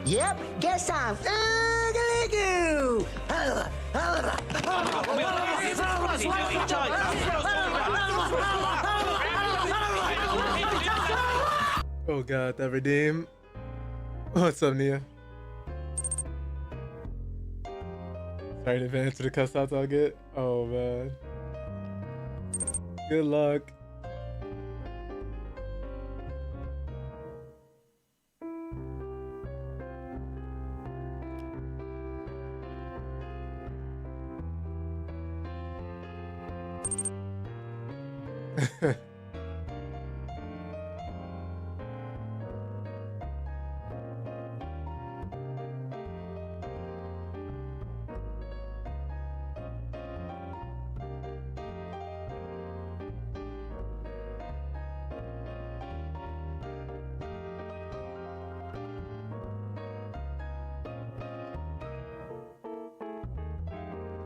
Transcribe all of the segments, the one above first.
Yep, get some. Oogaloo! Oh god, that redeem. What's up, Nia? Sorry in advance for the cuss outs I'll get. Oh man. Good luck.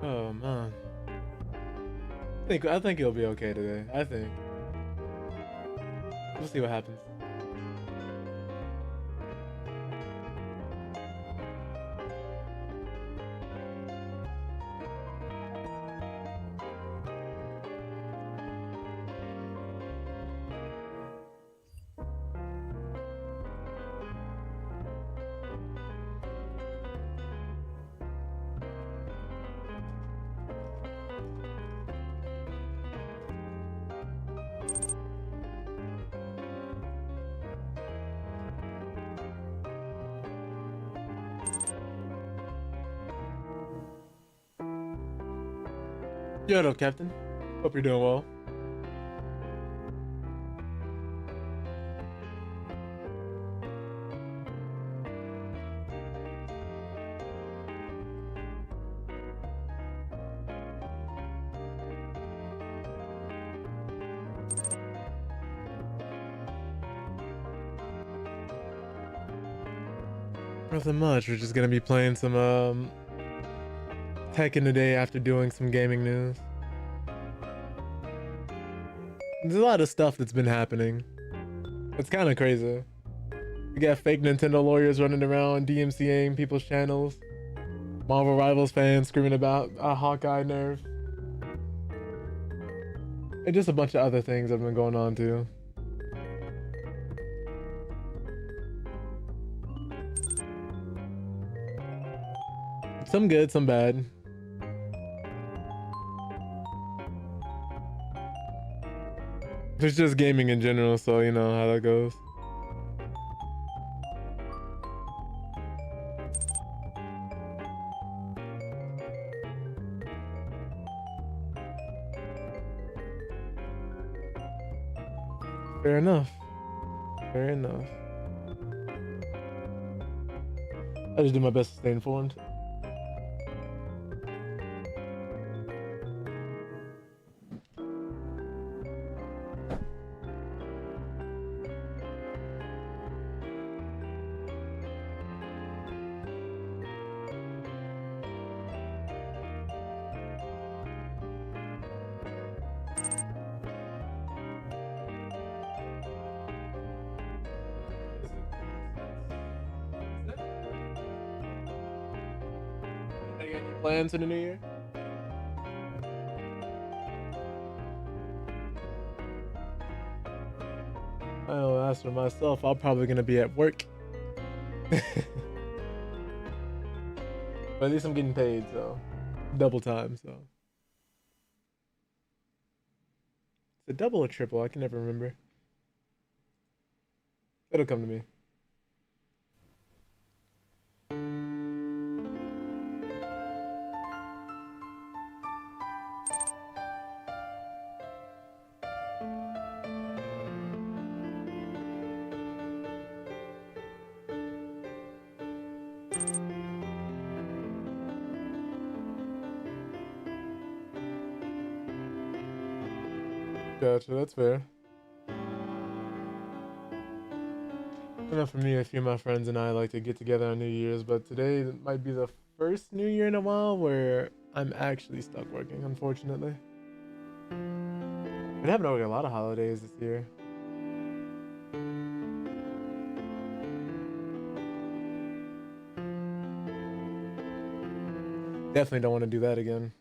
Oh man. I think he'll be okay today. I think. We'll see what happens. Yo, what up, Captain? Hope you're doing well. Nothing much. We're just gonna be playing some Tekken today after doing some gaming news. There's a lot of stuff that's been happening. It's kind of crazy. We got fake Nintendo lawyers running around DMCAing people's channels. Marvel Rivals fans screaming about a Hawkeye nerf. And just a bunch of other things that have been going on too. Some good, some bad. It's just gaming in general, so you know how that goes. Fair enough. Fair enough. I just do my best to stay informed. Plans for the new year? I know, as for myself, I'm probably gonna be at work. But at least I'm getting paid, so double time, so. Is it double or triple? I can never remember. It'll come to me. Gotcha, that's fair. I know for me, a few of my friends and I like to get together on New Year's, but today might be the first New Year in a while where I'm actually stuck working, unfortunately. Been having to work a lot of holidays this year. Definitely don't want to do that again.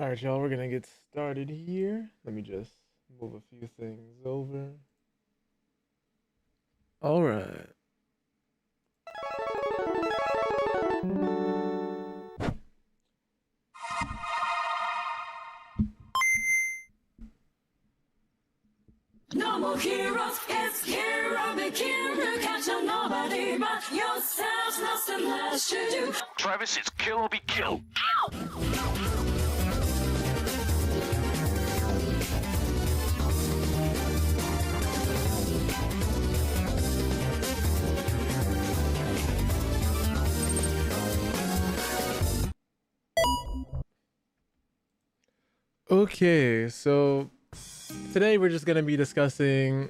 All right, y'all, we're gonna get started here. Let me just move a few things over. All right. No more heroes, it's hero, the hero, catch attention, nobody but yourselves must unless you do. Travis, it's kill or be killed. Okay, so today we're just going to be discussing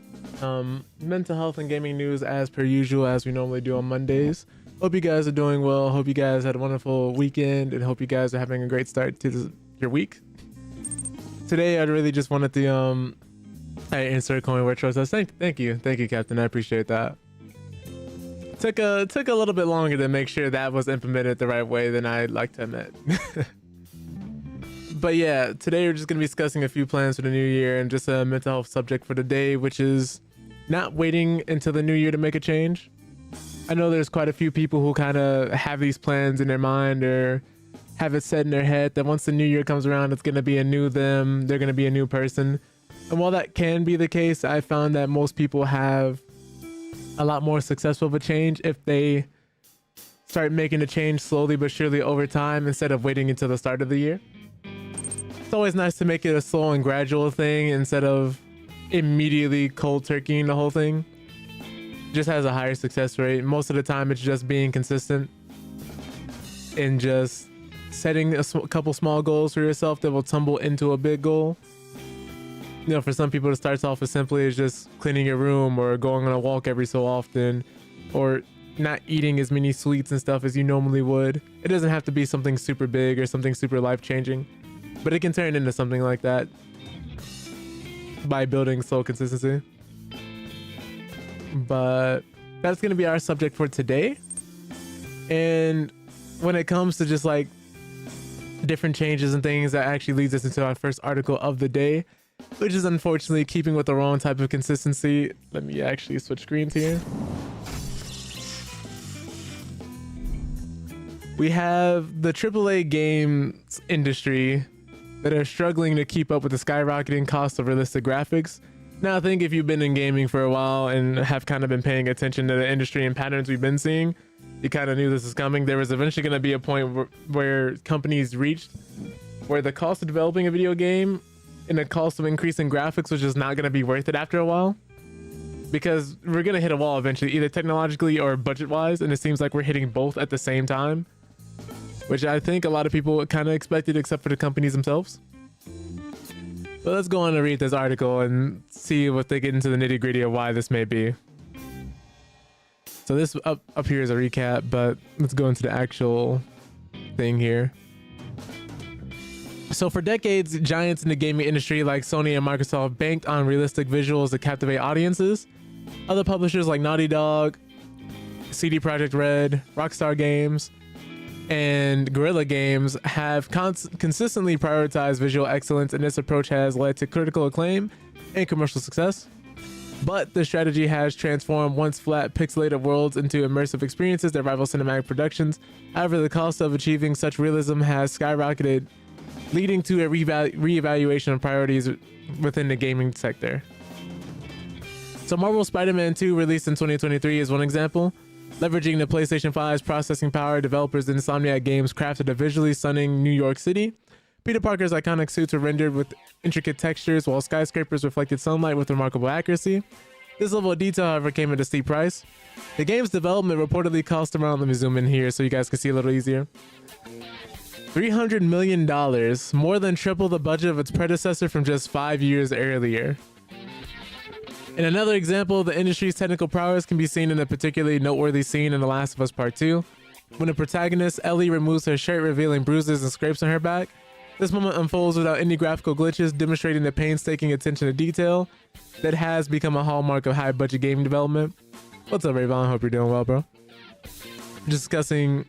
mental health and gaming news as per usual, as we normally do on Mondays. Hope you guys are doing well. Hope you guys had a wonderful weekend, and hope you guys are having a great start to your week. Today, I really just wanted to insert coin where trust us. Thank you, Captain. I appreciate that. Took a little bit longer to make sure that was implemented the right way than I'd like to admit. But yeah, today we're just going to be discussing a few plans for the new year and just a mental health subject for the day, which is not waiting until the new year to make a change. I know there's quite a few people who kind of have these plans in their mind or have it set in their head that once the new year comes around, it's going to be a new them, they're going to be a new person. And while that can be the case, I found that most people have a lot more successful of a change if they start making a change slowly but surely over time instead of waiting until the start of the year. It's always nice to make it a slow and gradual thing instead of immediately cold turkeying the whole thing. Just has a higher success rate. Most of the time it's just being consistent and just setting a couple small goals for yourself that will tumble into a big goal. You know, for some people it starts off as simply as just cleaning your room or going on a walk every so often, or not eating as many sweets and stuff as you normally would. It doesn't have to be something super big or something super life-changing, but it can turn into something like that by building slow consistency. But that's going to be our subject for today. And when it comes to just like different changes and things, that actually leads us into our first article of the day, which is unfortunately keeping with the wrong type of consistency. Let me actually switch screens here. We have the AAA games industry that are struggling to keep up with the skyrocketing cost of realistic graphics. Now, I think if you've been in gaming for a while and have kind of been paying attention to the industry and patterns we've been seeing, you kind of knew this was coming. There was eventually going to be a point where companies reached where the cost of developing a video game and the cost of increasing graphics was just not going to be worth it after a while, because we're going to hit a wall eventually, either technologically or budget wise, and it seems like we're hitting both at the same time, which I think a lot of people kind of expected except for the companies themselves. But let's go on and read this article and see what they get into the nitty gritty of why this may be. So this up here is a recap, but let's go into the actual thing here. So for decades, giants in the gaming industry like Sony and Microsoft banked on realistic visuals to captivate audiences. Other publishers like Naughty Dog, CD Projekt Red, Rockstar Games, and Guerrilla Games have consistently prioritized visual excellence, and this approach has led to critical acclaim and commercial success. But the strategy has transformed once flat pixelated worlds into immersive experiences that rival cinematic productions. However, the cost of achieving such realism has skyrocketed, leading to a reevaluation of priorities within the gaming sector. So Marvel Spider-Man 2, released in 2023, is one example. Leveraging the PlayStation 5's processing power, developers at Insomniac Games crafted a visually stunning New York City. Peter Parker's iconic suits were rendered with intricate textures, while skyscrapers reflected sunlight with remarkable accuracy. This level of detail, however, came at a steep price. The game's development reportedly cost around, let me zoom in here so you guys can see a little easier, $300 million, more than triple the budget of its predecessor from just 5 years earlier. In another example, the industry's technical prowess can be seen in a particularly noteworthy scene in The Last of Us Part 2. When the protagonist, Ellie, removes her shirt, revealing bruises and scrapes on her back. This moment unfolds without any graphical glitches, demonstrating the painstaking attention to detail that has become a hallmark of high-budget game development. What's up, Rayvon? Hope you're doing well, bro. Discussing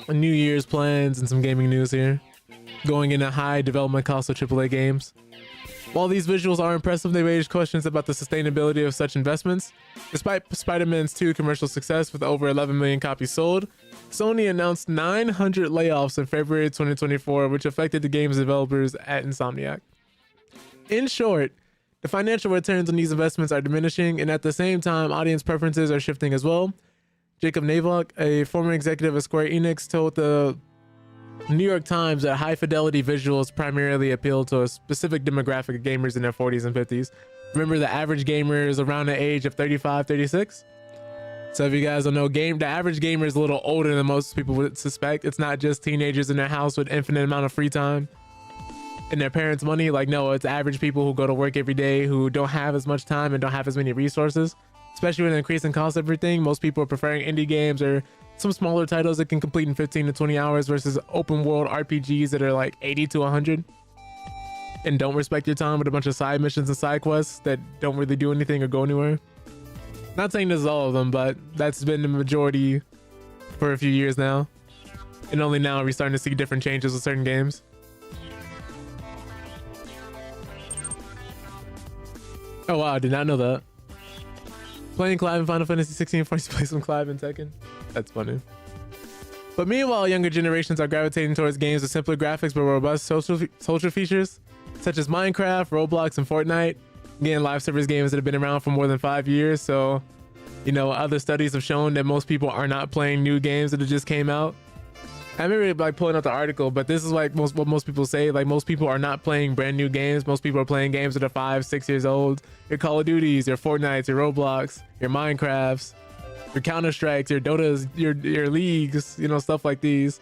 New Year's plans and some gaming news here. Going into high development costs of AAA games. While these visuals are impressive, they raise questions about the sustainability of such investments. Despite Spider-Man's 2 commercial success with over 11 million copies sold, Sony announced 900 layoffs in February 2024, which affected the game's developers at Insomniac. In short, The financial returns on these investments are diminishing, and at the same time, audience preferences are shifting as well. Jacob Navok, a former executive of Square Enix, told the New York Times that high fidelity visuals primarily appeal to a specific demographic of gamers in their 40s and 50s. Remember, the average gamer is around the age of 35, 36. So if you guys don't know, the average gamer is a little older than most people would suspect. It's not just teenagers in their house with infinite amount of free time and their parents' money. Like, no, it's average people who go to work every day, who don't have as much time and don't have as many resources. Especially with the increasing cost of everything, most people are preferring indie games or some smaller titles that can complete in 15 to 20 hours versus open world RPGs that are like 80 to 100 and don't respect your time with a bunch of side missions and side quests that don't really do anything or go anywhere. Not saying this is all of them, but that's been the majority for a few years now. And only now are we starting to see different changes with certain games. Oh wow, I did not know that. Playing Clive in Final Fantasy 16 before you play some Clive in Tekken. That's funny. But meanwhile, younger generations are gravitating towards games with simpler graphics but robust social features, such as Minecraft, Roblox, and Fortnite. Again, live service games that have been around for more than 5 years. So, you know, other studies have shown that most people are not playing new games that just came out. I remember like pulling out the article, but this is like what most people say. Like, most people are not playing brand new games. Most people are playing games that are 5, 6 years old. Your Call of Duties, your Fortnites, your Roblox, your Minecrafts, your Counter Strikes, your Dotas, your Leagues, you know, stuff like these.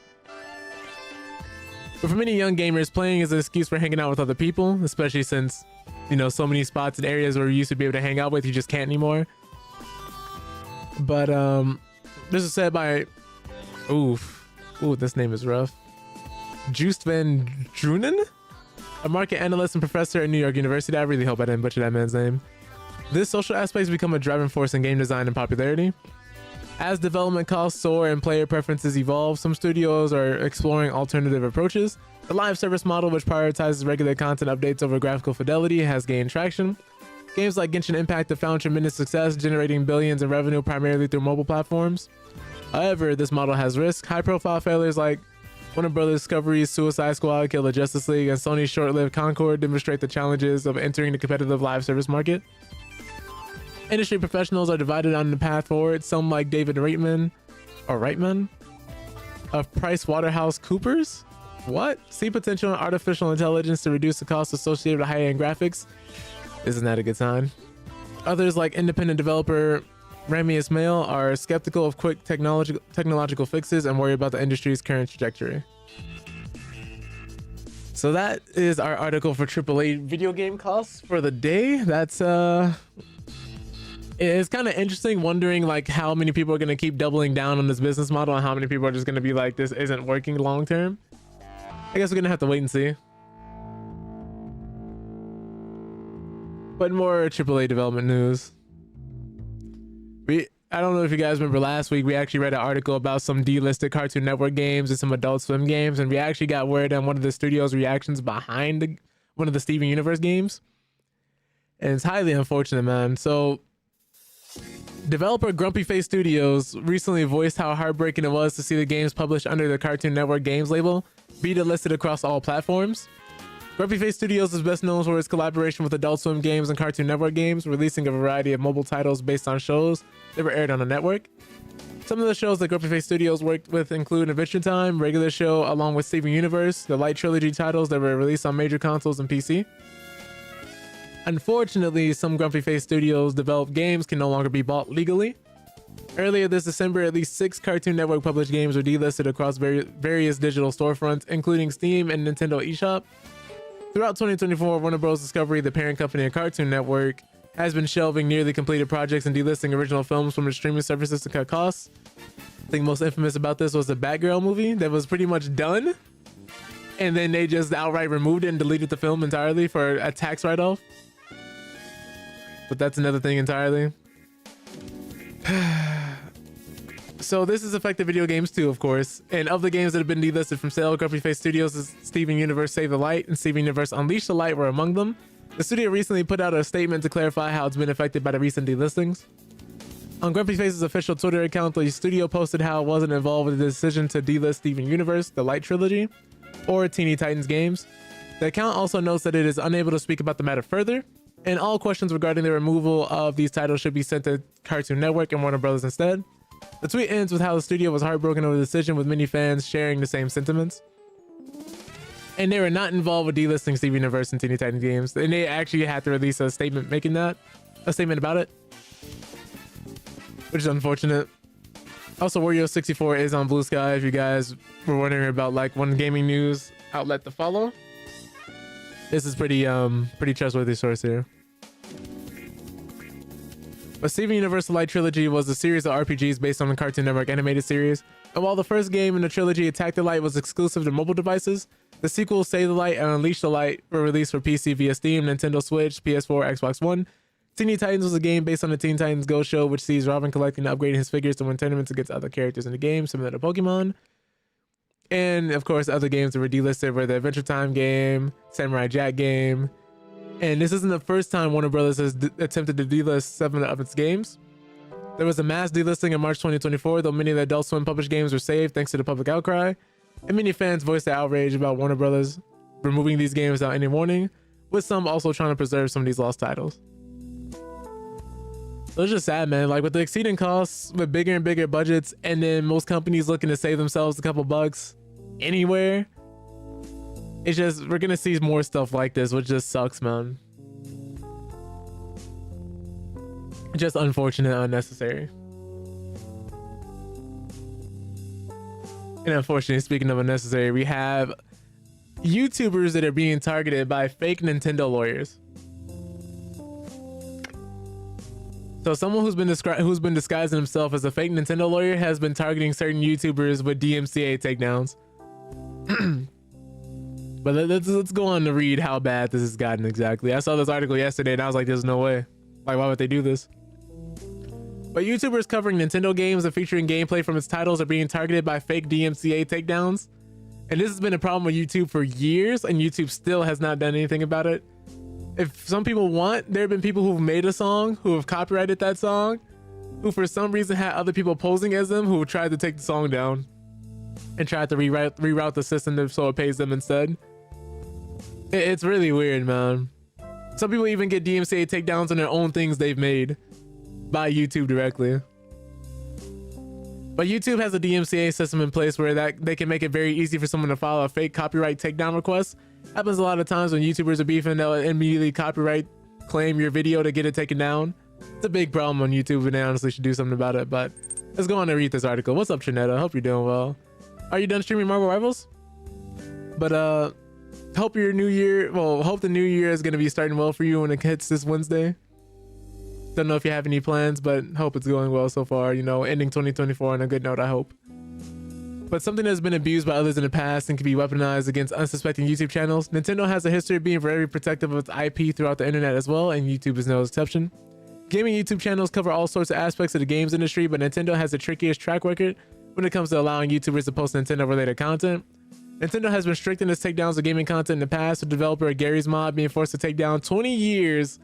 But for many young gamers, playing is an excuse for hanging out with other people, especially since, you know, so many spots and areas where you used to be able to hang out with, you just can't anymore. But this is said by, ooh, this name is rough. Joost van Drunen, a market analyst and professor at New York University. I really hope I didn't butcher that man's name. This social aspect has become a driving force in game design and popularity. As development costs soar and player preferences evolve, some studios are exploring alternative approaches. The live service model, which prioritizes regular content updates over graphical fidelity, has gained traction. Games like Genshin Impact have found tremendous success, generating billions in revenue primarily through mobile platforms. However, this model has risks. High-profile failures like Warner Bros. Discovery's Suicide Squad, Kill the Justice League, and Sony's short-lived Concord demonstrate the challenges of entering the competitive live service market. Industry professionals are divided on the path forward. Some, like David Reitman of PricewaterhouseCoopers, see potential in artificial intelligence to reduce the cost associated with high-end graphics. Isn't that a good sign? Others, like independent developer Rami Ismail, are skeptical of quick technological fixes and worry about the industry's current trajectory. So that is our article for AAA video game costs for the day. That's it's kind of interesting wondering like how many people are going to keep doubling down on this business model and how many people are just going to be like, this isn't working long term. I guess we're going to have to wait and see. But more AAA development news. I don't know if you guys remember last week, we actually read an article about some delisted Cartoon Network games and some Adult Swim games, and we actually got word on one of the studio's reactions behind one of the Steven Universe games. And it's highly unfortunate, man. So developer Grumpy Face Studios recently voiced how heartbreaking it was to see the games published under the Cartoon Network Games label be delisted across all platforms. Grumpy Face Studios is best known for its collaboration with Adult Swim games and Cartoon Network games, releasing a variety of mobile titles based on shows that were aired on the network. Some of the shows that Grumpy Face Studios worked with include Adventure Time, Regular Show, along with Steven Universe, the Light Trilogy titles that were released on major consoles and PC. Unfortunately, some Grumpy Face Studios developed games can no longer be bought legally. Earlier this December, at least 6 Cartoon Network published games were delisted across various digital storefronts, including Steam and Nintendo eShop. Throughout 2024, Warner Bros. Discovery, the parent company of Cartoon Network, has been shelving nearly completed projects and delisting original films from its streaming services to cut costs. I think most infamous about this was the Batgirl movie that was pretty much done, and then they just outright removed it and deleted the film entirely for a tax write-off. But that's another thing entirely. So this has affected video games too, of course. And of the games that have been delisted from sale, Grumpy Face Studios' Steven Universe Save the Light and Steven Universe Unleash the Light were among them. The studio recently put out a statement to clarify how it's been affected by the recent delistings. On Grumpy Face's official Twitter account, the studio posted how it wasn't involved with the decision to delist Steven Universe, the Light Trilogy, or Teeny Titans games. The account also notes that it is unable to speak about the matter further, and all questions regarding the removal of these titles should be sent to Cartoon Network and Warner Brothers instead. The tweet ends with how the studio was heartbroken over the decision, with many fans sharing the same sentiments. And they were not involved with delisting Steven Universe and Teeny Titans games, and they actually had to release a statement a statement about it, which is unfortunate. Also, Wario64 is on Blue Sky if you guys were wondering about like one gaming news outlet to follow. This is pretty trustworthy source here. But Steven Universe Light Trilogy was a series of RPGs based on the Cartoon Network animated series. And while the first game in the trilogy, Attack the Light, was exclusive to mobile devices, the sequels, Save the Light and Unleash the Light, were released for PC via Steam, Nintendo Switch, PS4, Xbox One. Teeny Titans was a game based on the Teen Titans Go show, which sees Robin collecting and upgrading his figures to win tournaments against other characters in the game, similar to Pokemon. And of course, other games that were delisted were the Adventure Time game, Samurai Jack game. And this isn't the first time Warner Brothers has attempted to delist 7 of its games. There was a mass delisting in March 2024, though many of the Adult Swim published games were saved thanks to the public outcry. And many fans voiced their outrage about Warner Brothers removing these games without any warning, with some also trying to preserve some of these lost titles. So it's just sad, man. Like with the exceeding costs, with bigger and bigger budgets, and then most companies looking to save themselves a couple bucks anywhere, it's just, we're gonna see more stuff like this, which just sucks, man. Just unfortunate and unnecessary. And unfortunately, speaking of unnecessary, we have YouTubers that are being targeted by fake Nintendo lawyers. So someone who's been disguising himself as a fake Nintendo lawyer has been targeting certain YouTubers with DMCA takedowns. But let's go on to read how bad this has gotten exactly. I saw this article yesterday and I was like, there's no way. Like, why would they do this? But YouTubers covering Nintendo games and featuring gameplay from its titles are being targeted by fake DMCA takedowns. And this has been a problem with YouTube for years, and YouTube still has not done anything about it. If some people want, there have been people who've made a song, who have copyrighted that song, who for some reason had other people posing as them, who tried to take the song down and tried to reroute the system so it pays them instead. It's really weird, man. Some people even get DMCA takedowns on their own things they've made by YouTube directly. But YouTube has a DMCA system in place where they can make it very easy for someone to file a fake copyright takedown request. Happens a lot of times when YouTubers are beefing, they'll immediately copyright claim your video to get it taken down. It's a big problem on YouTube, and they honestly should do something about it. But let's go on and read this article. What's up, Trinetta? Hope you're doing well. Are you done streaming Marvel Rivals? But hope your new year, well, hope the new year is going to be starting well for you when it hits this Wednesday. Don't know if you have any plans, but hope it's going well so far, you know, ending 2024 on a good note, I hope. But something that's been abused by others in the past and can be weaponized against unsuspecting YouTube channels. Nintendo has a history of being very protective of its IP throughout the internet as well, and YouTube is no exception. Gaming YouTube channels cover all sorts of aspects of the games industry, but Nintendo has the trickiest track record when it comes to allowing YouTubers to post Nintendo related content. Nintendo has been strict in its takedowns of gaming content in the past, with developer Gary's Mod being forced to take down 20 years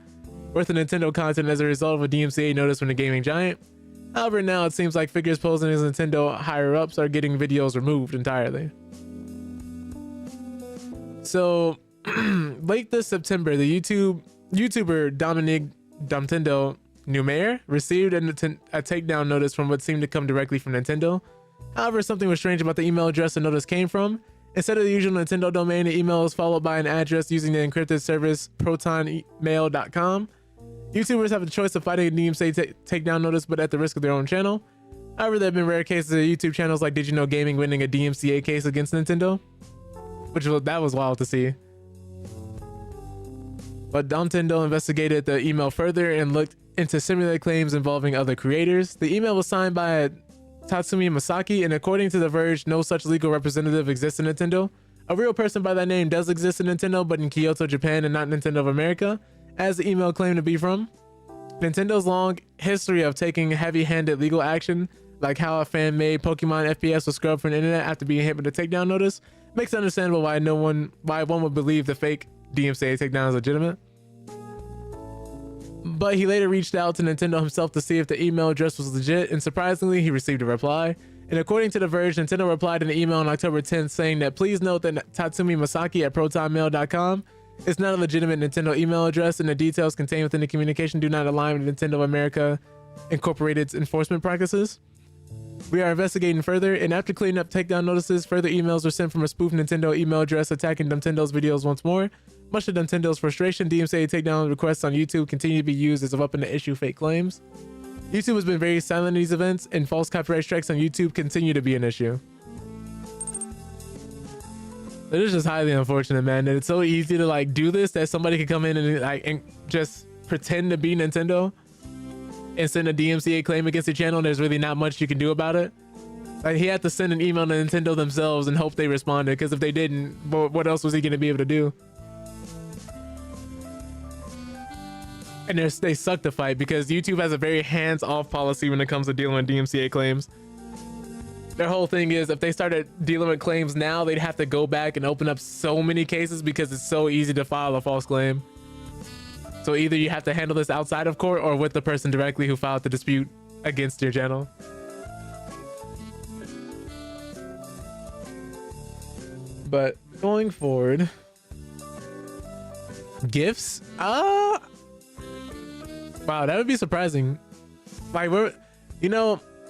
worth of Nintendo content as a result of a DMCA notice from the gaming giant. However, now it seems like figures posing as Nintendo higher-ups are getting videos removed entirely. So, late this September, the YouTuber Dominic Nintendo Numair received a takedown notice from what seemed to come directly from Nintendo. However, something was strange about the email address the notice came from. Instead of the usual Nintendo domain, the email was followed by an address using the encrypted service protonmail.com. YouTubers have the choice of fighting a DMCA takedown notice, but at the risk of their own channel. However, there have been rare cases of YouTube channels like Did You Know Gaming winning a DMCA case against Nintendo, that was wild to see. But Nintendo investigated the email further and looked into similar claims involving other creators. The email was signed by Tatsumi Masaki, and according to The Verge, no such legal representative exists in Nintendo. A real person by that name does exist in Nintendo, but in Kyoto, Japan, and not Nintendo of America, as the email claimed to be from. Nintendo's long history of taking heavy-handed legal action, like how a fan-made Pokemon FPS was scrubbed from the internet after being hit with a takedown notice, makes it understandable why one would believe the fake DMCA takedown is legitimate. But he later reached out to Nintendo himself to see if the email address was legit, and surprisingly, he received a reply. And according to The Verge, Nintendo replied in an email on October 10th saying that please note that Tatsumi Masaki at protonmail.com It's not a legitimate Nintendo email address, and the details contained within the communication do not align with Nintendo America Incorporated's enforcement practices. We are investigating further, and after cleaning up takedown notices, further emails were sent from a spoof Nintendo email address attacking Nintendo's videos once more. Much to Nintendo's frustration, DMCA takedown requests on YouTube continue to be used as a weapon to issue fake claims. YouTube has been very silent in these events, and false copyright strikes on YouTube continue to be an issue. It is just highly unfortunate, man, that it's so easy to like do this that somebody could come in and just pretend to be Nintendo and send a DMCA claim against your channel, and there's really not much you can do about it. Like, he had to send an email to Nintendo themselves and hope they responded, because if they didn't, what else was he going to be able to do? And they suck to fight because YouTube has a very hands-off policy when it comes to dealing with DMCA claims. Their whole thing is if they started dealing with claims now, they'd have to go back and open up so many cases because it's so easy to file a false claim. So either you have to handle this outside of court or with the person directly who filed the dispute against your channel. But going forward, gifts? Wow, that would be surprising. Like,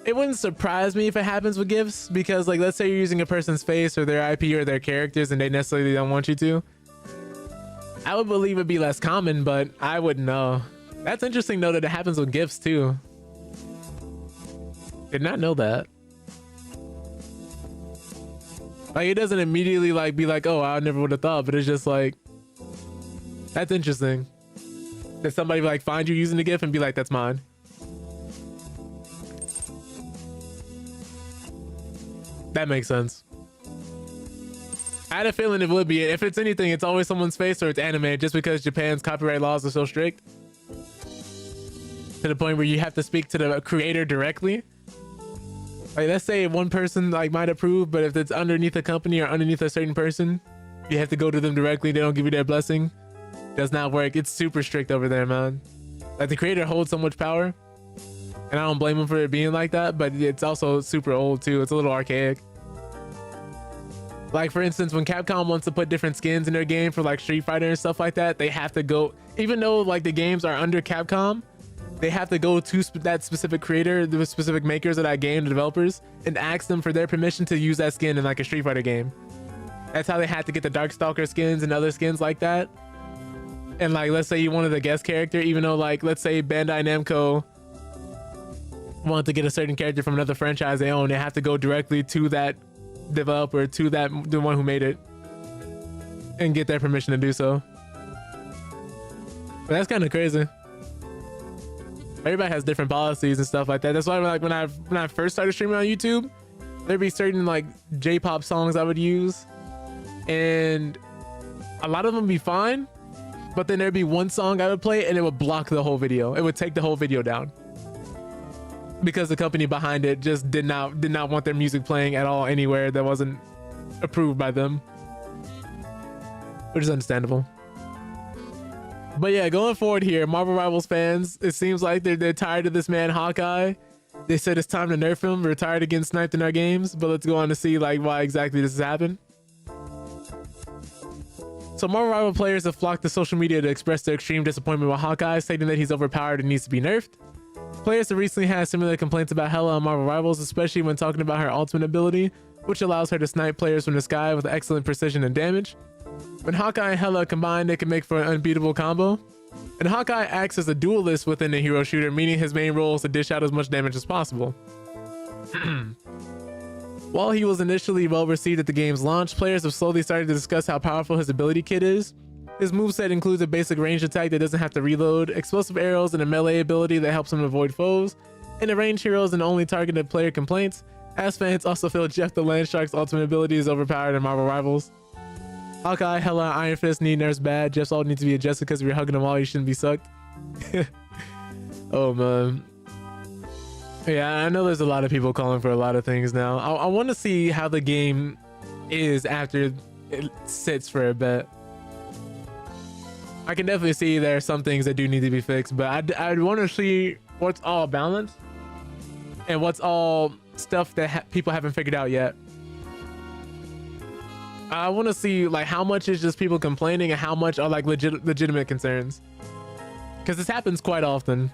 it wouldn't surprise me if it happens with gifts, because like, let's say you're using a person's face or their IP or their characters and they necessarily don't want you to. I would believe it'd be less common, but I wouldn't know. That's interesting though that it happens with gifts too. Did not know that. Like, it doesn't immediately like be like, oh, I never would have thought, but it's just like, that's interesting. That somebody like find you using the gift and be like, that's mine. That makes sense. I had a feeling it would be. If it's anything, it's always someone's face or it's anime, just because Japan's copyright laws are so strict. To the point where you have to speak to the creator directly. Like, let's say one person like might approve, but if it's underneath a company or underneath a certain person, you have to go to them directly. They don't give you their blessing. Does not work. It's super strict over there, man. Like, the creator holds so much power, and I don't blame him for it being like that, but it's also super old too. It's a little archaic. Like, for instance, when Capcom wants to put different skins in their game for like Street Fighter and stuff like that, they have to go, even though like the games are under Capcom, they have to go to that specific creator, the specific makers of that game, the developers, and ask them for their permission to use that skin in like a Street Fighter game. That's how they had to get the Darkstalker skins and other skins like that. And like, let's say you wanted a guest character, even though like, let's say Bandai Namco wanted to get a certain character from another franchise they own, they have to go directly to that developer, to the one who made it, and get their permission to do so. But that's kind of crazy. Everybody has different policies and stuff like that. That's why like when I first started streaming on YouTube, there'd be certain like J-pop songs I would use, and a lot of them be fine, but then there'd be one song I would play and it would block the whole video. It would take the whole video down because the company behind it just did not want their music playing at all anywhere that wasn't approved by them, which is understandable. But yeah, going forward here, Marvel Rivals fans, it seems like they're tired of this man Hawkeye. They said it's time to nerf him. We're tired of getting sniped in our games, but let's go on to see like why exactly this has happened. So Marvel Rival players have flocked to social media to express their extreme disappointment with Hawkeye, stating that he's overpowered and needs to be nerfed. Players have recently had similar complaints about Hela on Marvel Rivals, especially when talking about her ultimate ability, which allows her to snipe players from the sky with excellent precision and damage. When Hawkeye and Hela combine, they can make for an unbeatable combo. And Hawkeye acts as a duelist within the hero shooter, meaning his main role is to dish out as much damage as possible. While he was initially well received at the game's launch, players have slowly started to discuss how powerful his ability kit is. His moveset includes a basic ranged attack that doesn't have to reload, explosive arrows, and a melee ability that helps him avoid foes, and the ranged heroes and only targeted player complaints. As fans also feel Jeff the Landshark's ultimate ability is overpowered in Marvel Rivals. Hawkeye, Hela, Iron Fist need nerfs bad. Jeff's all need to be adjusted because if you're hugging them all, you shouldn't be sucked. Oh man. Yeah, I know there's a lot of people calling for a lot of things now. I want to see how the game is after it sits for a bit. I can definitely see there are some things that do need to be fixed, but I'd want to see what's all balanced and what's all stuff that people haven't figured out yet. I want to see like how much is just people complaining and how much are like legitimate concerns, because this happens quite often.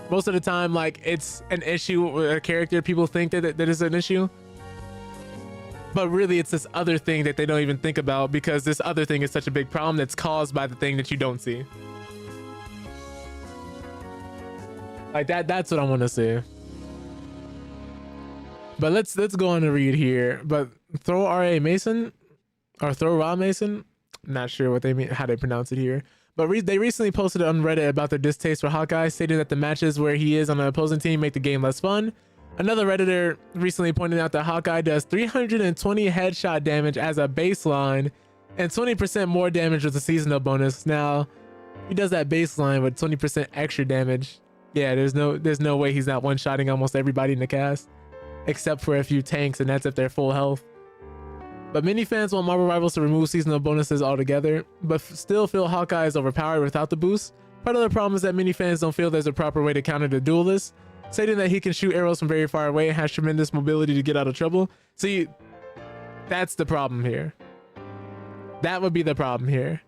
Most of the time, like, it's an issue with a character, people think that is an issue, but really it's this other thing that they don't even think about, because this other thing is such a big problem that's caused by the thing that you don't see. Like that's what I want to see. But let's go on to read here. But throw RA Mason or throw Raw Mason, not sure what they mean, how they pronounce it here. But they recently posted on Reddit about their distaste for Hawkeye, stating that the matches where he is on an opposing team make the game less fun. Another Redditor recently pointed out that Hawkeye does 320 headshot damage as a baseline and 20% more damage with the seasonal bonus. Now, he does that baseline with 20% extra damage. Yeah, there's no way he's not one-shotting almost everybody in the cast, except for a few tanks, and that's if they're full health. But many fans want Marvel Rivals to remove seasonal bonuses altogether, but still feel Hawkeye is overpowered without the boost. Part of the problem is that many fans don't feel there's a proper way to counter the duelist, stating that he can shoot arrows from very far away and has tremendous mobility to get out of trouble. See, that's the problem here. That would be the problem here.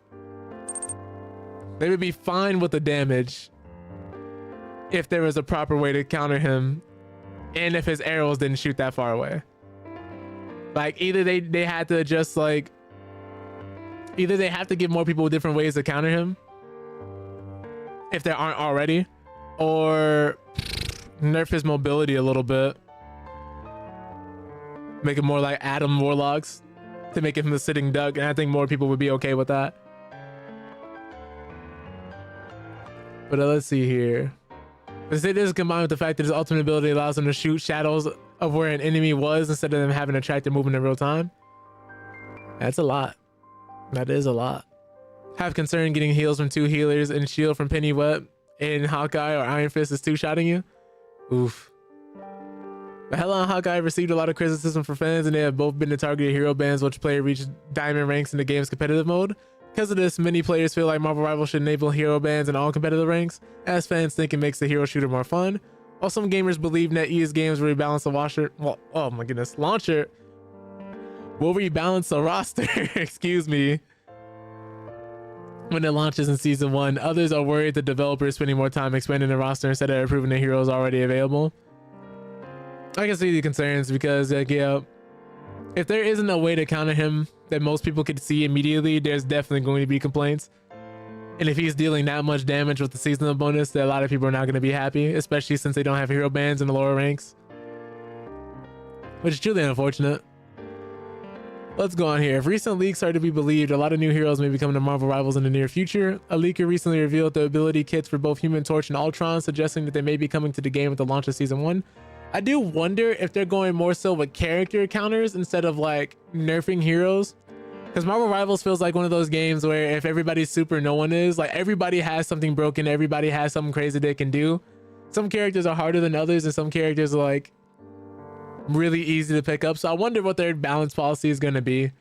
They would be fine with the damage if there was a proper way to counter him, and if his arrows didn't shoot that far away. Like, either they had to just like, either they have to give more people different ways to counter him if there aren't already, or nerf his mobility a little bit, make it more like Adam Warlocks to make him a sitting duck, and I think more people would be okay with that. But let's see here. It is combined with the fact that his ultimate ability allows him to shoot shadows of where an enemy was instead of them having to track their movement in real time. That's a lot. That is a lot. Have concern getting heals from 2 healers and shield from Penny Web in Hawkeye, or Iron Fist is 2-shotting you. Oof. The Hell on Hawkeye received a lot of criticism from fans, and they have both been the target of hero bans which player reach diamond ranks in the game's competitive mode. Because of this, many players feel like Marvel Rivals should enable hero bans in all competitive ranks, as fans think it makes the hero shooter more fun. While some gamers believe NetEase games will rebalance the launcher will rebalance the roster, excuse me, when it launches in season 1. Others are worried the developer is spending more time expanding the roster instead of improving the heroes already available. I can see the concerns, because like, yeah, if there isn't a way to counter him that most people could see immediately, there's definitely going to be complaints. And if he's dealing that much damage with the seasonal bonus, then a lot of people are not going to be happy, especially since they don't have hero bans in the lower ranks, which is truly unfortunate. Let's go on here. If recent leaks are to be believed, a lot of new heroes may be coming to Marvel Rivals in the near future. A leaker recently revealed the ability kits for both Human Torch and Ultron, suggesting that they may be coming to the game at the launch of season 1. I do wonder if they're going more so with character counters instead of like nerfing heroes, because Marvel Rivals feels like one of those games where if everybody's super, no one is. Like, everybody has something broken, everybody has something crazy they can do. Some characters are harder than others, and some characters are like really easy to pick up. So I wonder what their balance policy is going to be.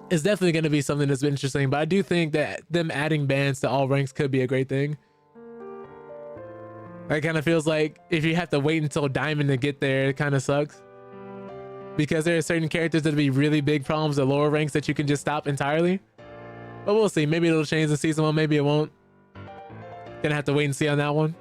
It's definitely going to be something that's interesting, but I do think that them adding bans to all ranks could be a great thing. It kind of feels like if you have to wait until Diamond to get there, it kind of sucks, because there are certain characters that'll be really big problems at lower ranks that you can just stop entirely. But we'll see. Maybe it'll change in season 1, maybe it won't. Gonna have to wait and see on that one.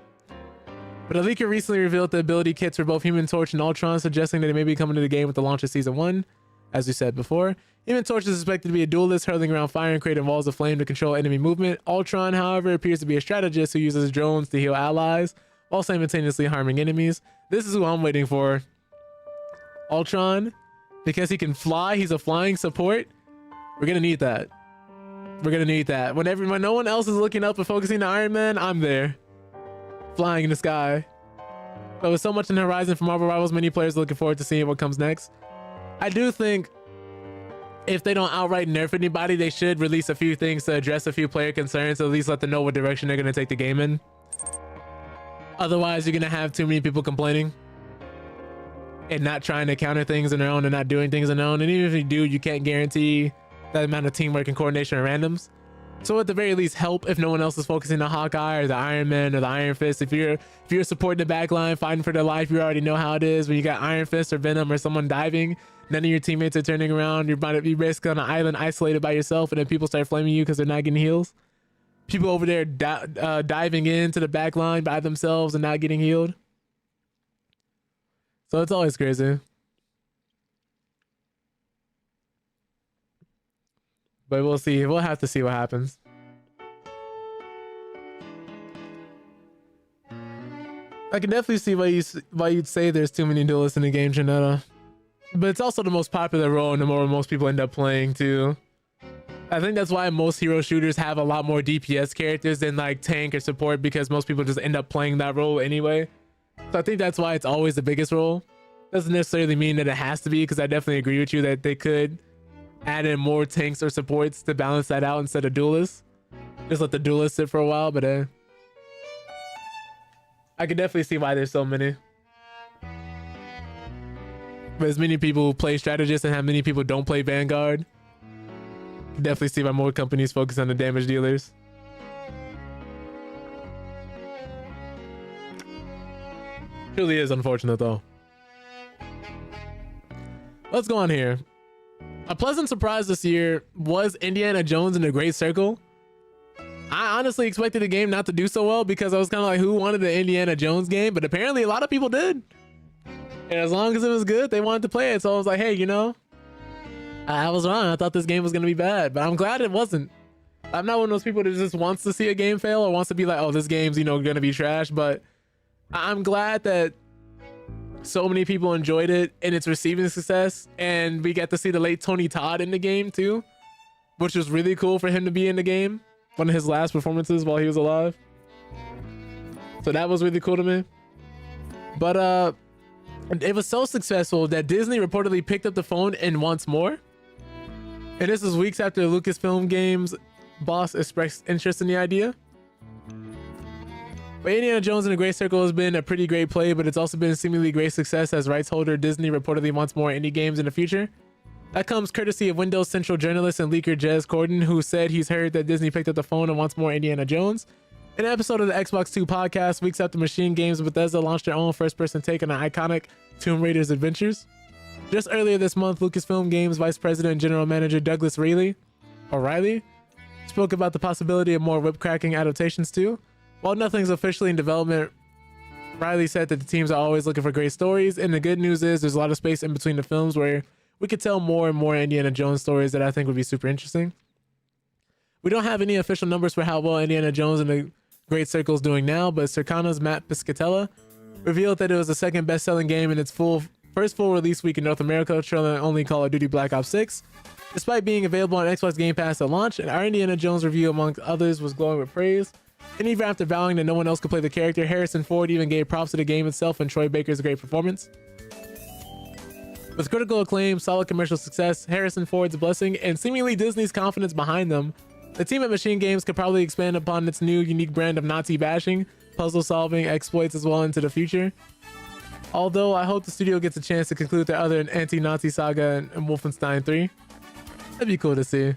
But a leaker recently revealed the ability kits for both Human Torch and Ultron, suggesting that it may be coming to the game with the launch of season 1. As we said before, Human Torch is expected to be a duelist, hurling around fire and creating walls of flame to control enemy movement. Ultron, however, appears to be a strategist who uses drones to heal allies while simultaneously harming enemies. This is who I'm waiting for. Ultron, because he can fly, he's a flying support. We're gonna need that. We're gonna need that. When no one else is looking up and focusing on Iron Man, I'm there, flying in the sky. But with so much in the horizon for Marvel Rivals, many players are looking forward to seeing what comes next. I do think if they don't outright nerf anybody, they should release a few things to address a few player concerns, to at least let them know what direction they're gonna take the game in. Otherwise, you're gonna have too many people complaining and not trying to counter things on their own and not doing things on their own. And even if you do, you can't guarantee that amount of teamwork and coordination and randoms. So at the very least, help if no one else is focusing on Hawkeye or the Iron Man or the Iron Fist. If you're supporting the back line, fighting for their life, you already know how it is. When you got Iron Fist or Venom or someone diving, none of your teammates are turning around. You're about to be basically on an island isolated by yourself, and then people start flaming you because they're not getting heals. People over there diving into the back line by themselves and not getting healed. So it's always crazy. But we'll see. We'll have to see what happens. I can definitely see why you'd say there's too many duelists in the game, Janetta. But it's also the most popular role and the more most people end up playing too. I think that's why most hero shooters have a lot more DPS characters than like tank or support, because most people just end up playing that role anyway. So I think that's why it's always the biggest role. Doesn't necessarily mean that it has to be, because I definitely agree with you that they could add in more tanks or supports to balance that out instead of duelists. Just let the duelists sit for a while, but I can definitely see why there's so many. But as many people play strategists and how many people don't play Vanguard, definitely see why more companies focus on the damage dealers. Truly is unfortunate though. Let's go on here. A pleasant surprise this year was Indiana Jones and the Great Circle. I honestly expected the game not to do so well, because I was kind of like, who wanted the Indiana Jones game? But apparently a lot of people did. And as long as it was good, they wanted to play it. So I was like, hey, you know, I was wrong. I thought this game was going to be bad, but I'm glad it wasn't. I'm not one of those people that just wants to see a game fail or wants to be like, oh, this game's, you know, going to be trash. But I'm glad that so many people enjoyed it and it's receiving success. And we get to see the late Tony Todd in the game too, which was really cool for him to be in the game. One of his last performances while he was alive. So that was really cool to me. But it was so successful that Disney reportedly picked up the phone and wants more. And this is weeks after Lucasfilm Games boss expressed interest in the idea. But Indiana Jones and the Great Circle has been a pretty great play, but it's also been a seemingly great success as rights holder Disney reportedly wants more indie games in the future. That comes courtesy of Windows Central journalist and leaker Jez Corden, who said he's heard that Disney picked up the phone and wants more Indiana Jones. In an episode of the Xbox 2 podcast, weeks after Machine Games Bethesda launched their own first-person take on the iconic Tomb Raider's adventures. Just earlier this month, Lucasfilm Games Vice President and General Manager Douglas O'Reilly spoke about the possibility of more whip-cracking adaptations too. While nothing's officially in development, Riley said that the teams are always looking for great stories, and the good news is there's a lot of space in between the films where we could tell more and more Indiana Jones stories that I think would be super interesting. We don't have any official numbers for how well Indiana Jones and the Great Circle is doing now, but Circana's Matt Piscatella revealed that it was the second best-selling game in its first full release week in North America, trailing only Call of Duty Black Ops 6. Despite being available on Xbox Game Pass at launch, and our Indiana Jones review, among others, was glowing with praise. And even after vowing that no one else could play the character, Harrison Ford even gave props to the game itself and Troy Baker's great performance. With critical acclaim, solid commercial success, Harrison Ford's blessing, and seemingly Disney's confidence behind them, the team at Machine Games could probably expand upon its new unique brand of Nazi bashing, puzzle solving, exploits as well into the future. Although I hope the studio gets a chance to conclude their other anti-Nazi saga in Wolfenstein 3. That'd be cool to see.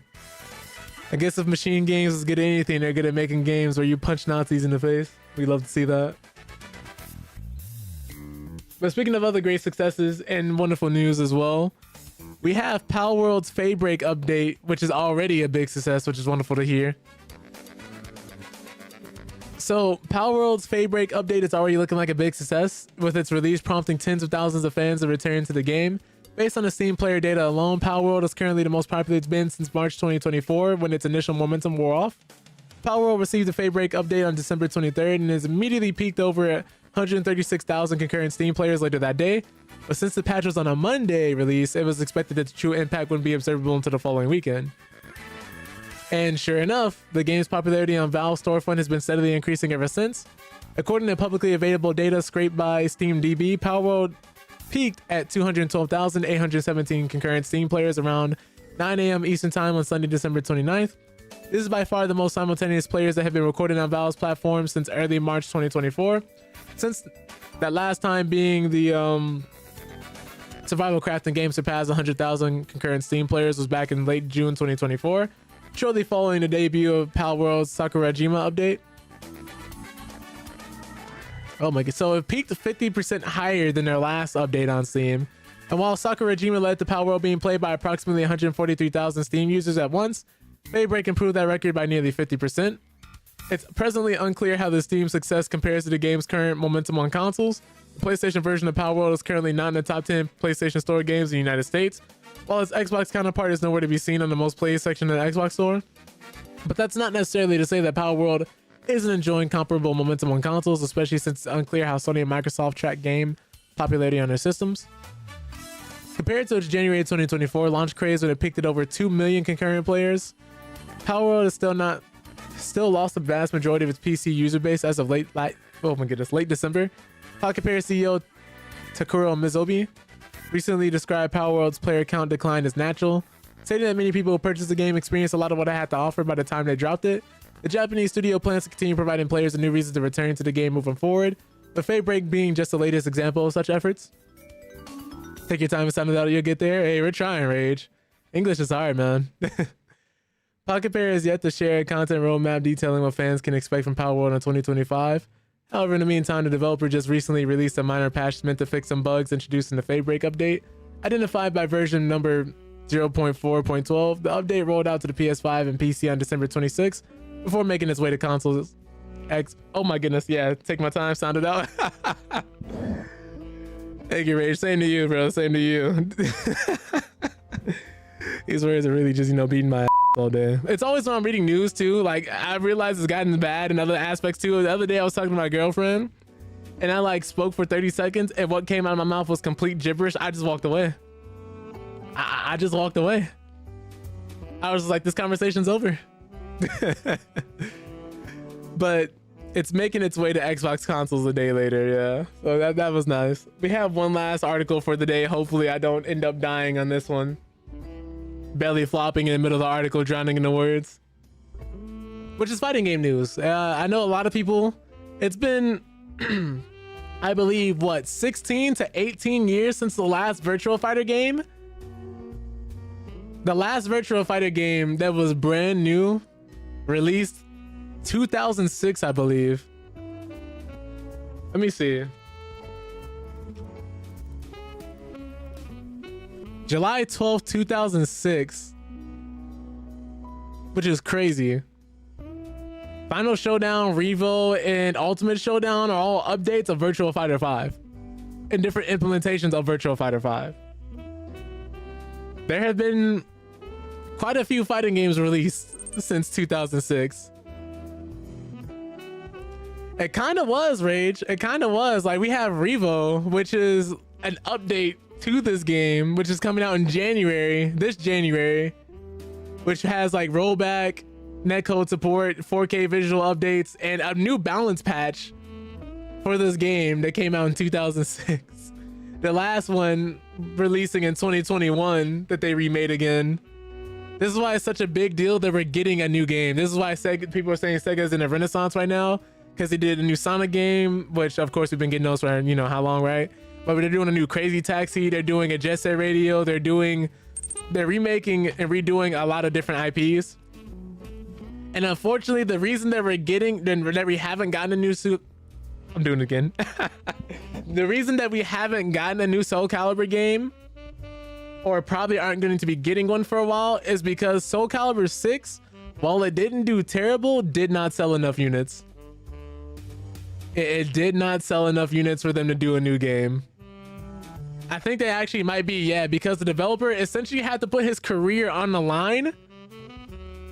I guess if Machine Games is good at anything, they're good at making games where you punch Nazis in the face. We'd love to see that. But speaking of other great successes and wonderful news as well, we have Pal World's Fade Break update, which is already a big success, which is wonderful to hear. So Pal World's Fade Break update is already looking like a big success, with its release prompting tens of thousands of fans to return to the game. Based on the Steam player data alone, Pal World is currently the most popular it's been since March 2024, when its initial momentum wore off. Pal World received a Fade Break update on December 23rd and has immediately peaked over at 136,000 concurrent Steam players later that day. But since the patch was on a Monday release, it was expected that the true impact wouldn't be observable until the following weekend. And sure enough, the game's popularity on Valve's storefront has been steadily increasing ever since. According to publicly available data scraped by SteamDB, Pal World peaked at 212,817 concurrent Steam players around 9 a.m. Eastern Time on Sunday, December 29th. This is by far the most simultaneous players that have been recorded on Valve's platform since early March 2024. Since that last time being the survival crafting game surpassed 100,000 concurrent Steam players was back in late June 2024. shortly following the debut of Pal World's Sakurajima update. Oh my god, so it peaked 50% higher than their last update on Steam. And while Sakurajima led to Pal World being played by approximately 143,000 Steam users at once, Daybreak improved that record by nearly 50%. It's presently unclear how the Steam success compares to the game's current momentum on consoles. The PlayStation version of Pal World is currently not in the top 10 PlayStation Store games in the United States, while its Xbox counterpart is nowhere to be seen on the most played section of the Xbox Store. But that's not necessarily to say that Pal World isn't enjoying comparable momentum on consoles, especially since it's unclear how Sony and Microsoft track game popularity on their systems. Compared to its January 2024 launch craze when it peaked at over 2 million concurrent players, Pal World is still lost the vast majority of its PC user base as of late December. Pocketpair CEO Takuro Mizobi recently described Pal World's player count decline as natural, stating that many people who purchased the game experienced a lot of what it had to offer by the time they dropped it. The Japanese studio plans to continue providing players a new reason to return to the game moving forward, with Daybreak being just the latest example of such efforts. Take your time and sound it out, you'll get there. Hey, we're trying, Rage. English is hard, man. Pocketpair has yet to share a content roadmap detailing what fans can expect from Pal World in 2025. However, in the meantime, the developer just recently released a minor patch meant to fix some bugs introduced in the Daybreak update. Identified by version number 0.4.12, the update rolled out to the PS5 and PC on December 26th before making its way to consoles. Oh my goodness, yeah, take my time, sound it out. Thank you, Rage. Same to you, bro. Same to you. These words are really just, beating my ass all day. It's always when I'm reading news too. Like, I realized it's gotten bad in other aspects too. The other day I was talking to my girlfriend and I spoke for 30 seconds and what came out of my mouth was complete gibberish. I just walked away. I just walked away. I was just like, this conversation's over. But it's making its way to Xbox consoles a day later, yeah. So that was nice. We have one last article for the day. Hopefully I don't end up dying on this one. Belly flopping in the middle of the article, drowning in the words. Which is fighting game news. I know a lot of people, it's been, I believe, 16 to 18 years since the last Virtua Fighter game? The last Virtua Fighter game that was brand new, released 2006, I believe. Let me see. July 12th, 2006. Which is crazy. Final Showdown, Revo, and Ultimate Showdown are all updates of Virtua Fighter 5 and different implementations of Virtua Fighter 5. There have been quite a few fighting games released since 2006. It kind of was, Rage. It kind of was. Like, we have Revo, which is an update to this game, which is coming out in January, this January, which has rollback, netcode support, 4K visual updates, and a new balance patch for this game that came out in 2006. The last one releasing in 2021 that they remade again. This is why it's such a big deal that we're getting a new game. This is why people are saying Sega's in a renaissance right now, because they did a new Sonic game, which of course we've been getting those for how long, right? But they're doing a new Crazy Taxi, they're doing a Jet Set Radio, they're remaking and redoing a lot of different IPs. And unfortunately, the reason that we haven't gotten a new I'm doing it again. The reason that we haven't gotten a new Soulcalibur game, or probably aren't going to be getting one for a while, is because Soulcalibur 6, while it didn't do terrible, did not sell enough units. It did not sell enough units for them to do a new game. I think they actually might be, because the developer essentially had to put his career on the line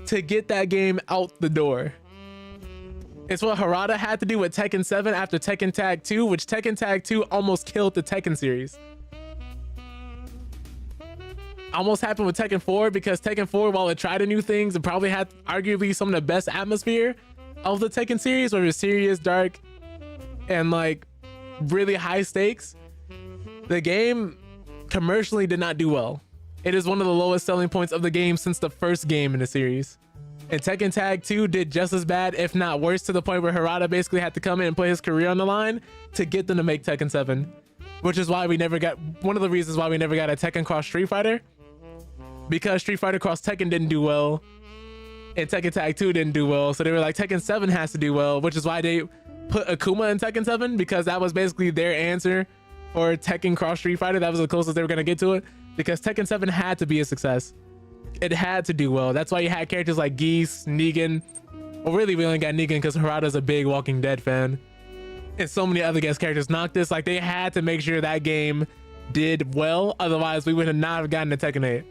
to get that game out the door. It's what Harada had to do with Tekken 7 after Tekken Tag 2, which Tekken Tag 2 almost killed the Tekken series. Almost happened with Tekken 4, because Tekken 4, while it tried new things, it probably had arguably some of the best atmosphere of the Tekken series, where it was serious, dark, and really high stakes. The game commercially did not do well. It is one of the lowest selling points of the game since the first game in the series. And Tekken Tag 2 did just as bad, if not worse, to the point where Harada basically had to come in and put his career on the line to get them to make Tekken 7. Which is why one of the reasons why we never got a Tekken Cross Street Fighter. Because Street Fighter Cross Tekken didn't do well. and Tekken Tag 2 didn't do well. So they were like, Tekken 7 has to do well, which is why they put Akuma in Tekken 7, because that was basically their answer for Tekken Cross Street Fighter. That was the closest they were going to get to it, because Tekken 7 had to be a success. It had to do well. That's why you had characters like Geese, Negan. Well, really, we only got Negan because Harada's a big Walking Dead fan. And so many other guest characters. Noctis, like, they had to make sure that game did well. Otherwise, we would have not have gotten to Tekken 8.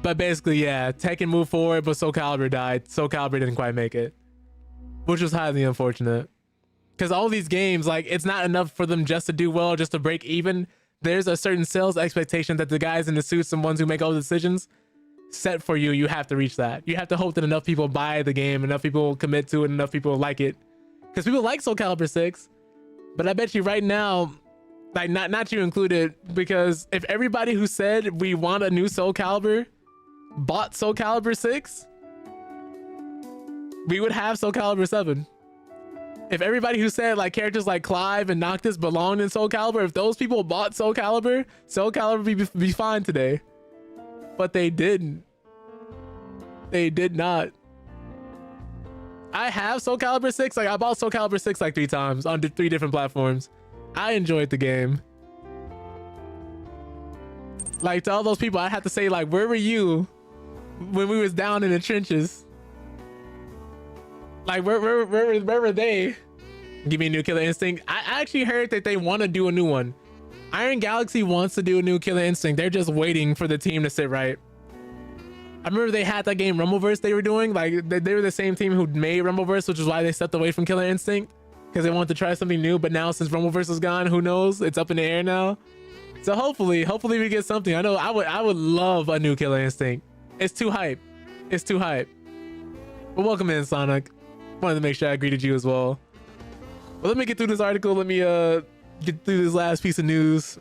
But basically, yeah, Tekken moved forward, but Soulcalibur died. Soulcalibur didn't quite make it, which was highly unfortunate. Because all these games, like, it's not enough for them just to do well, just to break even. There's a certain sales expectation that the guys in the suits and ones who make all the decisions set for you. You have to reach that. You have to hope that enough people buy the game, enough people commit to it, enough people like it. Because people like Soulcalibur 6. But I bet you right now, like, not you included, because if everybody who said we want a new Soulcalibur bought Soulcalibur 6, we would have Soulcalibur 7. If everybody who said like characters like Clive and Noctis belonged in Soulcalibur, if those people bought Soulcalibur, Soulcalibur would be fine today. But they didn't. They did not. I have Soulcalibur 6. Like, I bought Soulcalibur 6 like 3 times on 3 different platforms. I enjoyed the game. Like, to all those people, I had to say, like, where were you when we was down in the trenches? Like, where were they? Give me a new Killer Instinct. I actually heard that they want to do a new one. Iron Galaxy wants to do a new Killer Instinct. They're just waiting for the team to sit right. I remember they had that game Rumbleverse they were doing. Like, they were the same team who made Rumbleverse, which is why they stepped away from Killer Instinct, because they wanted to try something new. But now, since Rumbleverse is gone, who knows? It's up in the air now. So hopefully we get something. I know I would love a new Killer Instinct. It's too hype. It's too hype. But welcome in, Sonic. Wanted to make sure I greeted you as well. Well, let me get through this article. Let me get through this last piece of news.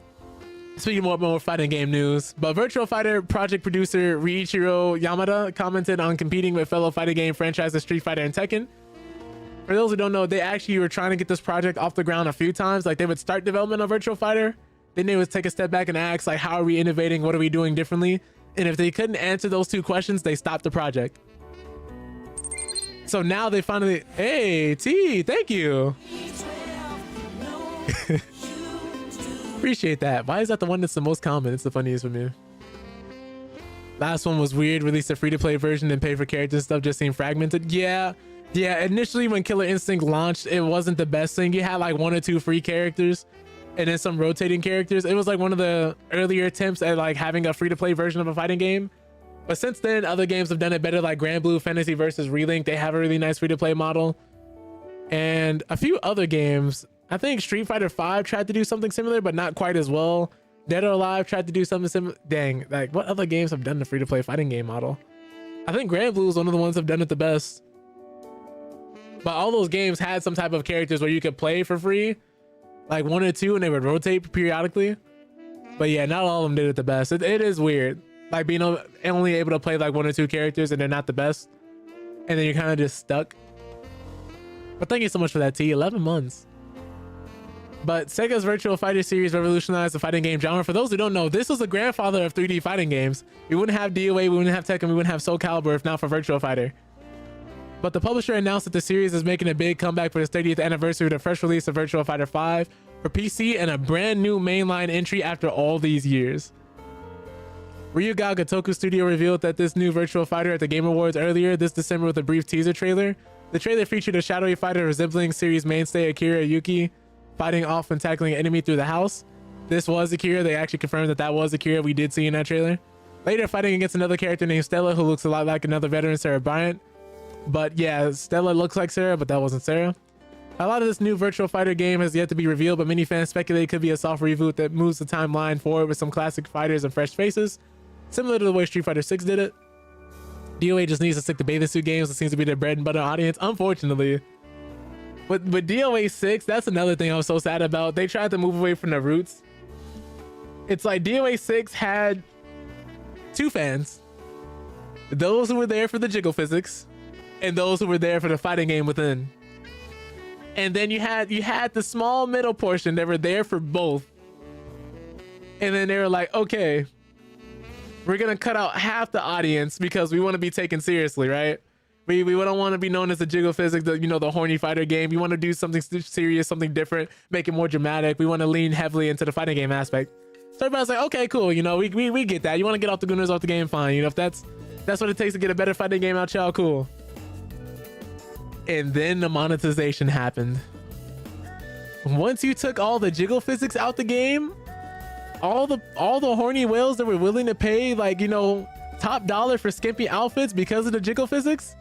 Speaking more fighting game news, but Virtual Fighter project producer Riichiro Yamada commented on competing with fellow fighting game franchises Street Fighter and Tekken. For those who don't know, they actually were trying to get this project off the ground a few times. Like, they would start development on Virtual Fighter, then they would take a step back and ask, like, how are we innovating? What are we doing differently? And if they couldn't answer those 2 questions, they stopped the project. So now they finally, hey, T, thank you. Appreciate that. Why is that the one that's the most common? It's the funniest for me. Last one was weird. Released a free-to-play version and pay for characters and stuff just seemed fragmented. Yeah. Initially when Killer Instinct launched, it wasn't the best thing. You had like 1 or 2 free characters and then some rotating characters. It was like one of the earlier attempts at like having a free-to-play version of a fighting game. But since then, other games have done it better, like Grand Blue Fantasy vs. Relink. They have a really nice free-to-play model. And a few other games. I think Street Fighter 5 tried to do something similar, but not quite as well. Dead or Alive tried to do something similar. Dang, like, what other games have done the free-to-play fighting game model? I think Grand Blue is one of the ones that have done it the best. But all those games had some type of characters where you could play for free. Like 1 or 2, and they would rotate periodically. But yeah, not all of them did it the best. It is weird. Like being only able to play like 1 or 2 characters and they're not the best. And then you're kind of just stuck. But thank you so much for that, T. 11 months. But Sega's Virtual Fighter series revolutionized the fighting game genre. For those who don't know, this was the grandfather of 3D fighting games. We wouldn't have DOA, we wouldn't have Tekken, we wouldn't have Soulcalibur if not for Virtual Fighter. But the publisher announced that the series is making a big comeback for its 30th anniversary with the fresh release of Virtual Fighter 5 for PC and a brand new mainline entry after all these years. Ryuga Gotoku Studio revealed that this new Virtual Fighter at the Game Awards earlier this December with a brief teaser trailer. The trailer featured a shadowy fighter resembling series mainstay Akira Yuki fighting off and tackling an enemy through the house. This was Akira. They actually confirmed that was Akira we did see in that trailer. Later fighting against another character named Stella who looks a lot like another veteran, Sarah Bryant. But yeah, Stella looks like Sarah, but that wasn't Sarah. A lot of this new Virtual Fighter game has yet to be revealed, but many fans speculate it could be a soft reboot that moves the timeline forward with some classic fighters and fresh faces, similar to the way Street Fighter 6 did it. DOA just needs to stick to bathing suit games. It seems to be their bread and butter audience, unfortunately. But with DOA 6, that's another thing I was so sad about. They tried to move away from the roots. It's like DOA 6 had 2 fans. Those who were there for the jiggle physics and those who were there for the fighting game within. And then you had the small middle portion that were there for both. And then they were like, okay, we're gonna cut out half the audience because we want to be taken seriously, right? We don't want to be known as the jiggle physics, the horny fighter game. We want to do something serious, something different, make it more dramatic. We want to lean heavily into the fighting game aspect. So everybody's like, okay, cool. We get that. You want to get off the gooners off the game, fine. If that's what it takes to get a better fighting game out, y'all, cool. And then the monetization happened. Once you took all the jiggle physics out the game, all the horny whales that were willing to pay top dollar for skimpy outfits because of the jiggle physics.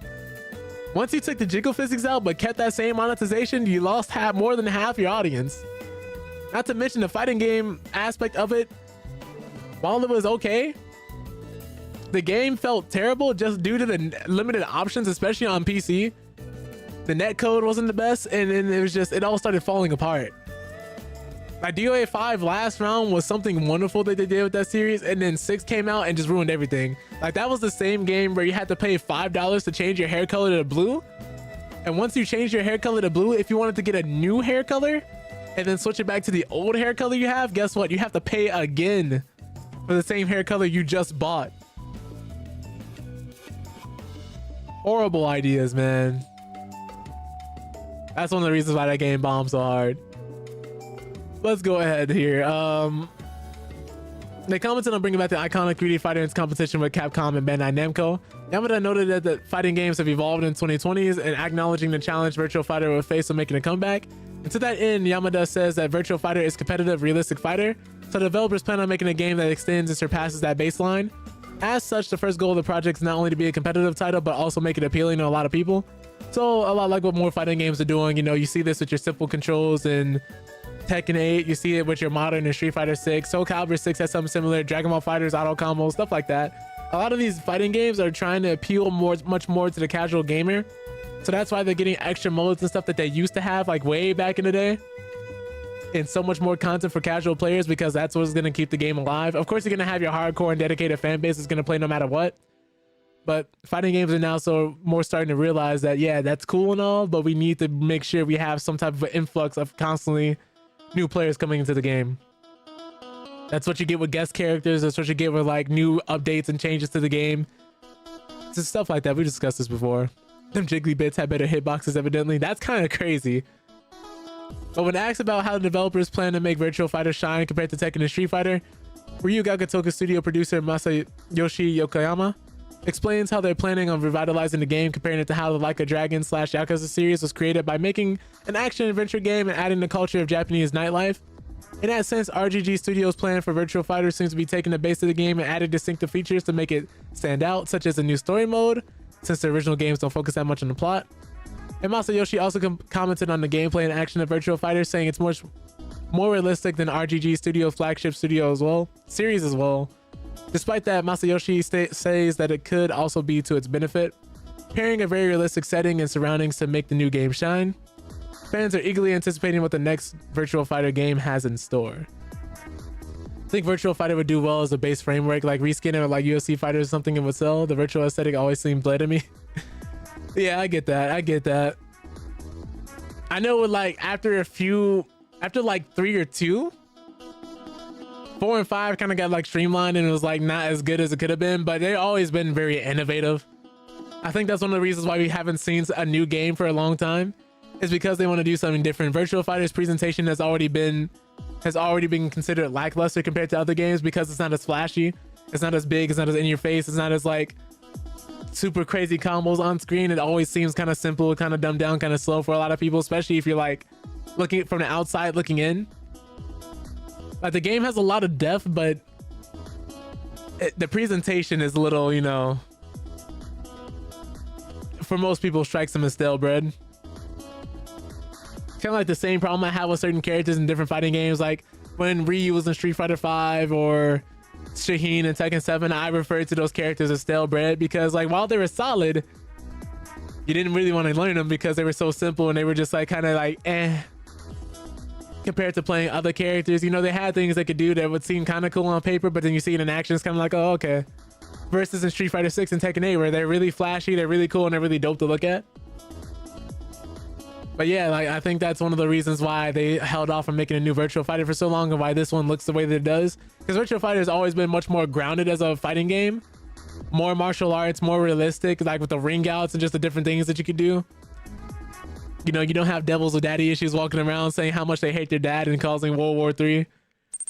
Once you took the jiggle physics out but kept that same monetization, you lost more than half your audience. Not to mention the fighting game aspect of it. While it was okay, the game felt terrible just due to the limited options, especially on PC. The netcode wasn't the best, and then it all started falling apart. Like DOA 5 last round was something wonderful that they did with that series, and then 6 came out and just ruined everything. Like that was the same game where you had to pay $5 to change your hair color to blue. And once you changed your hair color to blue, if you wanted to get a new hair color and then switch it back to the old hair color you have, guess what? You have to pay again for the same hair color you just bought. Horrible ideas, man. That's one of the reasons why that game bombed so hard. Let's go ahead here. They commented on bringing back the iconic 3D fighter in competition with Capcom and Bandai Namco. Yamada noted that the fighting games have evolved in 2020s and acknowledging the challenge Virtual Fighter will face when making a comeback. And to that end, Yamada says that Virtual Fighter is competitive, realistic fighter, so developers plan on making a game that extends and surpasses that baseline. As such, the first goal of the project is not only to be a competitive title, but also make it appealing to a lot of people. So a lot like what more fighting games are doing, you see this with your simple controls and Tekken 8, you see it with your modern and Street Fighter 6. Soulcalibur 6 has something similar. Dragon Ball FighterZ, auto combos, stuff like that. A lot of these fighting games are trying to appeal much more to the casual gamer. So that's why they're getting extra modes and stuff that they used to have like way back in the day. And so much more content for casual players because that's what's going to keep the game alive. Of course, you're going to have your hardcore and dedicated fan base that's going to play no matter what. But fighting games are now more starting to realize that, yeah, that's cool and all, but we need to make sure we have some type of influx of constantly new players coming into the game. That's what you get with guest characters. That's what you get with like new updates and changes to the game. Just stuff like that. We discussed this before. Them jiggly bits have better hitboxes, evidently. That's kind of crazy. But when asked about how the developers plan to make Virtual Fighter shine compared to Tekken and Street Fighter, Ryu Gakutoku studio producer Masayoshi Yokoyama explains how they're planning on revitalizing the game, comparing it to how the Like a Dragon / Yakuza series was created by making an action-adventure game and adding the culture of Japanese nightlife. In that sense, RGG Studios' plan for Virtual Fighter seems to be taking the base of the game and added distinctive features to make it stand out, such as a new story mode, since the original games don't focus that much on the plot. And Masayoshi also commented on the gameplay and action of Virtual Fighter, saying it's much more realistic than RGG Studios' flagship series as well. Despite that, Masayoshi says that it could also be to its benefit, pairing a very realistic setting and surroundings to make the new game shine. Fans are eagerly anticipating what the next Virtual Fighter game has in store. I think Virtual Fighter would do well as a base framework, like reskinning or like UFC fighters or something, and would sell. The virtual aesthetic always seemed bled to me. Yeah, I get that. I know like after like 3 or 2, 4 and 5 kind of got like streamlined and it was like not as good as it could have been, but they've always been very innovative. I think that's one of the reasons why we haven't seen a new game for a long time, is because they want to do something different. Virtual Fighter's presentation has already been considered lackluster compared to other games because it's not as flashy, it's not as big, it's not as in your face, it's not as like super crazy combos on screen. It always seems kind of simple, kind of dumbed down, kind of slow for a lot of people, especially if you're like looking from the outside looking in. Like the game has a lot of depth, but the presentation is a little, for most people strikes them as stale bread. Kind of like the same problem I have with certain characters in different fighting games, like when Ryu was in Street Fighter 5 or Shaheen in Tekken 7, I referred to those characters as stale bread because like while they were solid, you didn't really want to learn them because they were so simple and they were just like kind of like compared to playing other characters. They had things they could do that would seem kind of cool on paper, but then you see it in action, it's kind of like, oh, okay. Versus in Street Fighter 6 and Tekken 8, where they're really flashy, they're really cool, and they're really dope to look at. But yeah, like I think that's one of the reasons why they held off from making a new Virtual Fighter for so long, and why this one looks the way that it does. Because Virtual Fighter has always been much more grounded as a fighting game, more martial arts, more realistic, like with the ring outs and just the different things that you could do. You know, you don't have devils with daddy issues walking around saying how much they hate their dad and causing World War III,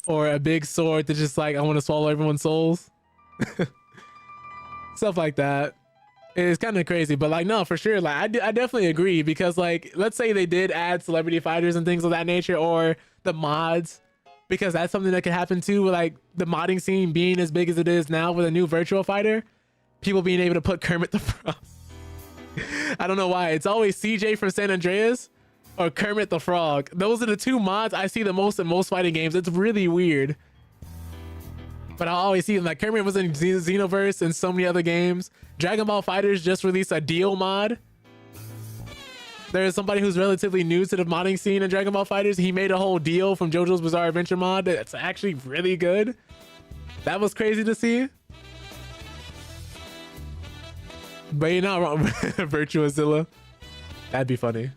or a big sword that's just like, I want to swallow everyone's souls. Stuff like that. It's kind of crazy, but like, no, for sure. Like, I definitely agree, because like, let's say they did add celebrity fighters and things of that nature, or the mods, because that's something that could happen too, with like the modding scene being as big as it is now with a new Virtual Fighter, people being able to put Kermit the Frog. I don't know why. It's always CJ from San Andreas or Kermit the Frog. Those are the two mods I see the most in most fighting games. It's really weird. But I always see them. Like Kermit was in Xenoverse and so many other games. Dragon Ball FighterZ just released a deal mod. There is somebody who's relatively new to the modding scene in Dragon Ball FighterZ. He made a whole deal from JoJo's Bizarre Adventure mod that's actually really good. That was crazy to see. But you're not wrong. Virtuozilla. That'd be funny.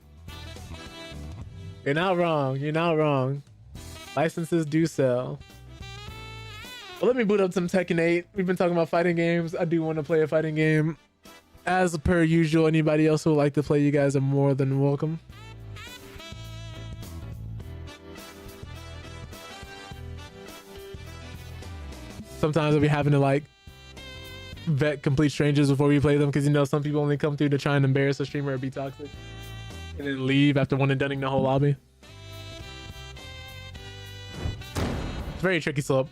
You're not wrong. You're not wrong. Licenses do sell. Well, let me boot up some Tekken 8. We've been talking about fighting games. I do want to play a fighting game. As per usual, anybody else who would like to play, you guys are more than welcome. Sometimes I'll be having to like vet complete strangers before we play them, because you know some people only come through to try and embarrass a streamer or be toxic and then leave after one and dunning the whole lobby. It's very tricky slope.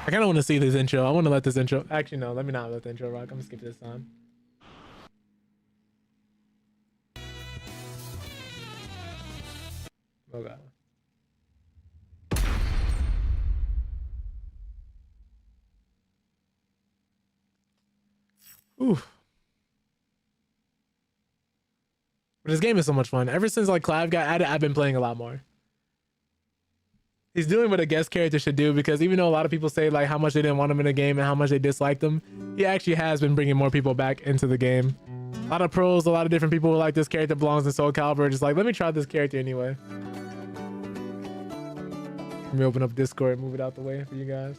I kind of want to see this intro. I want to let this intro, actually no, let me not let the intro rock. I'm gonna skip this time. Oh god. Oof. But this game is so much fun. Ever since like Clive got added, I've been playing a lot more. He's doing what a guest character should do, because even though a lot of people say like how much they didn't want him in the game and how much they disliked him, he actually has been bringing more people back into the game. A lot of pros, a lot of different people were like, this character belongs in Soulcalibur, just like, let me try this character anyway. Let me open up Discord and move it out the way for you guys.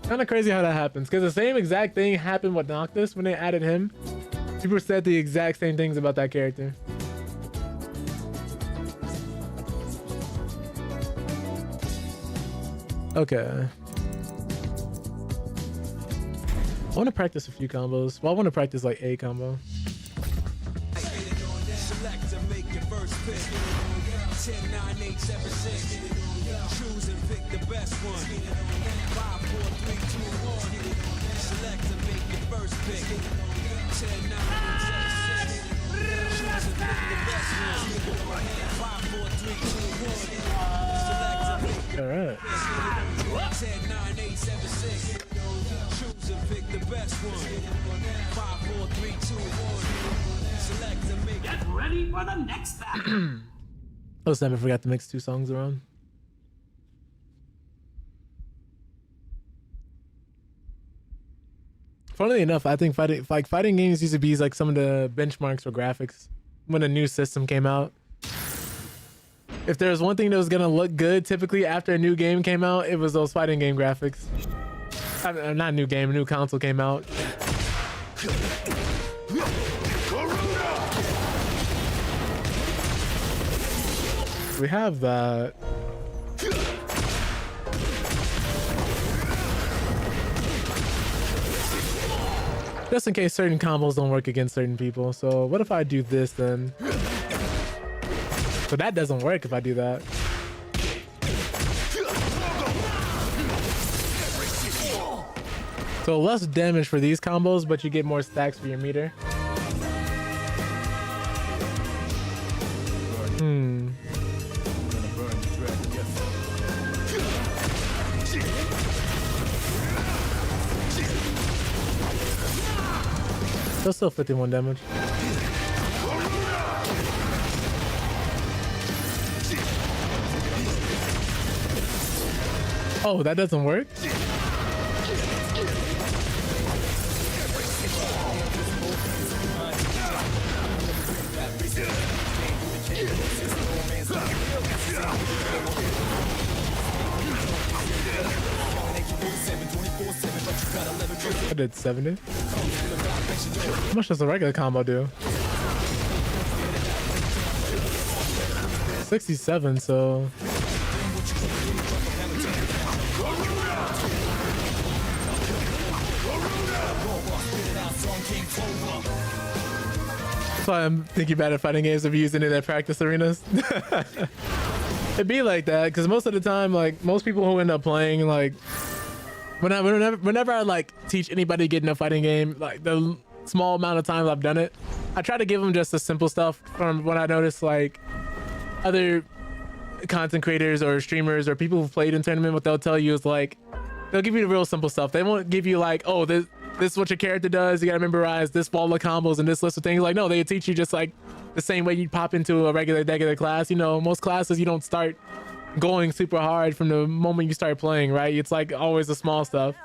Kind of crazy how that happens, because the same exact thing happened with Noctis when they added him. People said the exact same things about that character. Okay. I want to practice a few combos. Well, I want to practice like a combo. Select and make your first pick. 10, 9, 8, 7, 6. Choose and pick the best one. 5, 4, 3, 2, 1. Select and make your first pick. 10, 9, 8, 7, 6. Choose and pick the best one. 5, 4, 3, 2, 1. Select and make your All right. 10, 9, 8, 7, 6. Choose and pick the best one. 5, 4, 3, 2, 1. Select and make. Get ready for the next battle. Oh snap, I forgot to mix two songs around. Funnily enough, I think fighting games used to be like some of the benchmarks for graphics when a new system came out. If there was one thing that was gonna look good typically after a new game came out, it was those fighting game graphics. Not a new game, a new console came out. We have that. Just in case certain combos don't work against certain people. So what if I do this then? So that doesn't work if I do that. So less damage for these combos, but you get more stacks for your meter. That's still 51 damage. Oh, that doesn't work? I did 70. How much does a regular combo do? 67, so... That's why I'm thinking about it fighting games of using it at practice arenas. It'd be like that, because most of the time, like, most people who end up playing, like, whenever I, like, teach anybody getting a fighting game, like, the small amount of times I've done it, I try to give them just the simple stuff from what I notice, like, other content creators or streamers or people who've played in tournament, what they'll tell you is, like, they'll give you the real simple stuff. They won't give you, like, oh, this is what your character does. You gotta memorize this wall of combos and this list of things. Like, no, they teach you just like the same way you'd pop into a regular class. You know, most classes you don't start going super hard from the moment you start playing, right? It's like always the small stuff.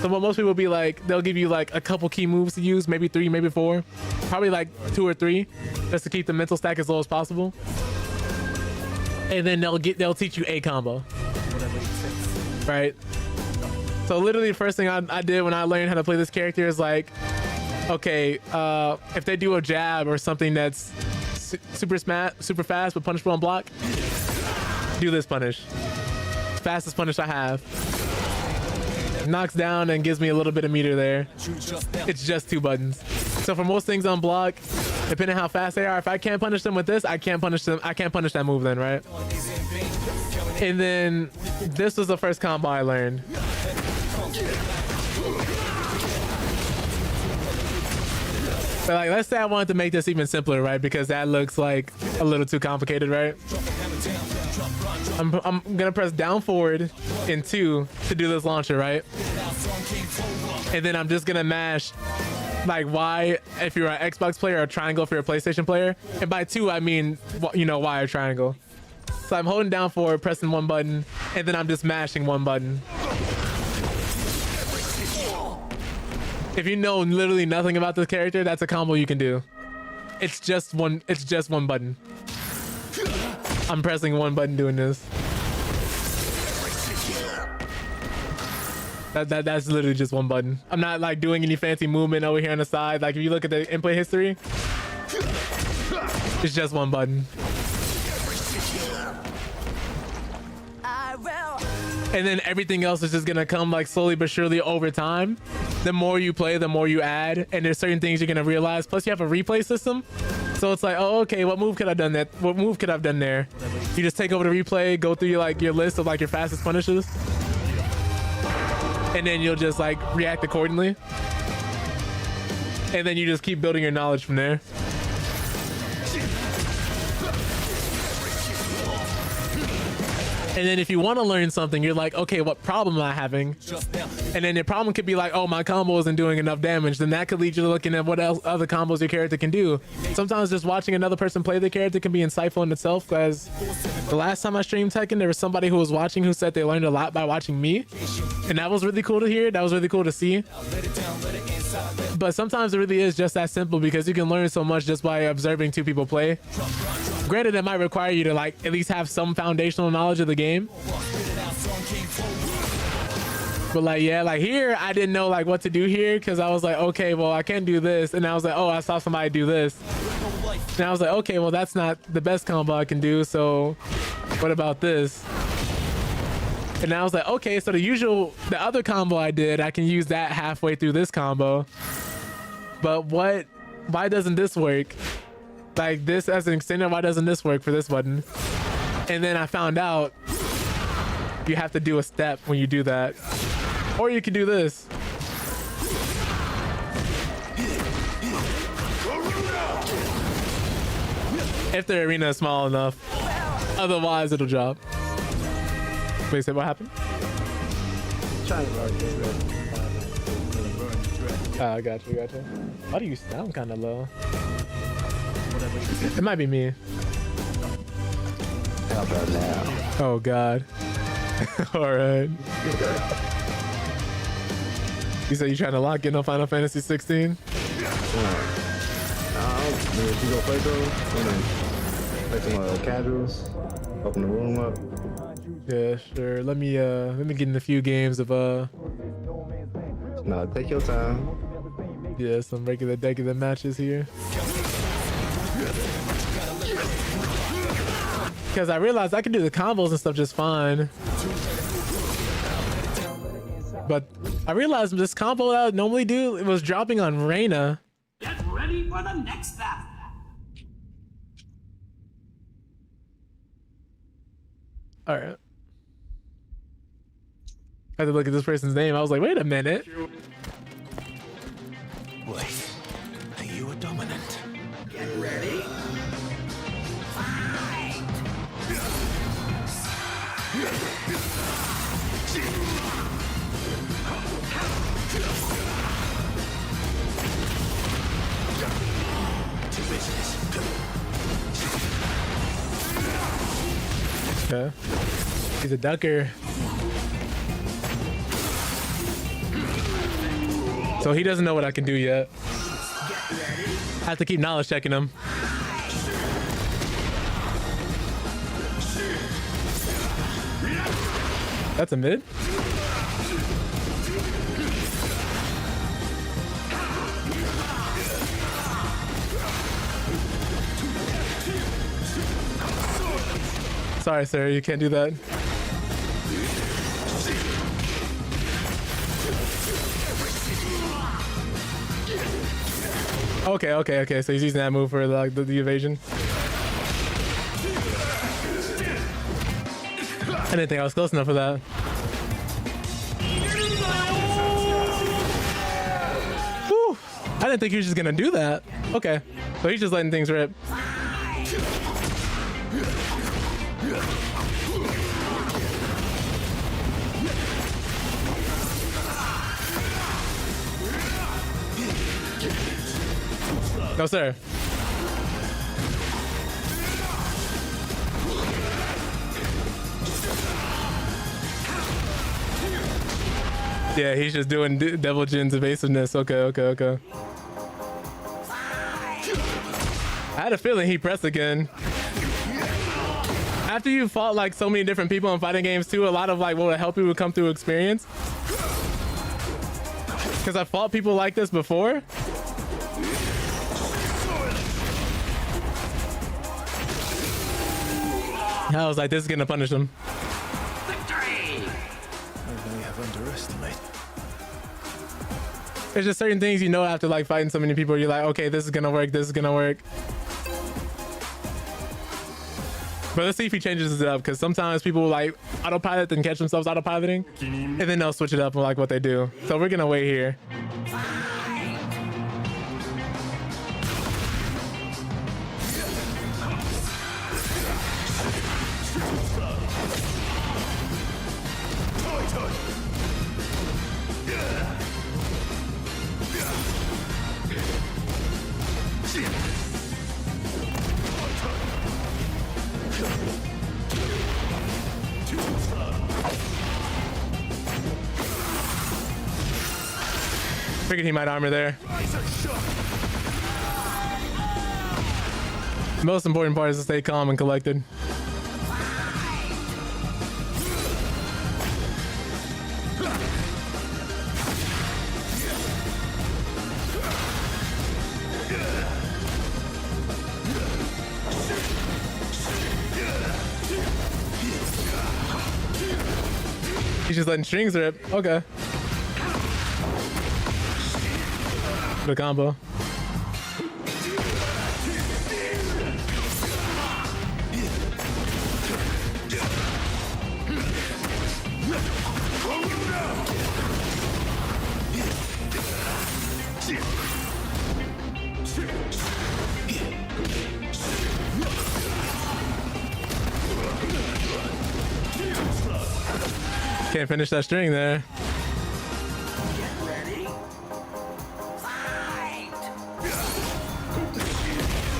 So what most people will be like, they'll give you like a couple key moves to use, maybe 3, maybe 4, probably like 2 or 3, just to keep the mental stack as low as possible. And then they'll teach you a combo, right? So literally the first thing I did when I learned how to play this character is like, okay, if they do a jab or something that's super fast but punishable on block, do this punish. Fastest punish I have. Knocks down and gives me a little bit of meter there. It's just 2 buttons. So for most things on block, depending how fast they are, if I can't punish them with this, I can't punish them. I can't punish that move then, right? And then this was the first combo I learned. But like, let's say I wanted to make this even simpler, right? Because that looks like a little too complicated, right? I'm gonna press down forward in 2 to do this launcher, right? And then I'm just gonna mash like Y if you're an Xbox player or triangle if you're a PlayStation player. And by 2, I mean, you know, Y or triangle. So I'm holding down forward, pressing 1 button, and then I'm just mashing 1 button. If you know literally nothing about this character, that's a combo you can do. It's just one button. I'm pressing 1 button doing this. That's literally just 1 button. I'm not like doing any fancy movement over here on the side. Like if you look at the input history, it's just 1 button. And then everything else is just gonna come like slowly but surely over time. The more you play, the more you add, and there's certain things you're gonna realize. Plus you have a replay system, so it's like, oh, okay, what move could I have done that? What move could I have done there? You just take over the replay, go through your list of like your fastest punishes, and then you'll just like react accordingly, and then you just keep building your knowledge from there. And then if you want to learn something, you're like, okay, what problem am I having? And then the problem could be like, oh, my combo isn't doing enough damage. Then that could lead you to looking at what else other combos your character can do. Sometimes just watching another person play the character can be insightful in itself, because the last time I streamed Tekken, there was somebody who was watching who said they learned a lot by watching me. And that was really cool to hear. That was really cool to see. But sometimes it really is just that simple, because you can learn so much just by observing 2 people play. Granted, it might require you to like at least have some foundational knowledge of the game. But like, yeah, like here, I didn't know like what to do here, because I was like, okay, well, I can't do this. And I was like, oh, I saw somebody do this. And I was like, okay, well, that's not the best combo I can do. So what about this? And I was like, okay, so the other combo I did, I can use that halfway through this combo. But why doesn't this work? Like this as an extender, why doesn't this work for this button? And then I found out you have to do a step when you do that. Or you can do this. If the arena is small enough. Otherwise, it'll drop. Wait, say what happened? Oh, I got you. Why do you sound kind of low? It might be me. Oh God. All right. You said you trying to lock in on Final Fantasy 16? You go play those? Play some casuals. Open the room up. Yeah, sure. Let me get in a few games of No, take your time. Yeah, some regular matches here. Because I realized I can do the combos and stuff just fine. But I realized this combo that I would normally do, it was dropping on Reyna. Get ready for the next battle. All right. I had to look at this person's name. I was like, wait a minute. Wait, are you a dominant? Get ready. Okay. He's a ducker. So he doesn't know what I can do yet. I have to keep knowledge checking him. That's a mid. Sorry, sir, you can't do that. Okay. So he's using that move for like the evasion. I didn't think I was close enough for that. Whew. I didn't think he was just gonna do that. Okay, so he's just letting things rip. No, sir. Yeah, he's just doing Devil Jin's evasiveness. Okay. I had a feeling he pressed again. After you fought like so many different people in fighting games too, a lot of like what would help you would come through experience. Because I fought people like this before. I was like, this is gonna punish him. Victory! I may have underestimated. There's just certain things you know after like fighting so many people, you're like, okay, this is gonna work, this is gonna work. But let's see if he changes it up, because sometimes people like autopilot and catch themselves autopiloting, and then they'll switch it up and like what they do. So we're gonna wait here. Figured he might armor there. The most important part is to stay calm and collected. He's just letting strings rip. Okay. The combo. Can't finish that string there.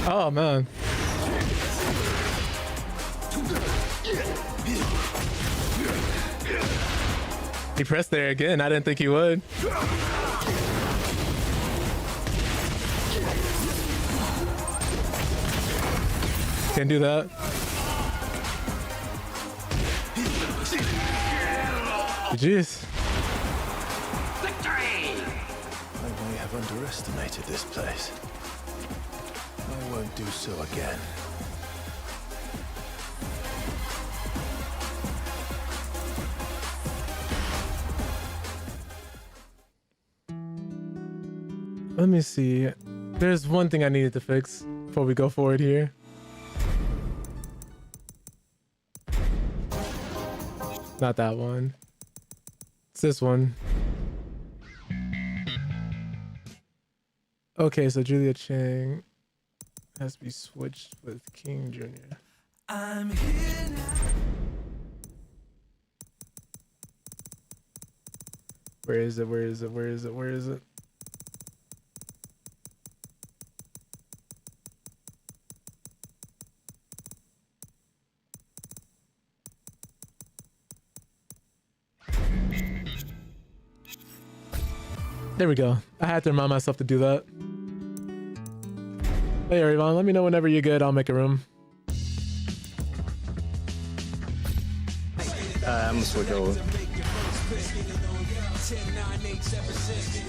Oh man. He pressed there again. I didn't think he would. Can't do that. Jeez. Victory! I've underestimated this place. I won't do so again. Let me see. There's one thing I needed to fix before we go forward here. Not that one. It's this one. Okay, so Julia Chang has to be switched with King Jr. I'm here now. Where is it? Where is it? Where is it? Where is it? There we go. I had to remind myself to do that. Hey, Yvonne, let me know whenever you're good. I'll make a room. I'm gonna switch over. 10, 9, 8, 7, 6.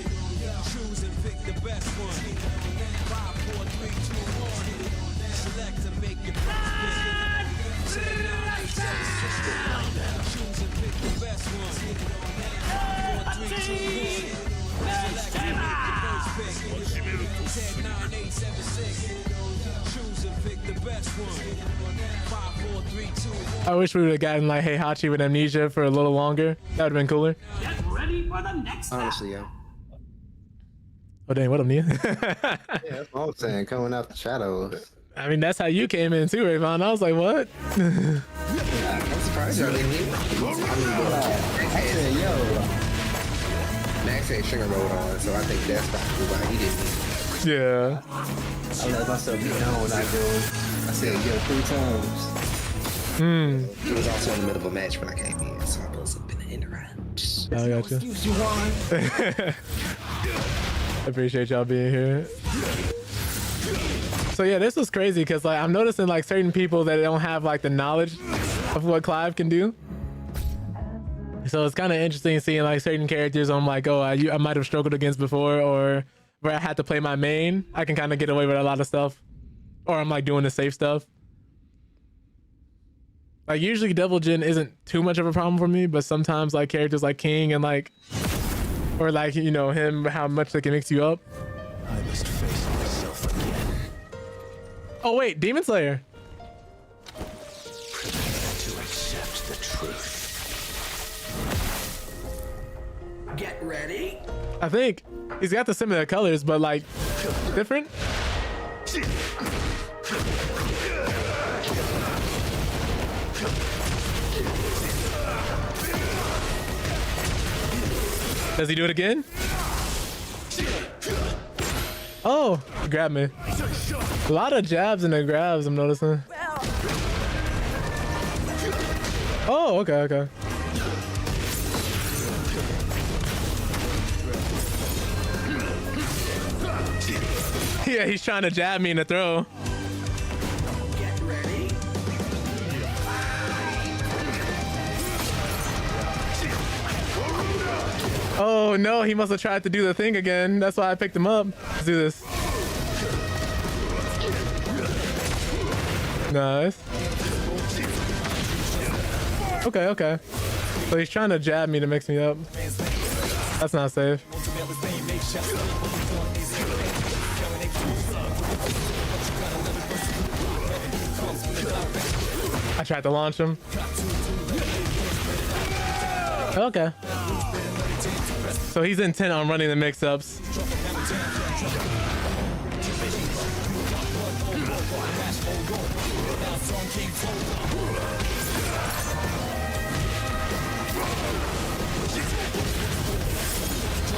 Choose and pick the best one. 5, 4, 3, 2, 1. Select and make your first pick. 10, 9, 8, 7, 6. Choose and pick the best one. 5, 4, 3, 2, 1. Select and make your first pick. 10, 9, 8, 7, 6. Choose and pick the best one. 5, 4, 3, 2, 1. I wish we would have gotten like Heihachi with Amnesia for a little longer. That would have been cooler. Get ready for the next step. Honestly, yeah. Oh dang, what up, Nia? Yeah, that's what I'm saying. Coming out the shadows. I mean, that's how you came in too, Rayvon. I was like, what? I'm surprised y'all didn't hear. I said, yo. Max had Sugar Road on, so I think that's probably why he didn't hear. Yeah. I let myself be known when I do. I said, yo, 3 times. He was also in the middle of a match when I came in, so I was up in the round. I got you. Excuse you, Juan. I appreciate y'all being here. So yeah, this was crazy because like I'm noticing like certain people that don't have like the knowledge of what Clive can do. So it's kind of interesting seeing like certain characters I'm like, oh, I might have struggled against before, or where I had to play my main. I can kind of get away with a lot of stuff, or I'm like doing the safe stuff. Like usually Devil Jin isn't too much of a problem for me, but sometimes like characters like King and like, or like, you know, him, how much they can mix you up. I must face myself again. Oh wait, Demon Slayer. Prepare to accept the truth. Get ready. I think he's got the similar colors, but like different. Does he do it again? Oh, he grabbed me. A lot of jabs and the grabs, I'm noticing. Oh, okay, okay. Yeah, he's trying to jab me in the throw. Get ready. Oh no, he must have tried to do the thing again. That's why I picked him up. Let's do this. Nice. Okay, okay. So he's trying to jab me to mix me up. That's not safe. I tried to launch him. Okay. So he's intent on running the mix-ups.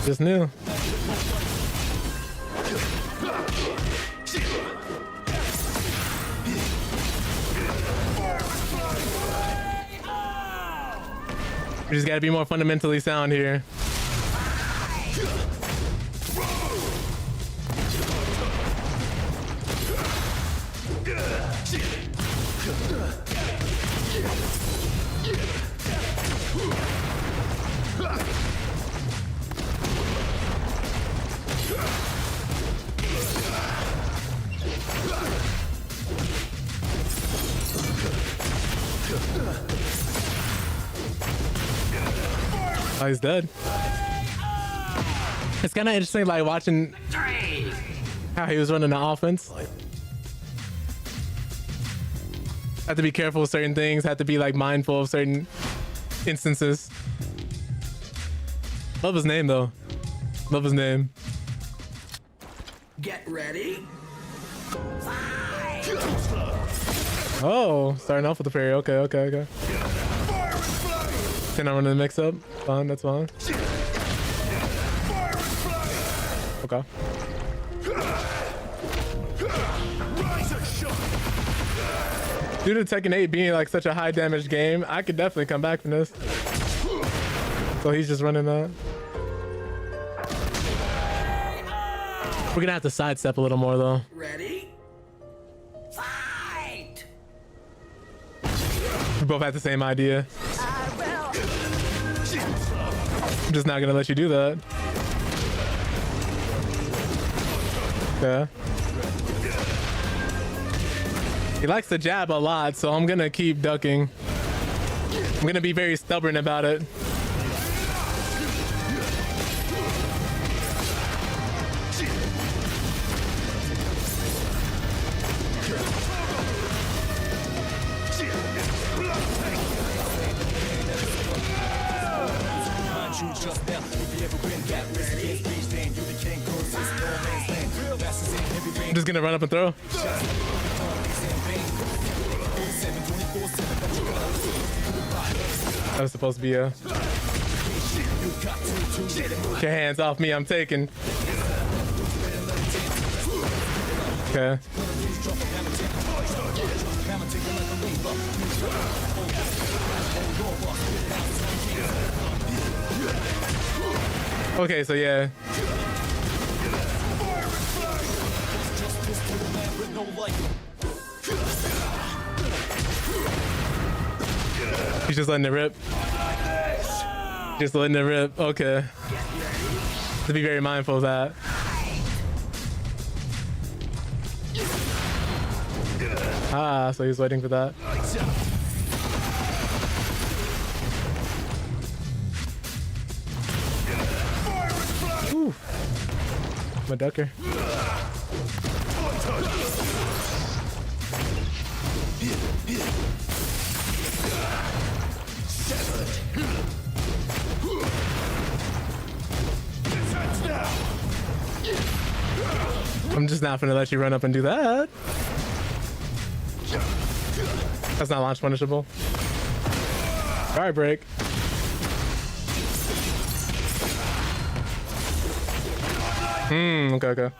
Just new. We just gotta be more fundamentally sound here. Oh, he's dead. It's kind of interesting, like watching how he was running the offense. Have to be careful with certain things. Have to be like mindful of certain instances. Love his name though. Love his name. Get ready. Oh, starting off with the parry. Okay, okay, okay. Can I run the mix up? Fine, that's fine. Okay. Due to Tekken 8 being like such a high damage game, I could definitely come back from this. So he's just running that. We're gonna have to sidestep a little more though. Ready? Fight! We both had the same idea. I'm just not gonna let you do that. Okay. He likes to jab a lot, so I'm gonna keep ducking. I'm gonna be very stubborn about it. I'm just gonna run up and throw. That was supposed to be a... Get your hands off me, I'm taking. Okay. Okay, so yeah. He's just letting it rip. Just letting it rip. Okay. To be very mindful of that. Ah, so he's waiting for that. Ooh. I'm a ducker. I'm just not gonna let you run up and do that. That's not launch punishable. Alright, break. Okay, okay.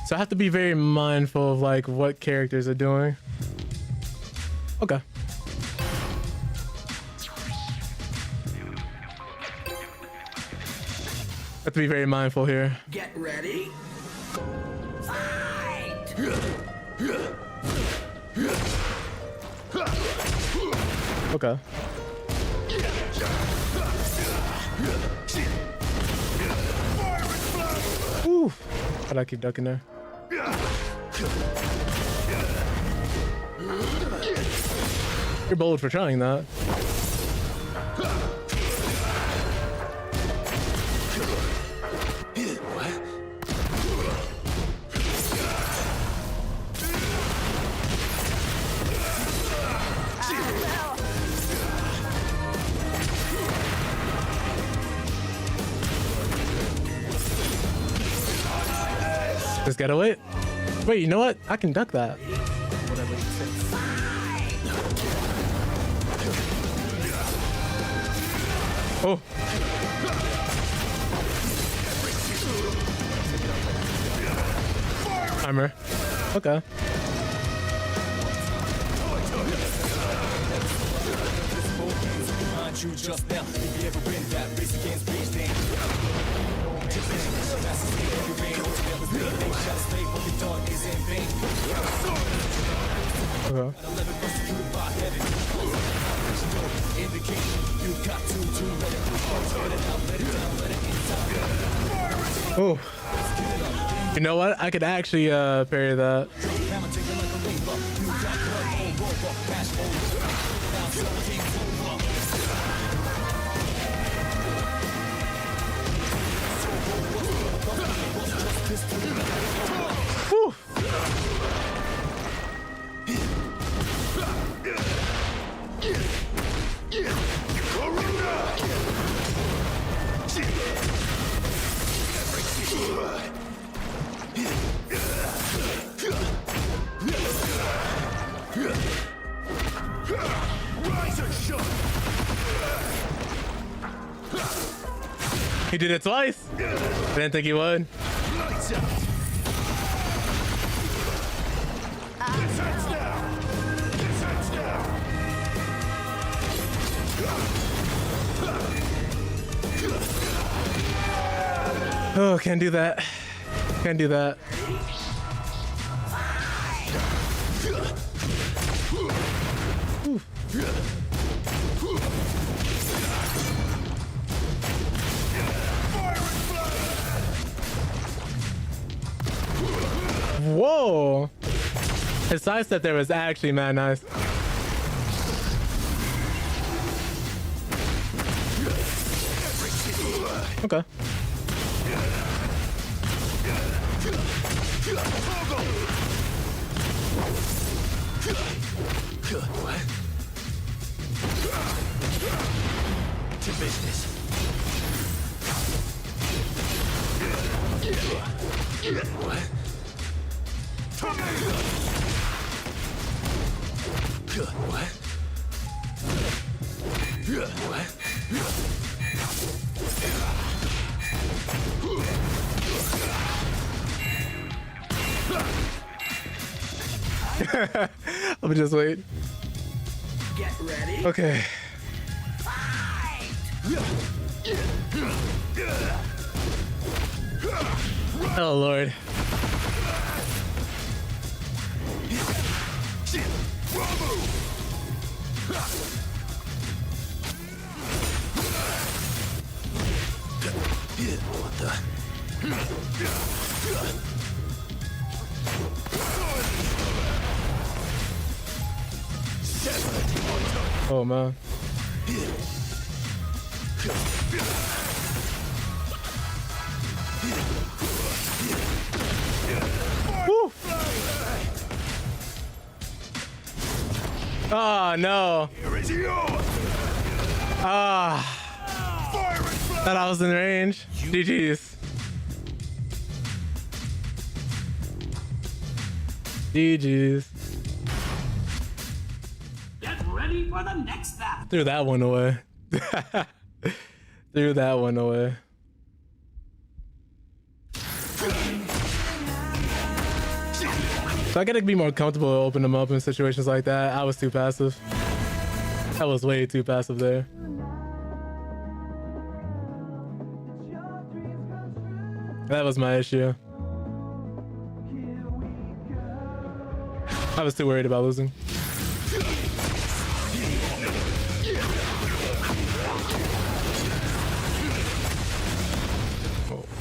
So I have to be very mindful of like what characters are doing. Okay. Have to be very mindful here. Get ready. Fight! Okay. Ooh. How'd I keep ducking there? You're bold for trying that. Just gotta wait. Wait, you know what? I can duck that. Whatever you say. Oh. Armor. Okay. Okay. Oh. You know what? I could actually parry that. He did it twice. I didn't think he would. Lights out. This ends now. This ends now. Oh, can't do that. Can't do that. Whoa! His sidestep there was actually mad nice. Okay. What? To business. What? Let me just wait. Get ready. Okay. Oh Lord. What the? Oh man. Woo. Oh no. Here is yours. Ah. Thought I was in range. GG's. GG's. Get ready for the next battle. Threw that one away. Threw that one away. So I gotta be more comfortable to open them up in situations like that. I was too passive. I was way too passive there. That was my issue. I was too worried about losing.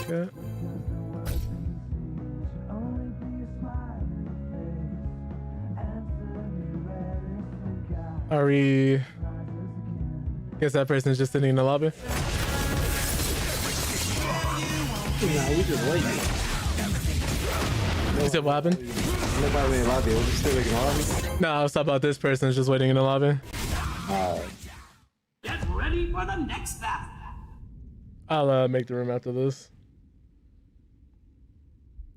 Okay. Are we... Guess that person's just sitting in the lobby. Nah, we just waiting. You said what happened? Nobody in the lobby. We're still waiting in the lobby. No, I was talking about this person's just waiting in the lobby. Get ready for the next battle. I'll make the room after this.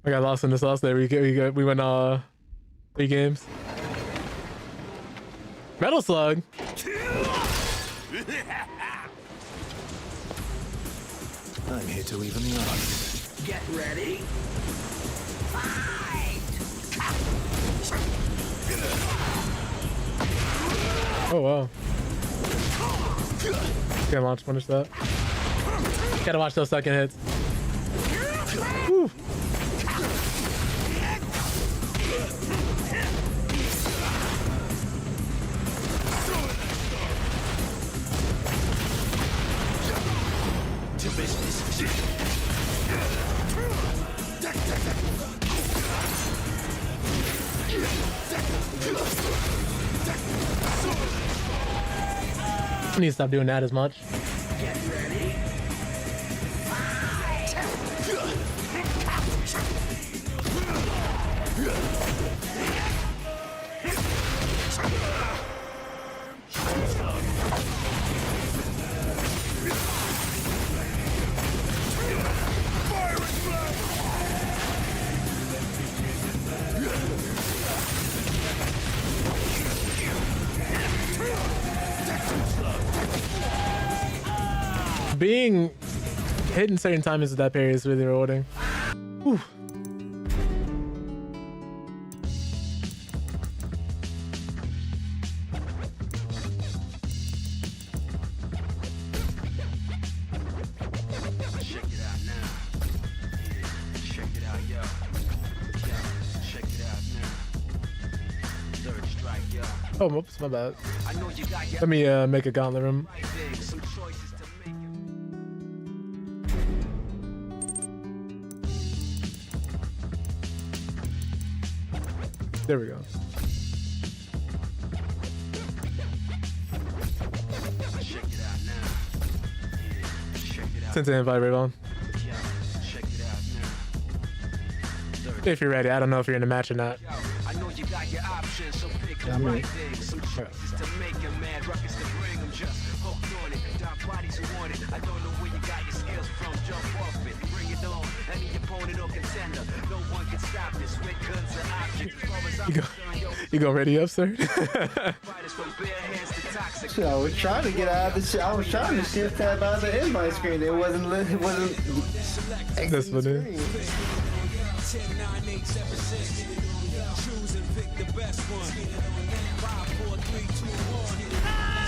I got lost in this last day. We went 3 games. Metal Slug. I'm here to even the odds. Get ready. Oh wow. Can't launch punish that. Gotta watch those second hits. Woo. To business. I need to stop doing that as much. Get ready. hitting certain timings with that parry is really rewarding. Whew. Check it out now. Yeah, check it out, yo. Yo, check it out now. Third strike, yo. Oh, whoops, my bad. I know you got your Let me make a gauntlet room. thing, some choices to make. There we go. Check it out now. Yeah, check it out. Sent an invite right on. Yo, check it out now. Third If you're ready, I don't know if you're in the match or not. I know you got your options, so pick the I'm right in. thing. Some choices to make them mad, rockets to bring them just hooked on it. Down bodies who want it. I don't know where you got your skills from. Jump off it, bring it on. Any opponent or contender, no one can stop this with guns and objects. As far as I'm You go, concerned, yo, you go ready up, sir? fighters from bare hands to toxic. Shit, I was trying to get out of the shit. I was trying to shift tab out of the invite screen. It wasn't lit. It wasn't. That's what it is. 10, 9, 8, 7, 6. Choose and pick the best one. 5, 4, 3, 2, 1.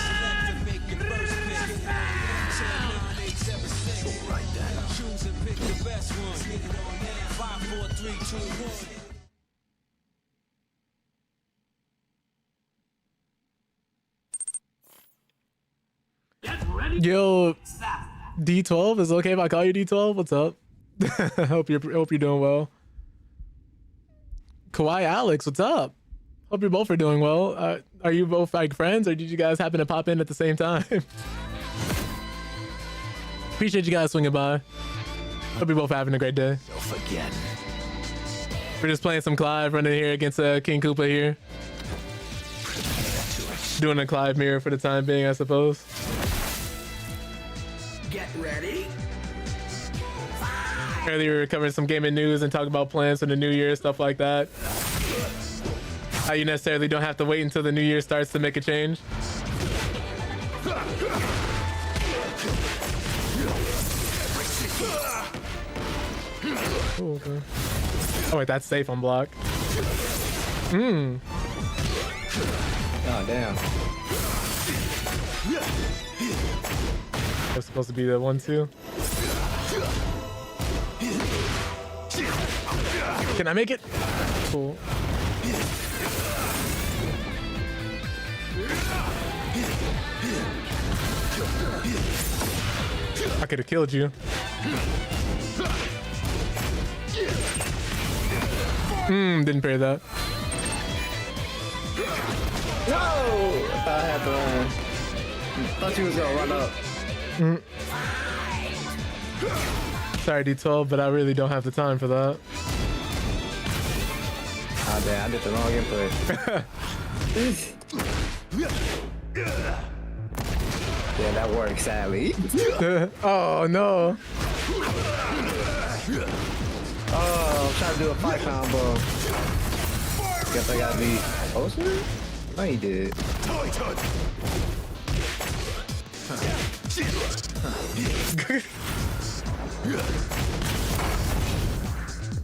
Select and make your first pick. 10, 9, 8, 7, 6. Write that. Choose and pick the best one. 5, 4, 3, 2, 1. Yo, D12, is it okay if I call you D12? What's up? hope you're doing well. Kawhi Alex, what's up? Hope you both are doing well. Are you both like friends, or did you guys happen to pop in at the same time? Appreciate you guys swinging by. Hope you're both having a great day. Again. We're just playing some Clive, running here against King Koopa here. Doing a Clive mirror for the time being, I suppose. Get ready. Earlier we were covering some gaming news and talking about plans for the new year, stuff like that. How you necessarily don't have to wait until the new year starts to make a change. Oh, okay. Oh wait, that's safe on block. Oh damn. That's supposed to be the 1-2. Can I make it? Cool. I could have killed you. Didn't parry that. No! I thought I had to run. Thought you was gonna run up. Sorry, D12, but I really don't have the time for that. Oh damn, I did the wrong input. Yeah, that works, sadly. Oh no. Oh, I'm trying to do a fight combo. Guess I gotta be closer? No, you did.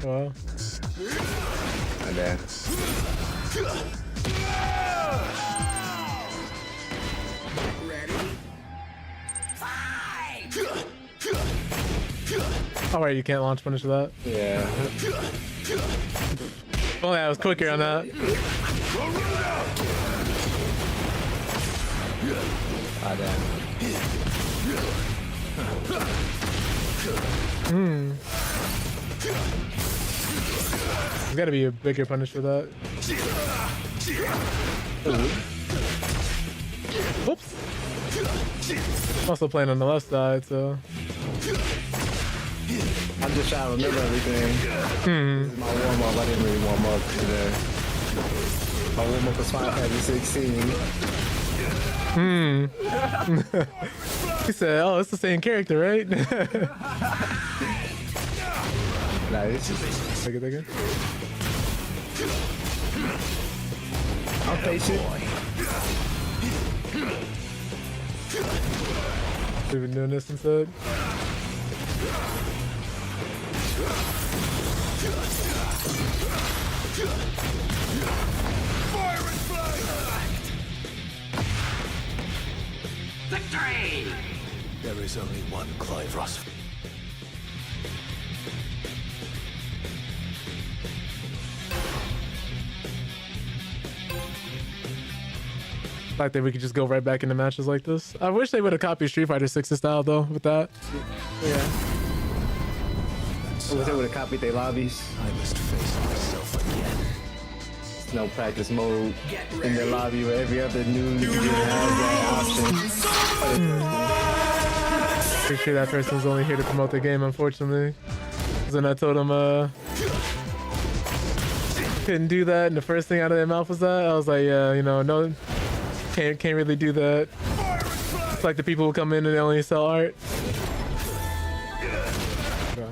Well, My bad. alright, you can't launch punish that. Yeah. Only I was quicker on that. Ah, damn. There's gotta be a bigger punish for that. Whoops. I'm also playing on the left side, so. I'm just trying to remember everything. This is my warm up. I didn't really warm up today. My warm up was Final Fantasy 16. He said, oh, it's the same character, right? Nice. Take it again. I'm patient. We've been doing this instead. Victory! There is only one Clive Ross. Like that we could just go right back into matches like this. I wish they would have copied Street Fighter 6's style though with that. Yeah. I wish they would have copied their lobbies. I must face myself again. No practice mode in the lobby where every other new user has that option. Pretty sure that person's only here to promote the game, unfortunately. Cause then I told him couldn't do that, and the first thing out of their mouth was that. I was like, yeah, you know, no, can't really do that. It's like the people who come in and they only sell art. There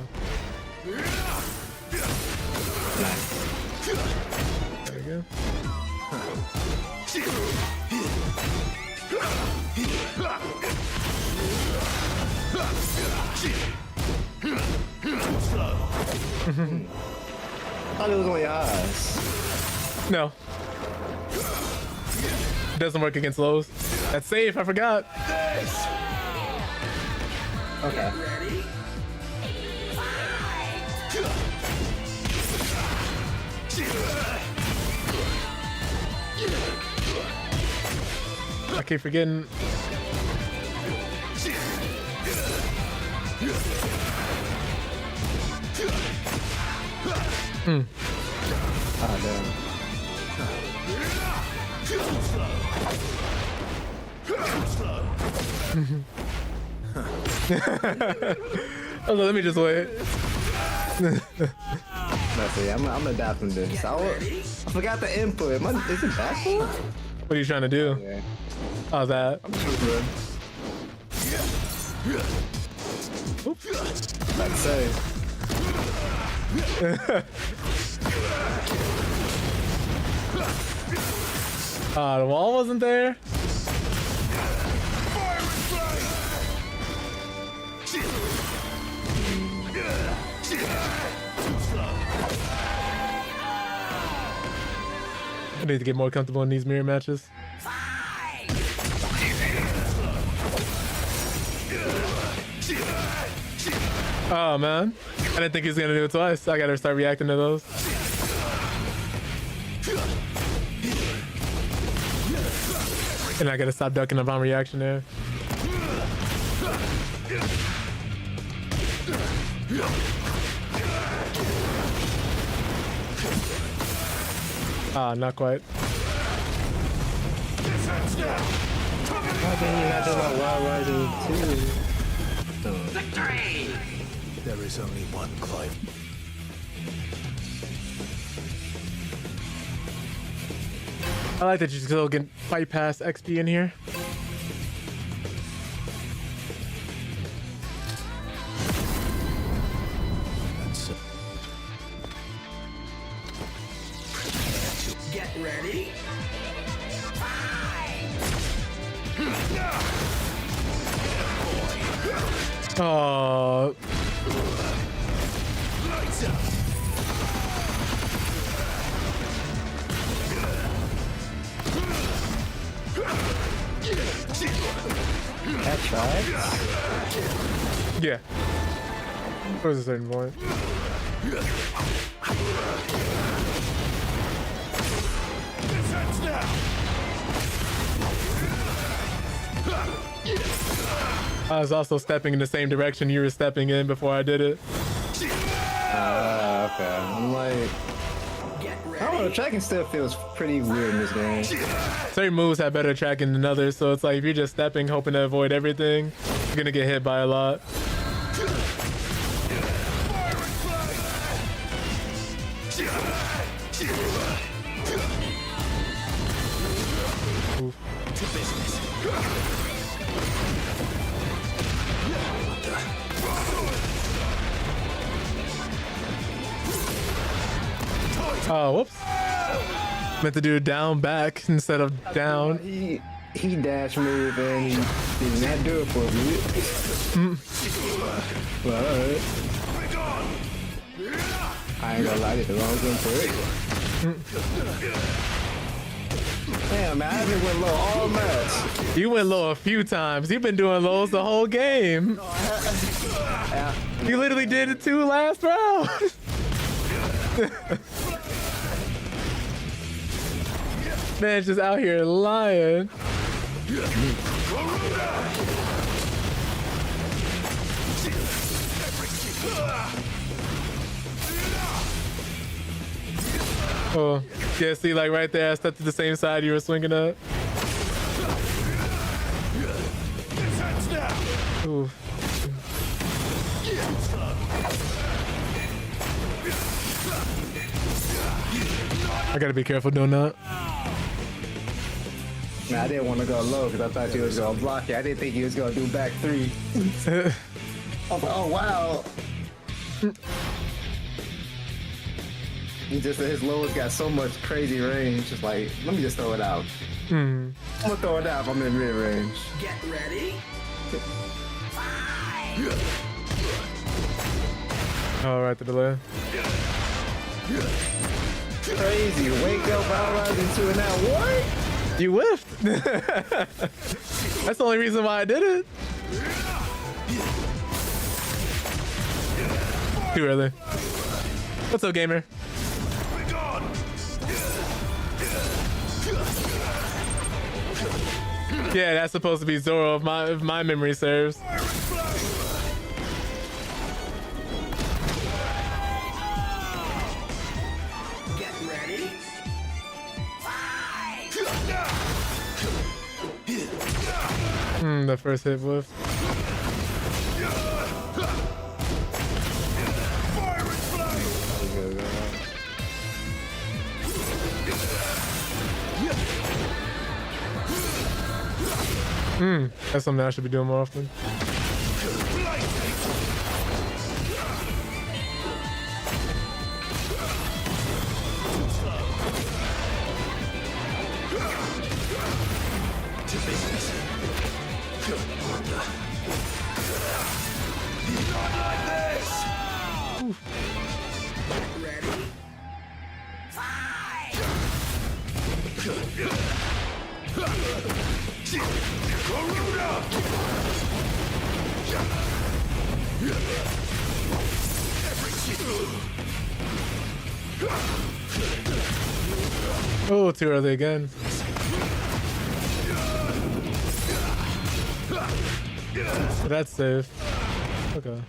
we go. I thought it was on your eyes. No. Doesn't work against lows. That's safe, I forgot. Okay. I keep forgetting. Ah, damn. Oh, let me just wait. Let's see, I'm gonna die from this. I forgot the input. Is it backward? What are you trying to do? Yeah. How's that? I'm too good. Like say. The wall wasn't there? I need to get more comfortable in these mirror matches. Oh man, I didn't think he was gonna do it twice. I gotta start reacting to those. And I gotta stop ducking up on reaction there. Ah, not quite. Why didn't you not do my Wild Rising 2? Victory! There is only one Clive. I like that you still can fight past XP in here. Get ready. Oh. That tried? Yeah. There was a certain point. I was also stepping in the same direction you were stepping in before I did it. Okay. I'm like, I don't know, the tracking still feels pretty weird in this game. Certain moves have better tracking than others, so it's like if you're just stepping, hoping to avoid everything, you're gonna get hit by a lot. Oof. Oh, whoops. Meant to do down back instead of down. he dash move and he did not do it for me. Well, alright. I ain't gonna lie, I did the wrong thing for it. Damn, man, I just went low all match. You went low a few times. You've been doing lows the whole game. You literally did it 2 last rounds. Man's just out here lying. Oh, yeah, see, like right there, I stepped to the same side you were swinging up. Ooh. I gotta be careful doing that. Man, I didn't want to go low because I thought you was gonna block it. I didn't think you was gonna do back 3. I was like, oh wow. He just his lowest got so much crazy range. Just like, let me just throw it out. I'm gonna throw it out if I'm in mid range. Get ready. Oh, right to the left. Crazy. Wake up, I rise into it now. What? You whiffed. That's the only reason why I did it. Too early. What's up, gamer? Yeah, that's supposed to be Zoro if my memory serves. Get ready. The first hit whiff. That's something I should be doing more often. Oh, too early again. That's safe. Okay.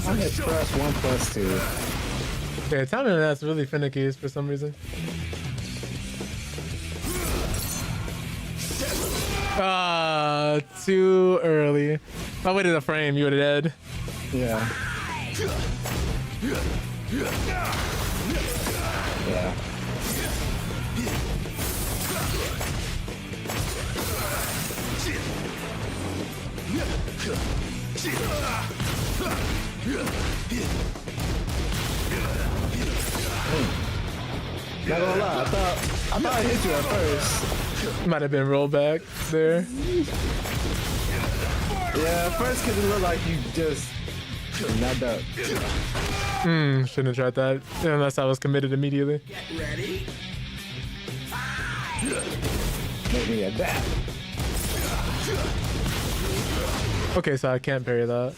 I hit press 1+2. Yeah, timing on that's really finicky for some reason. Too early. If I waited a frame, you would have dead. Yeah. Yeah. Not gonna lie, I thought I hit you at first. Might have been rolled back there. Yeah, at first because it looked like you just not up. Shouldn't have tried that unless I was committed immediately. Get ready. Make me at that. Okay, so I can't parry that.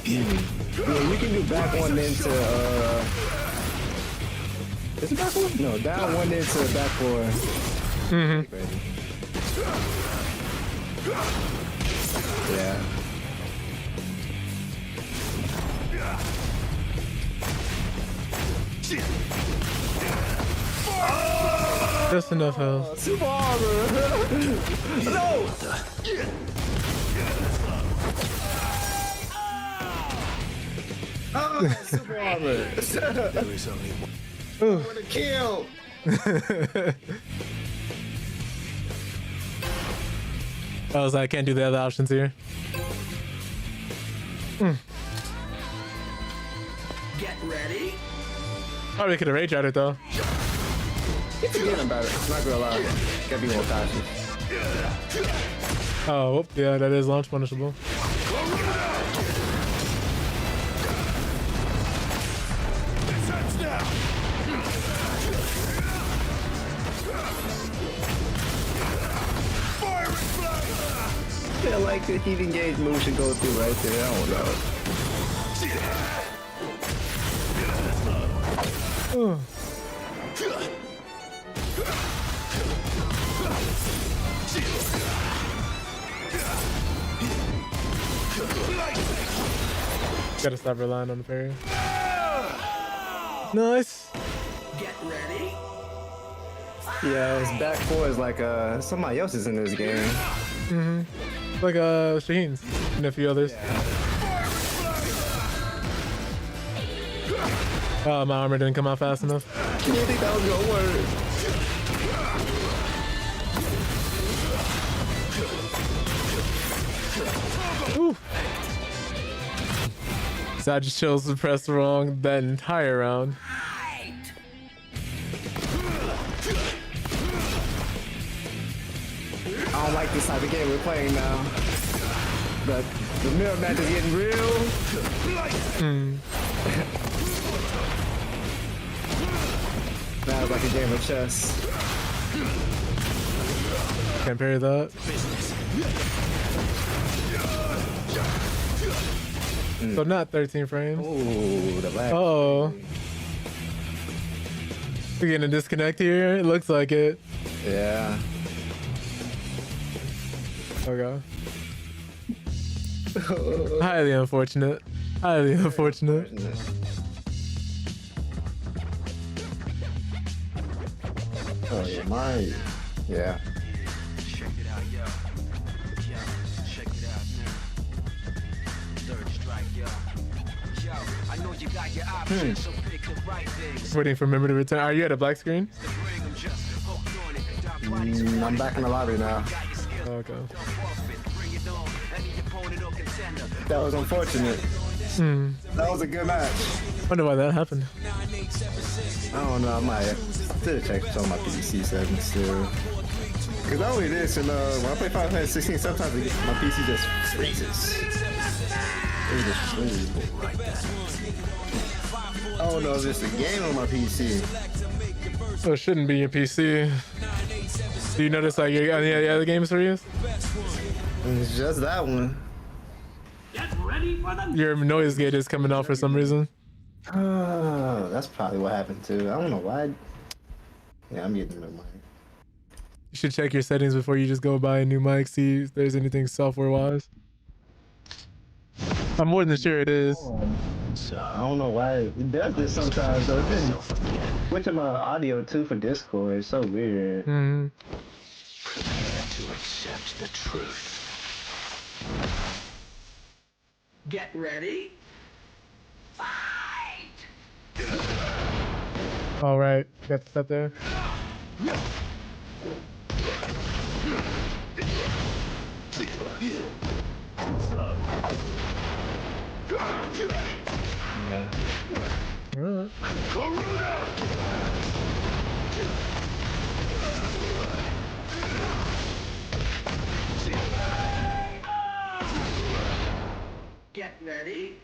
Yeah, you can do back one into is it back one? No, down one into back four. Yeah. Just enough health. Super armor. No. Oh, super armor. There is only one. Ooh. What a kill! I was like, I can't do the other options here. Get ready. Probably could have rage at it though. It's getting better. I'm not gonna lie. Gotta be more cautious. Oh, whoop, yeah, that is launch punishable. I feel like the heat engage move should go through right there. I don't know. Gotta stop relying on the parry. Nice. Get ready. Yeah, his back four is like somebody else is in this game. Like Shaheen's and a few others. Oh, my armor didn't come out fast enough. You didn't think that was gonna work? Ooh. So I just chose to press wrong that entire round. I don't like this type of game we're playing now. The mirror match is getting real. Now it's like a game of chess. Can't parry that. So not 13 frames. Ooh, the black. Oh. We're getting a disconnect here. It looks like it. Yeah. Okay. Highly unfortunate. Highly unfortunate. Oh yeah, my. Yeah. Check it out, yo. Yo, check it out now. Third strike, yo. Yo, I know you got your options, so pick the right things. Waiting for memory to return. Are you at a black screen? Bring 'em just hooked on it. Dark bodies who I'm back in the lobby now. got your skills. Okay. Jump off it, bring it on. Any opponent or contender. That was unfortunate. That was a good match. Wonder why that happened. I don't know. I might still check some of my PC settings still. Cause not only this, and when I play Final Fantasy 16, sometimes my PC just freezes. It just freezes. I don't know if it's a game on my PC. So it shouldn't be your PC. Do you notice like your any other games freeze? It's just that one. Your noise gate is coming off for some reason. That's probably what happened too. I don't know why. Yeah, I'm getting the mic. You should check your settings before you just go buy a new mic, see if there's anything software wise. I'm more than sure it is. I don't know why it does this sometimes though. It's been switching my audio too for Discord. It's so weird. To accept the truth. Get ready. All right, got the step there. Alright. Get ready.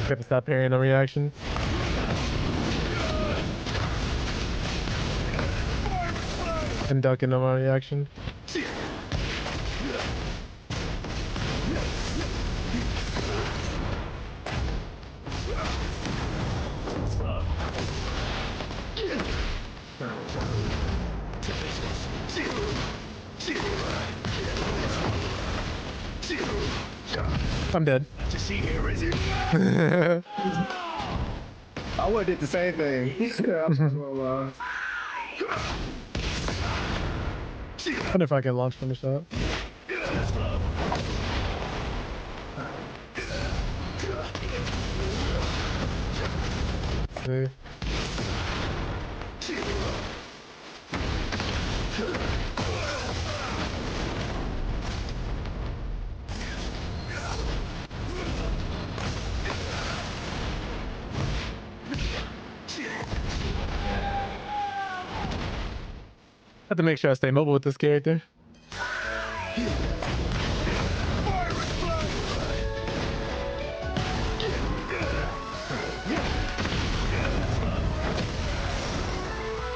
Got to stop parrying the reaction. And ducking on my reaction. I'm dead. To see here, is it? I would have did the same thing. I wonder if I can launch finish that. safe. I have to make sure I stay mobile with this character.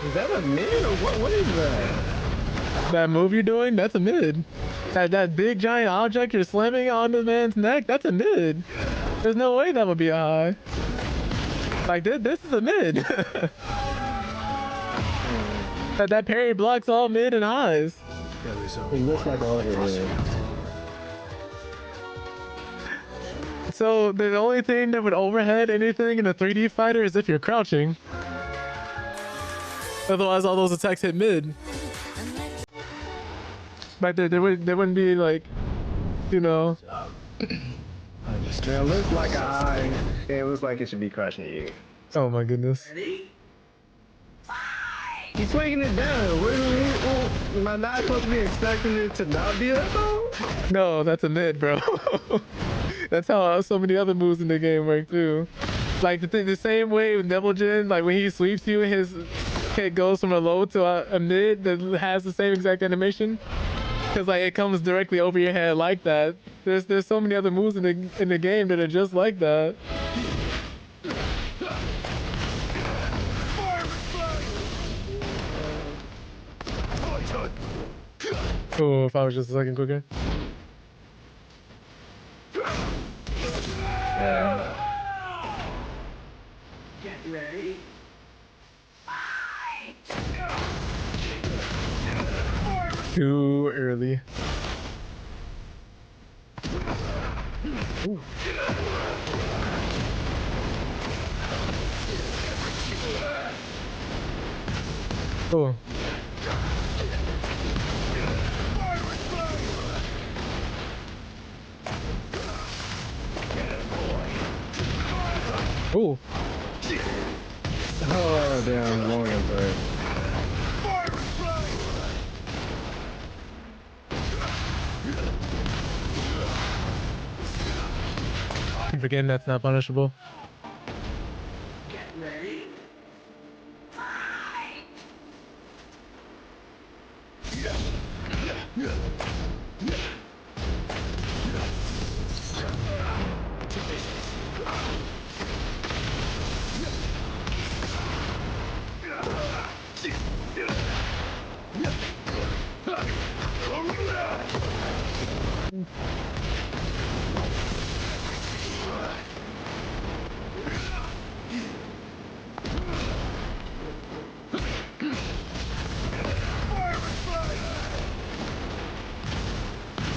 Is that a mid or what is that? That move you're doing, that's a mid. That big giant object you're slamming on the man's neck, that's a mid. There's no way that would be a high. Like this is a mid. that parry blocks all mid and highs. It looks like all here. So the only thing that would overhead anything in a 3D fighter is if you're crouching. Otherwise, all those attacks hit mid. Like there wouldn't be like, you know. It looks like a high. It looks like it should be crushing you. Oh my goodness. Ready? He's swinging it down. Am I not supposed to be expecting it to not be that though? No, that's a mid, bro. That's how so many other moves in the game work too. Like the same way with Neville Jin, like when he sweeps you, his hit goes from a low to a mid that has the same exact animation. Cause like it comes directly over your head like that. There's so many other moves in the game that are just like that. Oh, if I was just a second quicker. Get ready. Too early. Ooh. Oh. Oh. Oh damn, long and third. I'm forgetting that's not punishable. Get ready.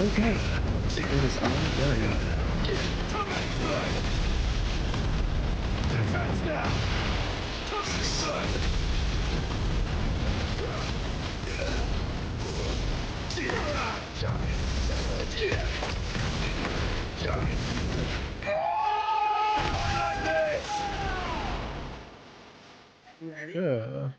Okay. It is all done. Ready? Yeah.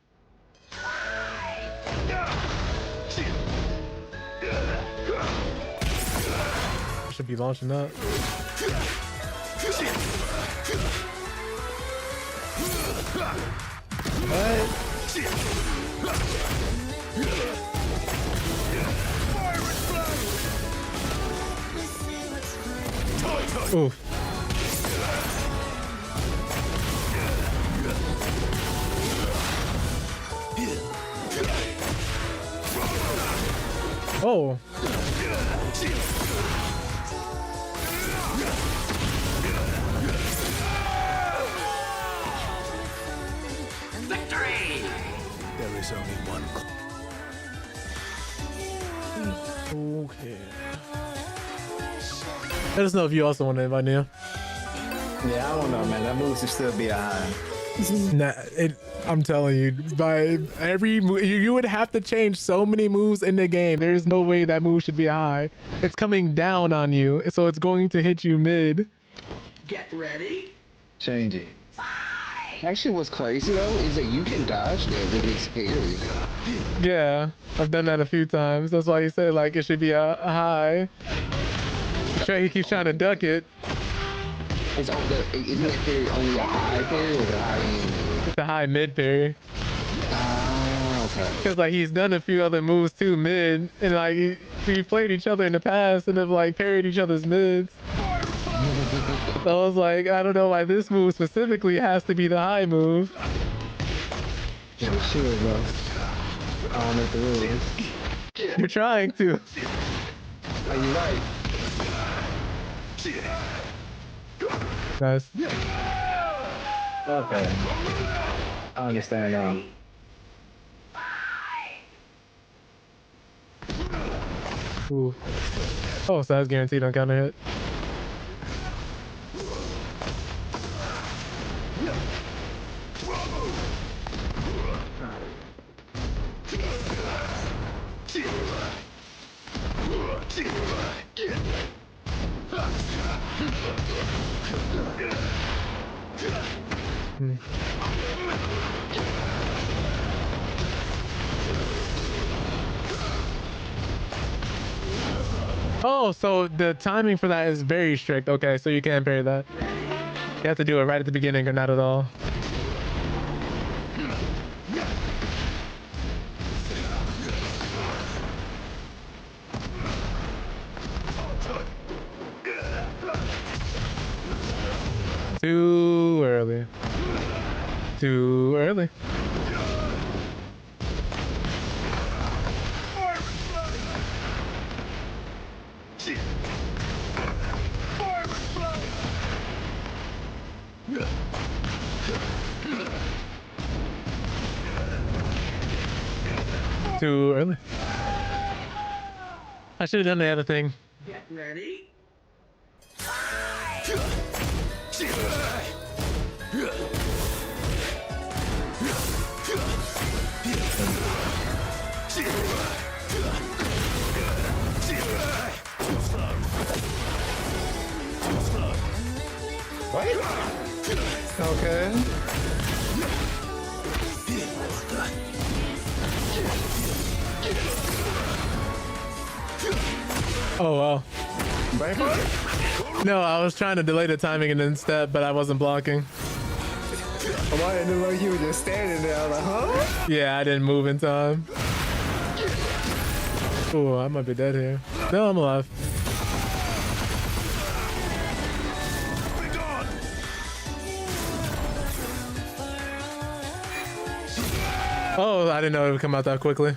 Should be launching that. Oof. Oh. There is only one. Okay. Let us know if you also want to invite Nia. Yeah, I don't know, man. That move should still be a high. Nah, I'm telling you, by every move, you would have to change so many moves in the game. There's no way that move should be high. It's coming down on you, so it's going to hit you mid. Get ready. Change it. Actually, what's crazy though is that you can dodge that with his parry. Yeah, I've done that a few times. That's why he said like it should be a high. He keeps trying to duck it. Isn't that parry only a high parry or the high end? It's a high mid parry. Ah, okay. Cause like he's done a few other moves too mid, and like we played each other in the past and have like parried each other's mids. So I was like, I don't know why this move specifically has to be the high move. Yeah, sure, bro. I don't make the rules. You're trying to. Are you right? Nice. Okay. I understand now. Ooh. Oh, so that's guaranteed on counter hit. Oh, so the timing for that is very strict. Okay, so you can't parry that. You have to do it right at the beginning or not at all. Too early. Too early. Too early. I should have done the other thing. Get ready. What? Okay. Oh, wow. Brainfuck? No, I was trying to delay the timing and then step, but I wasn't blocking. Why did it look like you were just standing there? I was like, huh? Yeah, I didn't move in time. Oh, I might be dead here. No, I'm alive. Oh, I didn't know it would come out that quickly.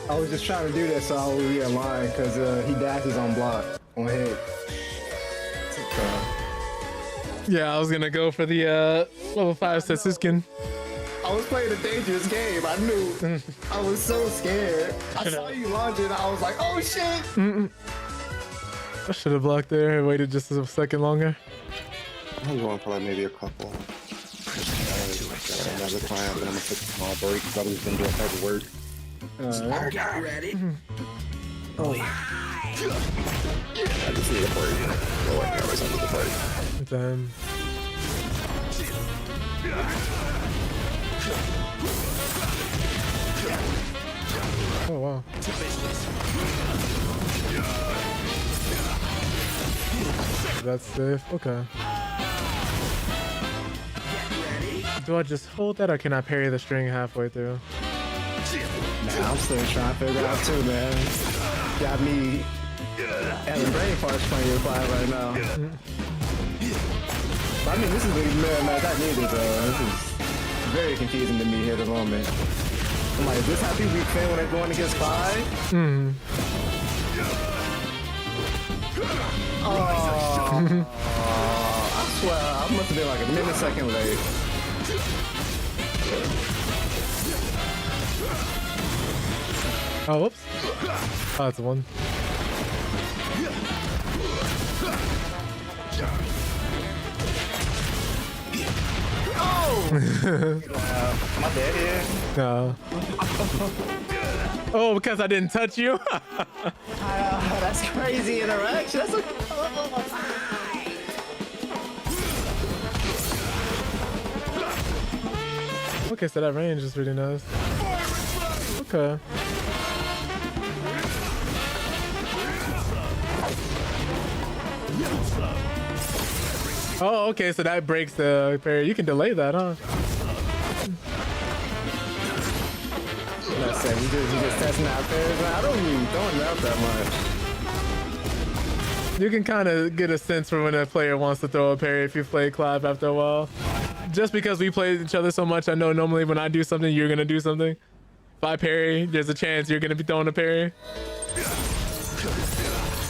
I was just trying to do that so I would be in line because he dashes on block on hit. Yeah, I was gonna go for the level 5 Setsuskin. I was playing a dangerous game. I knew. I was so scared. I saw you launch it. I was like, oh shit. I should have blocked there and waited just a second longer. I'm going for like maybe a couple. Another client, but I'm gonna take a small break because I've just been doing heavy work. Get ready. Oh yeah. I just need a break. Oh, I always need a break. Then. Oh wow. That's safe. Okay. Do I just hold that or can I parry the string halfway through? Nah, I'm still trying to figure it out too, man. Got me having brain farts playing your Clive right now. I mean, this is the match I needed, though. This is very confusing to me here at the moment. I'm like, is this how people be playing when they're going against Clive? Oh, I swear, I must have been like a millisecond late. Oh, whoops. Oh, that's one. Oh! Am I dead here? No. Oh, because I didn't touch you? That's crazy interaction. That's a... Okay, so that range is really nice. Okay. Oh, okay, so that breaks the parry. You can delay that, huh? I said, we just testing out there. But I don't even throwing it out that much. You can kind of get a sense for when a player wants to throw a parry if you play Clive after a while. Just because we play each other so much, I know normally when I do something, you're gonna do something. If I parry, there's a chance you're gonna be throwing a parry.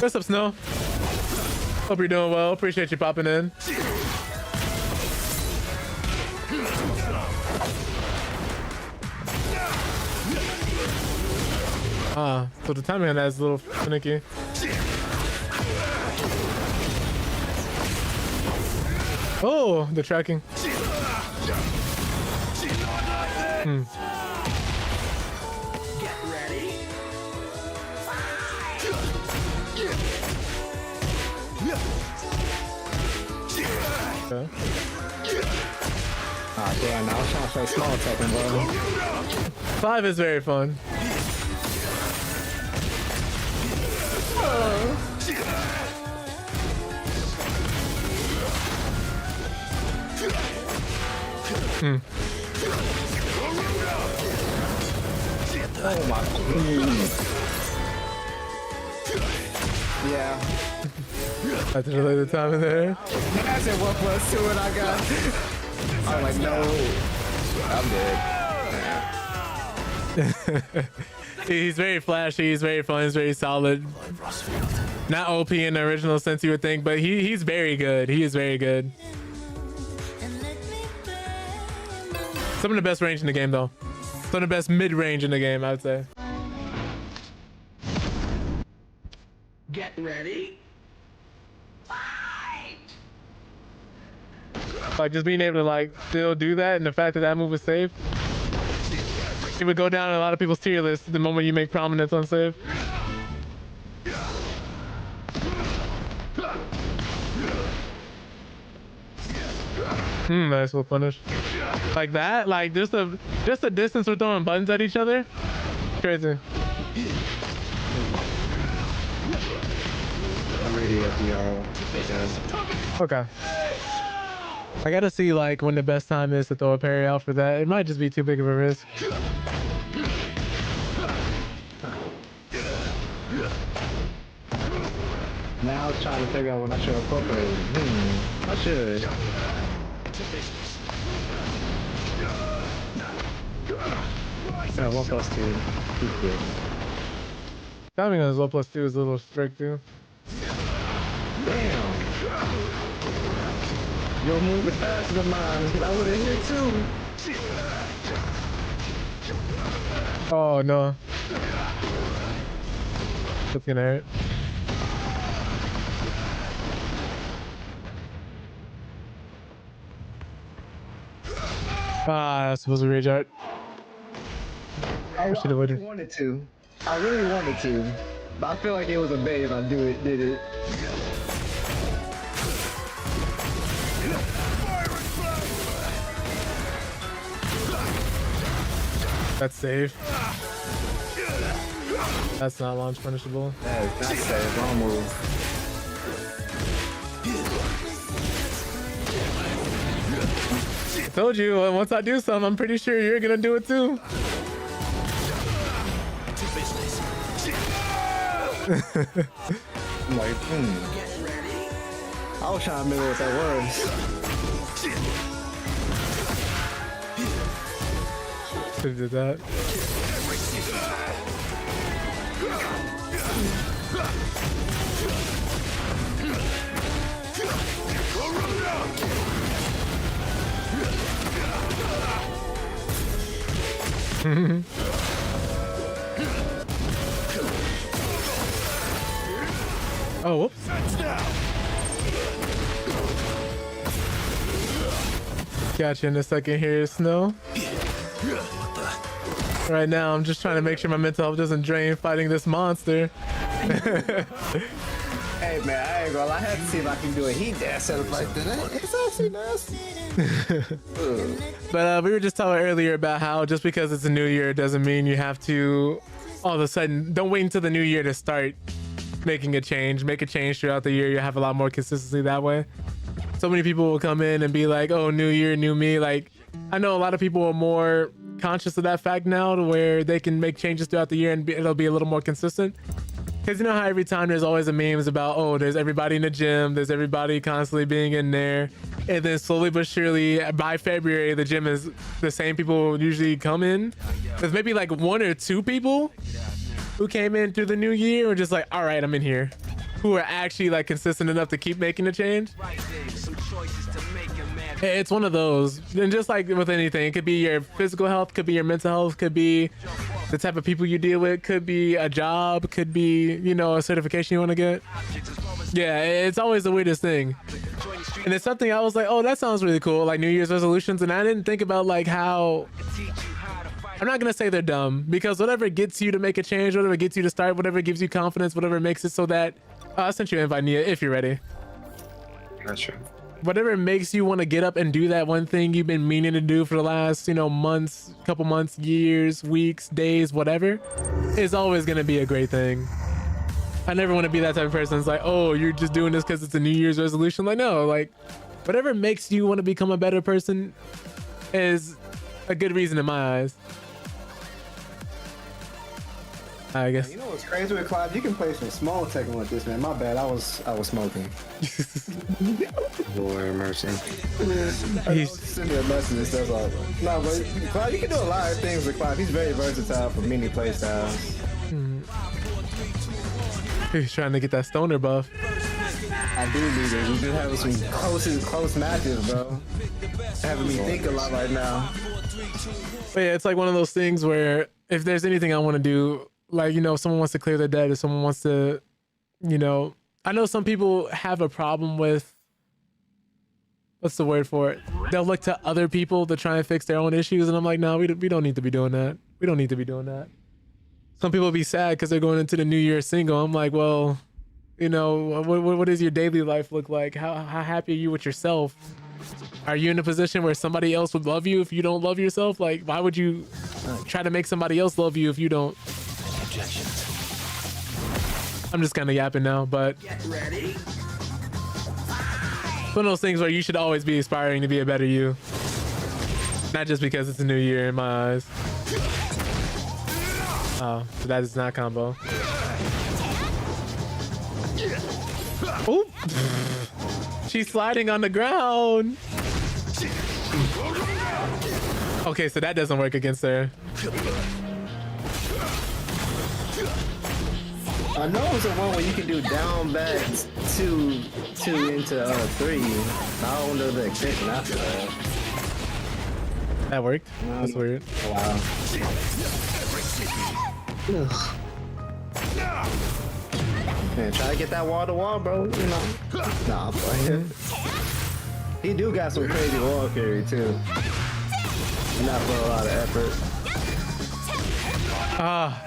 What's up, Snow? Hope you're doing well. Appreciate you popping in. Ah, so the timing on that is a little finicky. Oh, the tracking. Get ready. Okay. Ah, damn, I was trying to play small Tekken, bro. Clive is very fun. Oh my. Yeah. That's really the time in there. I said 1+2 and I got. I'm like, no. I'm dead. He's very flashy, he's very fun, he's very solid. Not OP in the original sense you would think, but he's very good. He is very good. Some of the best range in the game though. Some of the best mid-range in the game, I would say. Get ready. Like just being able to like still do that, and the fact that that move was safe, it would go down in a lot of people's tier list the moment you make prominence on save. Nice little punish. Like that, like just the distance we're throwing buttons at each other. Crazy. I'm ready at the Okay. I gotta see like when the best time is to throw a parry out for that. It might just be too big of a risk. Now I was trying to figure out when I should incorporate. I should. Yeah, 1+2. Too quick. Timing on his 1+2 is a little strict too. Damn. You're moving faster than mine. I would have hit too. Oh no. That's gonna hurt. Ah, that's supposed to rage art. I should've waited. wanted to. I really wanted to. But I feel like it was a bait if I did it. That's safe. That's not launch punishable. That is not safe. Wrong move. I told you, once I do something, I'm pretty sure you're gonna do it too. I'm like, I was trying to remember what that was. Could've did that. Oh, whoops. Gotcha in a second here, Snow. Right now, I'm just trying to make sure my mental health doesn't drain fighting this monster. Hey man, I ain't gonna lie. I had to see if I can do a heat dance setup like that. It's actually nasty. But we were just talking earlier about how just because it's a new year doesn't mean you have to all of a sudden, don't wait until the new year to start making a change. Make a change throughout the year. You have a lot more consistency that way. So many people will come in and be like, oh, new year, new me. Like, I know a lot of people are more conscious of that fact now to where they can make changes throughout the year and it'll be a little more consistent. Because you know how every time there's always a memes about, oh, there's everybody in the gym, there's everybody constantly being in there. And then slowly but surely by February, the gym is the same people usually come in. There's maybe like 1 or 2 people who came in through the new year and just like, all right, I'm in here. Who are actually like consistent enough to keep making the change. It's one of those. And just like with anything, it could be your physical health, could be your mental health, could be the type of people you deal with, could be a job, could be, you know, a certification you want to get. Yeah, it's always the weirdest thing. And it's something I was like, oh, that sounds really cool, like New Year's resolutions. And I didn't think about like how, I'm not gonna say they're dumb, because whatever gets you to make a change, whatever gets you to start, whatever gives you confidence, whatever makes it so that, I sent you an invite, Nia, if you're ready. Gotcha. Whatever makes you want to get up and do that one thing you've been meaning to do for the last, you know, months, couple months, years, weeks, days, whatever, is always going to be a great thing. I never want to be that type of person. It's like, oh, you're just doing this because it's a New Year's resolution. Like, no, like whatever makes you want to become a better person is a good reason in my eyes. I guess. You know what's crazy with Clive? You can play some small Tekken with this, man. My bad. I was smoking. Lord mercy. He's sending me a message and stuff like that. No, but Clive, you can do a lot of things with Clive. He's very versatile for many play styles. He's trying to get that stoner buff. I do need it. We've been having some close matches, bro. Having me think a lot right now. But yeah, it's like one of those things where if there's anything I want to do, like, you know, if someone wants to clear their debt, if someone wants to, you know, I know some people have a problem with, what's the word for it? They'll look to other people to try and fix their own issues. And I'm like, no, we don't need to be doing that. We don't need to be doing that. Some people be sad because they're going into the new year single. I'm like, well, you know, what does your daily life look like? How happy are you with yourself? Are you in a position where somebody else would love you if you don't love yourself? Like, why would you try to make somebody else love you if you don't? I'm just kind of yapping now, but Get ready. one of those things where you should always be aspiring to be a better you. Not just because it's a new year in my eyes. Oh, so that is not combo. Oop. She's sliding on the ground. Okay, so that doesn't work against her. I know it's the one where you can do down back two into 3. I don't know the extension after that. That worked. That's weird. Wow. Man, try to get that wall to wall, bro. You know. Nah, I'm playing. He do got some crazy wall carry too. Not for a lot of effort. Ah,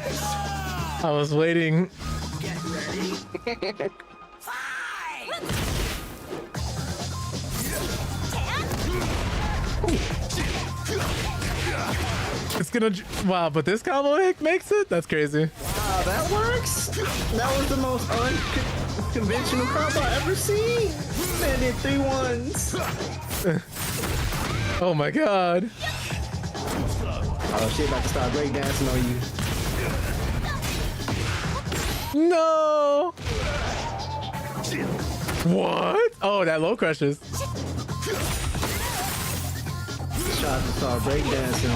I was waiting. Get ready. It's gonna, wow, but this combo makes it? That's crazy. Wow, that works? That was the most unconventional combo I ever seen. Man did 3 ones. Oh my god. Oh shit, about to start breakdancing on you. No. What? Oh, that low crushes. Trying to start breakdancing.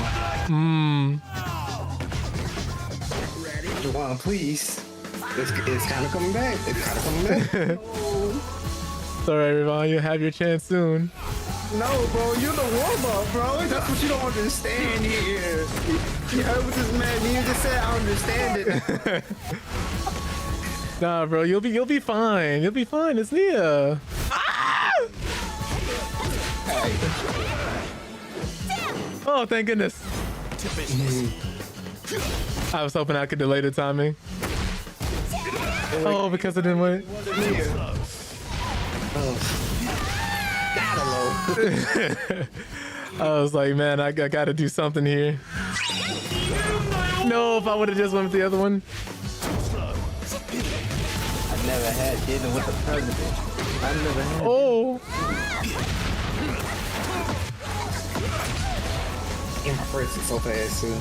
Juwan, please. It's kind of coming back. It's kind of coming back. It's alright, Ravon. You'll have your chance soon. No, bro, you're the warm-up, bro. That's what you don't understand here. You heard what this man Nia just said? I understand it. Nah, bro, you'll be fine. You'll be fine. It's Nia. Ah! Oh, thank goodness. I was hoping I could delay the timing. Oh, because I didn't win. I was like, man, I gotta do something here. No, if I would have just went with the other one. I never had dinner with the president. I never had. Oh. In my first so fast too.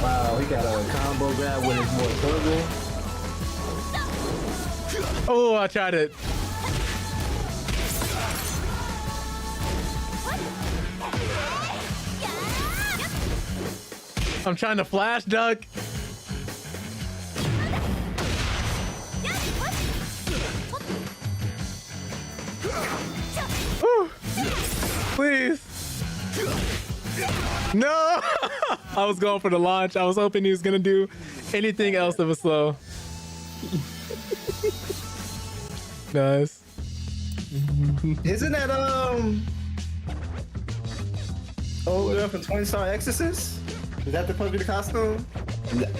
Wow, he got a combo grab with his more turbo. Oh, I tried it. I'm trying to flash duck. Ooh. Please. No! I was going for the launch. I was hoping he was gonna do anything else that was slow. Nice. Isn't that old girl from 20 Star Exorcist? Is that supposed to be the costume?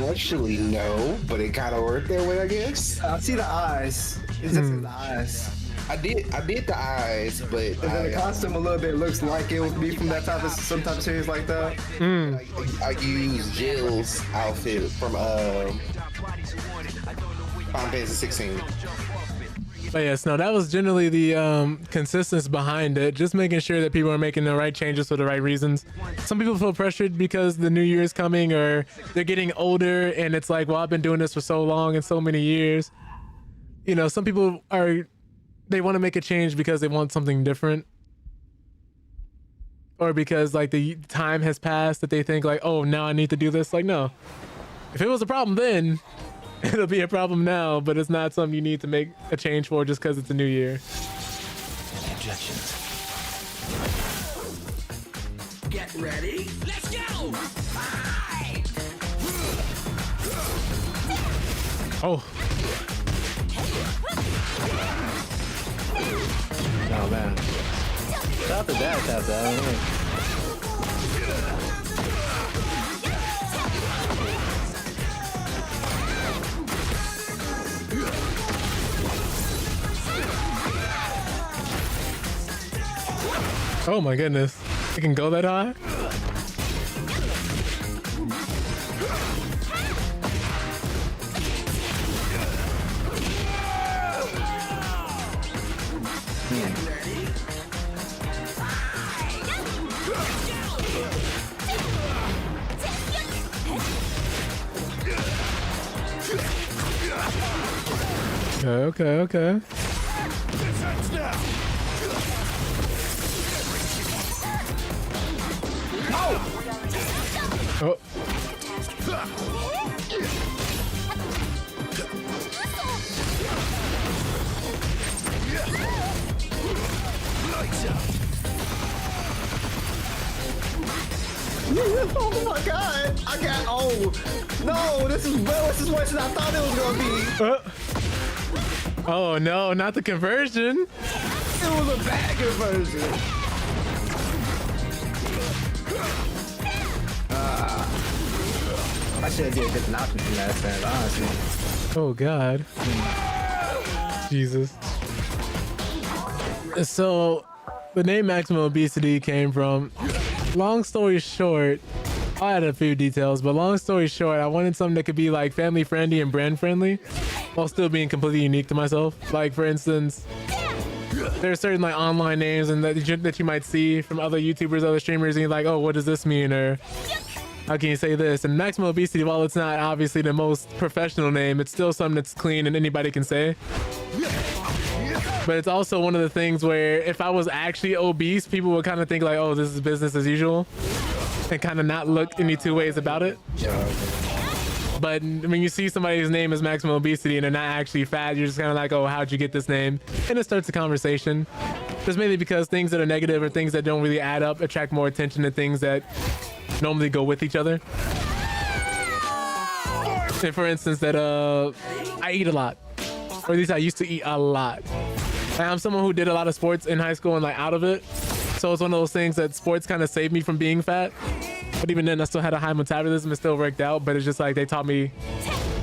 Actually, no, but it kind of worked that way, I guess. I see the eyes. It's just the eyes. I did the eyes, but And then the costume a little bit looks like it would be from that type of some type of series like that. I used Jill's outfit from Final Fantasy 16. But yes, no, that was generally the consistency behind it. Just making sure that people are making the right changes for the right reasons. Some people feel pressured because the new year is coming or they're getting older and it's like, well, I've been doing this for so long and so many years. You know, some people they want to make a change because they want something different. Or because like the time has passed that they think like, oh, now I need to do this. Like, no. If it was a problem then, it'll be a problem now, but it's not something you need to make a change for just because it's a new year. Objections. Get ready. Let's go. Oh, Oh man. Shout out to Dash out there. oh my goodness. It can go that high? Okay. Oh. Oh my god! No, this is worse than I thought it was gonna be. Oh no, not the conversion. It was a bad conversion. I should have did a different option from last time, honestly. Oh god. Jesus. So the name Maximum Obesity came from, long story short, I had a few details, but long story short, I wanted something that could be like family friendly and brand friendly while still being completely unique to myself. Like for instance, there are certain like online names and that you might see from other YouTubers, other streamers, and you're like, oh, what does this mean? Or how can you say this? And Maximum Obesity, while it's not obviously the most professional name, it's still something that's clean and anybody can say. But it's also one of the things where if I was actually obese, people would kind of think like, oh, this is business as usual, and kind of not look any two ways about it. But when you see somebody's name is Maximum Obesity and they're not actually fat, you're just kind of like, oh, how'd you get this name? And it starts a conversation. Just mainly because things that are negative or things that don't really add up attract more attention than things that normally go with each other. And for instance, that I eat a lot, or at least I used to eat a lot. And I'm someone who did a lot of sports in high school and like out of it. So it's one of those things that sports kind of saved me from being fat. But even then, I still had a high metabolism. It still worked out. But it's just like they taught me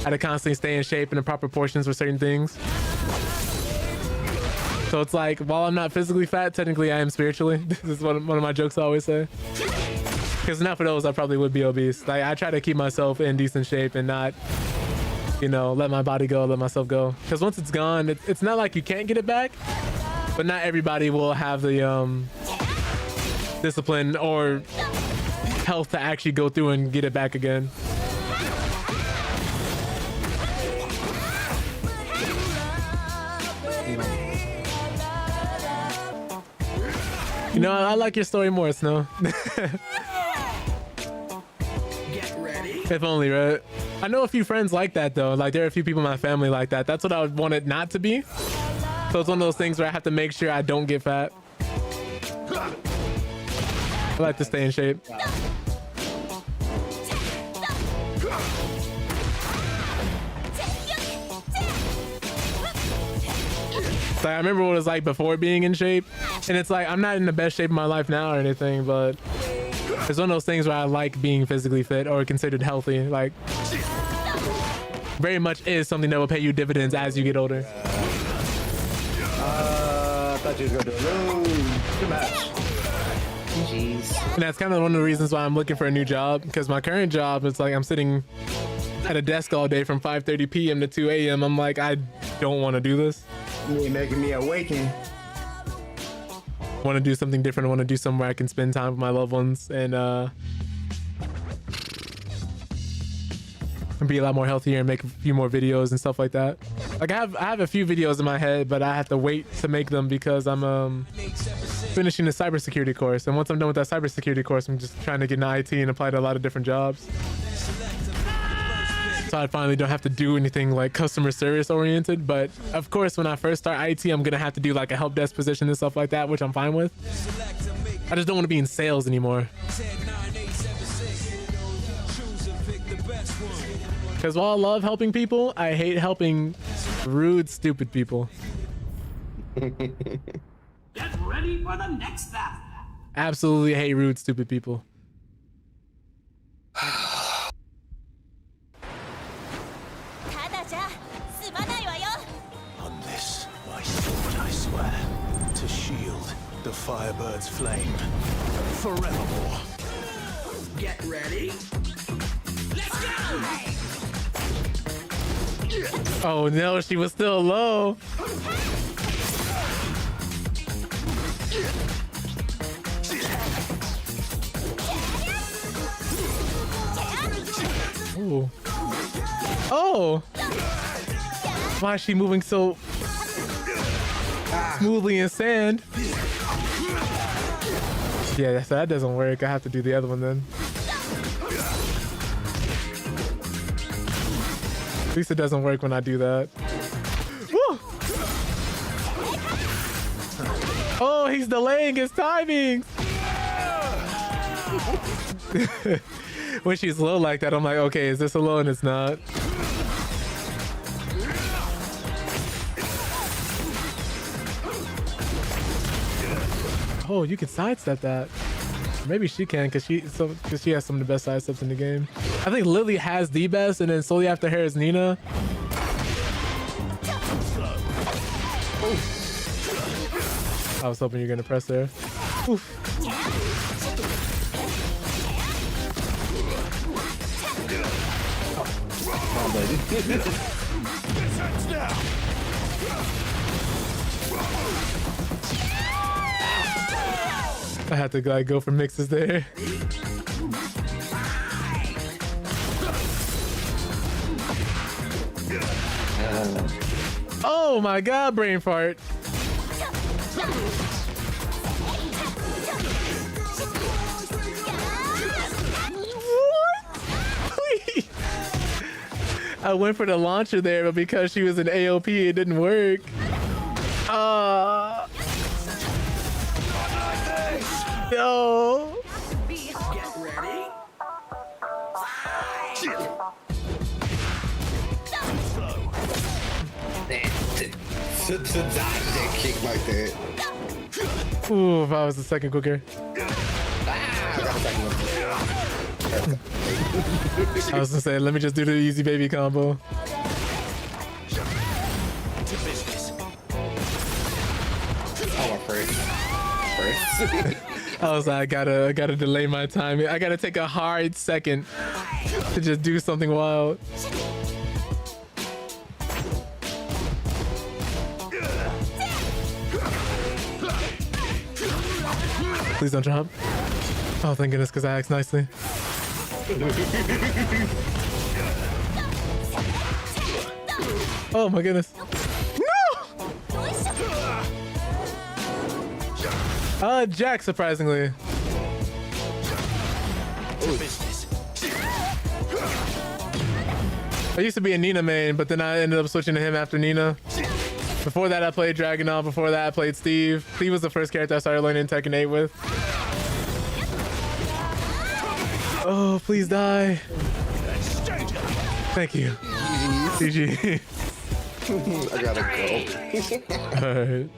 had to constantly stay in shape in the proper portions for certain things. So it's like, while I'm not physically fat, technically I am spiritually. This is one of my jokes I always say. Because not for those, I probably would be obese. Like, I try to keep myself in decent shape and not, you know, let my body go, let myself go. Because once it's gone, it's not like you can't get it back, but not everybody will have the discipline or health to actually go through and get it back again. You know, I like your story more, Snow. Get ready. If only, right? I know a few friends like that, though. Like, there are a few people in my family like that. That's what I would want it not to be. So it's one of those things where I have to make sure I don't get fat. I like to stay in shape. Like, I remember what it was like before being in shape, and it's like I'm not in the best shape of my life now or anything, but it's one of those things where I like being physically fit or considered healthy. Like, very much is something that will pay you dividends as you get older. I thought you was gonna do a little too much. Jeez. And that's kind of one of the reasons why I'm looking for a new job, because my current job, it's like I'm sitting at a desk all day from 5:30 p.m. to 2 a.m. I'm like, I don't want to do this. You're making me awaken. I want to do something different. I want to do something where I can spend time with my loved ones and be a lot more healthier and make a few more videos and stuff like that. Like, I have a few videos in my head, but I have to wait to make them because I'm finishing the cybersecurity course. And once I'm done with that cybersecurity course, I'm just trying to get into IT and apply to a lot of different jobs. So I finally don't have to do anything like customer service oriented. But of course, when I first start IT, I'm gonna have to do like a help desk position and stuff like that, which I'm fine with. I just don't want to be in sales anymore. Because while I love helping people, I hate helping rude, stupid people. Get ready for the next battle. Absolutely hate rude, stupid people. On this, my sword, I swear, to shield the Firebird's flame forevermore. Get ready. Let's go. Oh no, she was still low. Ooh. Oh! Why is she moving so smoothly in sand? Yeah, so that doesn't work. I have to do the other one then. At least it doesn't work when I do that. Woo! Oh, he's delaying his timings. When she's low like that, I'm like, okay, is this a low? And it's not. Oh, you can sidestep that. Maybe she can, because she has some of the best sidesteps in the game. I think Lily has the best, and then slowly after her is Nina. I was hoping you're gonna press there. Oof. Oh, baby. I had to like go for mixes there. Oh my god, brain fart. What? I went for the launcher there, but because she was an AOP, it didn't work. No. Get ready. To dodge that kick like that. Ooh, if I was the second quicker. I got a second one. I was gonna say, let me just do the easy baby combo. Oh, first. I was like, I gotta delay my time. I gotta take a hard second to just do something wild. Please don't jump. Oh, thank goodness, because I asked nicely. Oh my goodness. No! Jack, surprisingly. I used to be a Nina main, but then I ended up switching to him after Nina. Before that, I played Dragunov. Before that, I played Steve. Steve was the first character I started learning Tekken 8 with. Oh, please die. Thank you. GG. I gotta go. Alright.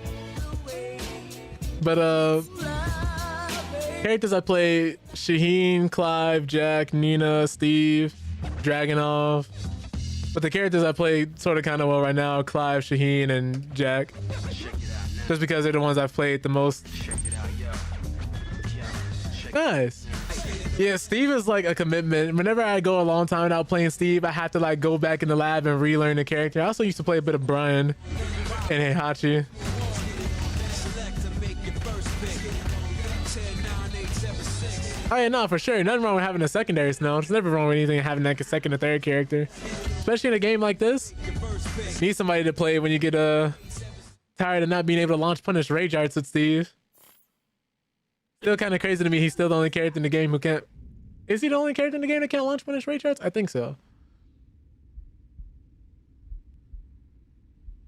But characters I play: Shaheen, Clive, Jack, Nina, Steve, Dragunov. But the characters I play sort of kind of well right now: Clive, Shaheen, and Jack. Just because they're the ones I've played the most. Nice. Yeah, Steve is like a commitment. Whenever I go a long time without playing Steve, I have to like go back in the lab and relearn the character. I also used to play a bit of Brian and Heihachi. Oh yeah, no, for sure. Nothing wrong with having a secondary Snow. There's never wrong with anything having like a second or third character. Especially in a game like this. You need somebody to play when you get tired of not being able to launch punish rage arts with Steve. Still kind of crazy to me. He's still the only character in the game who can't. Is he the only character in the game that can't launch punish rage arts? I think so.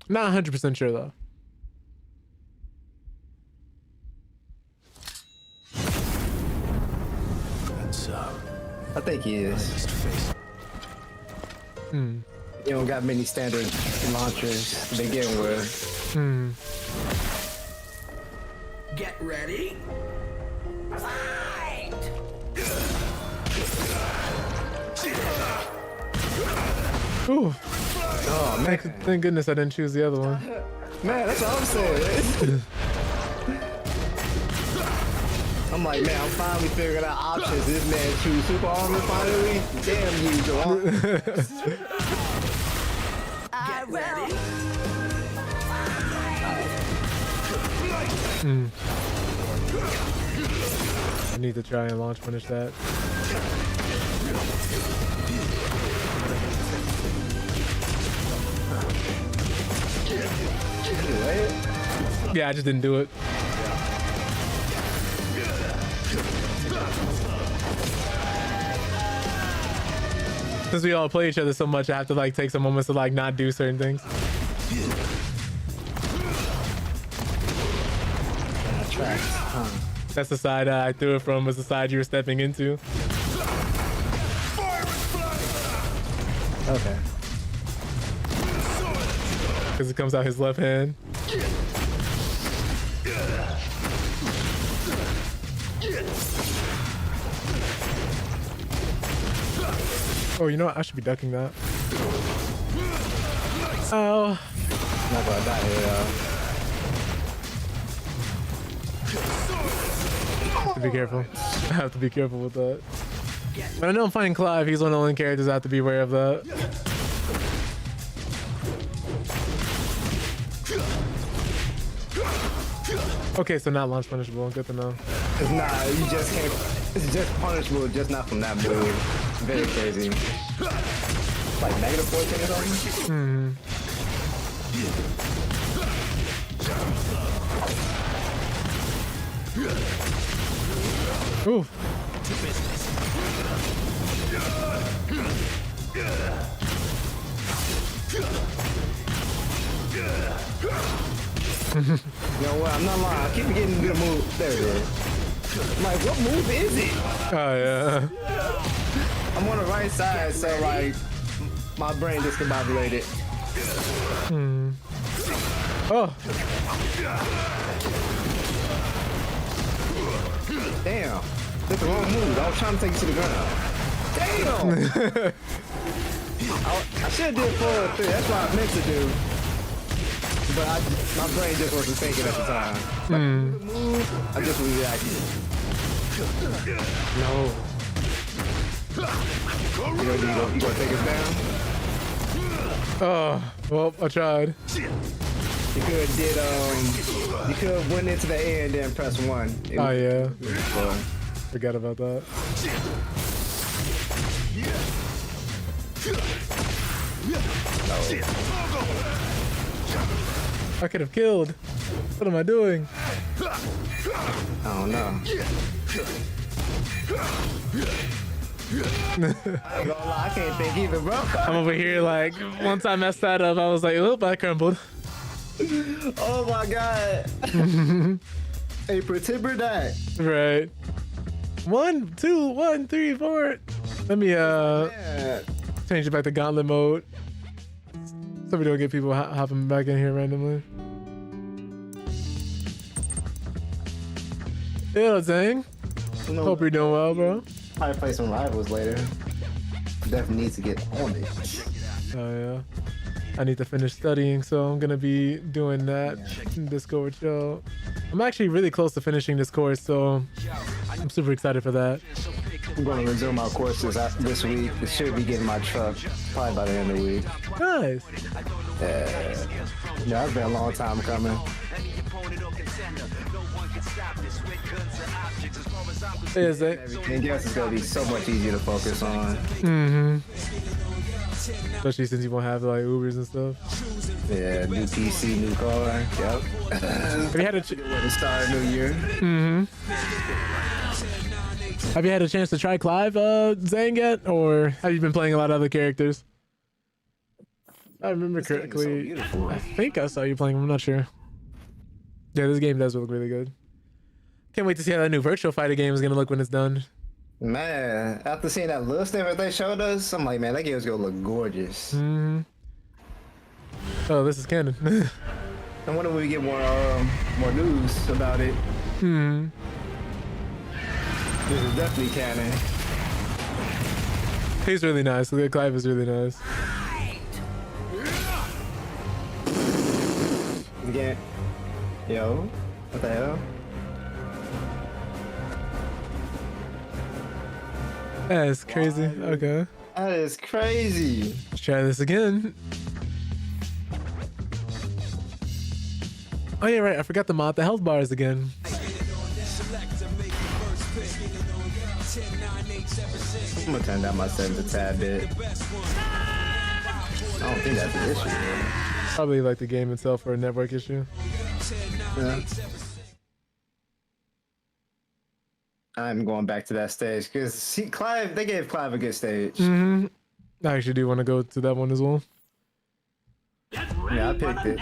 Not 100% sure though. And so, I think he is. You don't got many standard launchers to begin with. Get ready. Ooh. Oh man, Thank goodness I didn't choose the other one. man, that's what I'm saying. I'm like, man, I'm finally figuring out options. This man choose super armor finally. Damn you, Joel. Get ready. I need to try and launch punish that. Yeah, I just didn't do it. Since we all play each other so much, I have to like take some moments to like not do certain things. That's the side I threw it from, was the side you were stepping into. Okay. Because it comes out his left hand. Oh, you know what? I should be ducking that. Oh. Not gonna die here, I have to be careful. I have to be careful with that. But I know I'm fighting Clive. He's one of the only characters I have to be aware of that. Okay, so not launch punishable. Good to know. It's not, you just can't, it's just punishable, just not from that move. Very crazy. Like negative 14 or something? Ooh. You know what? I'm not lying. I keep getting the move. There it is. I'm like, what move is it? Oh, yeah. I'm on the right side, so like, my brain discombobulated. Oh. Damn. That's the wrong move. I was trying to take you to the ground. Damn! I should have did forward 3. That's what I meant to do. But my brain just wasn't thinking at the time. Like, move, I just reacted. No. You gonna take us down? Oh, well, I tried. You could did you could went into the A and then press 1. Oh yeah. Fun. Forgot about that. I could have killed. What am I doing? I don't know. I ain't gonna lie, I can't think either, bro. I'm over here like, once I messed that up, I was like, oh, I crumbled. Oh my god. Hey, pretend that. Right. 1, 2, 1, 3, 4. Let me Yeah. change it back to gauntlet mode. So we don't get people hopping back in here randomly. Yo, Zang. Hope you're doing well, bro. Probably play some rivals later. Definitely need to get on it. Oh yeah. I need to finish studying, so I'm gonna be doing that in Discord show. I'm actually really close to finishing this course, so I'm super excited for that. I'm going to resume my courses this week. I should be getting my truck probably by the end of the week. Nice. Yeah, it's been a long time coming. Is it? Everything else is going to be so much easier to focus on. Mm-hmm. Especially since you won't have like Ubers and stuff. Yeah, new PC, new car. Yep. Have you had a Way to start a new year. Mm-hmm. Have you had a chance to try Clive, Zang yet, or have you been playing a lot of other characters? If I remember correctly, I think I saw you playing him. I'm not sure. Yeah, this game does look really good. Can't wait to see how that new virtual fighter game is gonna look when it's done. Man, after seeing that little snippet they showed us, I'm like, man, that game's gonna look gorgeous. Mm-hmm. Oh, this is canon. I wonder when we get more news about it. Hmm. This is definitely canon. He's really nice. Clive is really nice. Again, yo, what the hell? That's crazy. Okay. That is crazy. Let's try this again. Oh yeah, right. I forgot to mod the health bars again. I'm gonna turn down my settings a tad bit. I don't think that's an issue. Man. Probably like the game itself or a network issue. Yeah. I'm going back to that stage because Clive, they gave Clive a good stage. Mm-hmm. I actually do want to go to that one as well. Yeah, I picked it.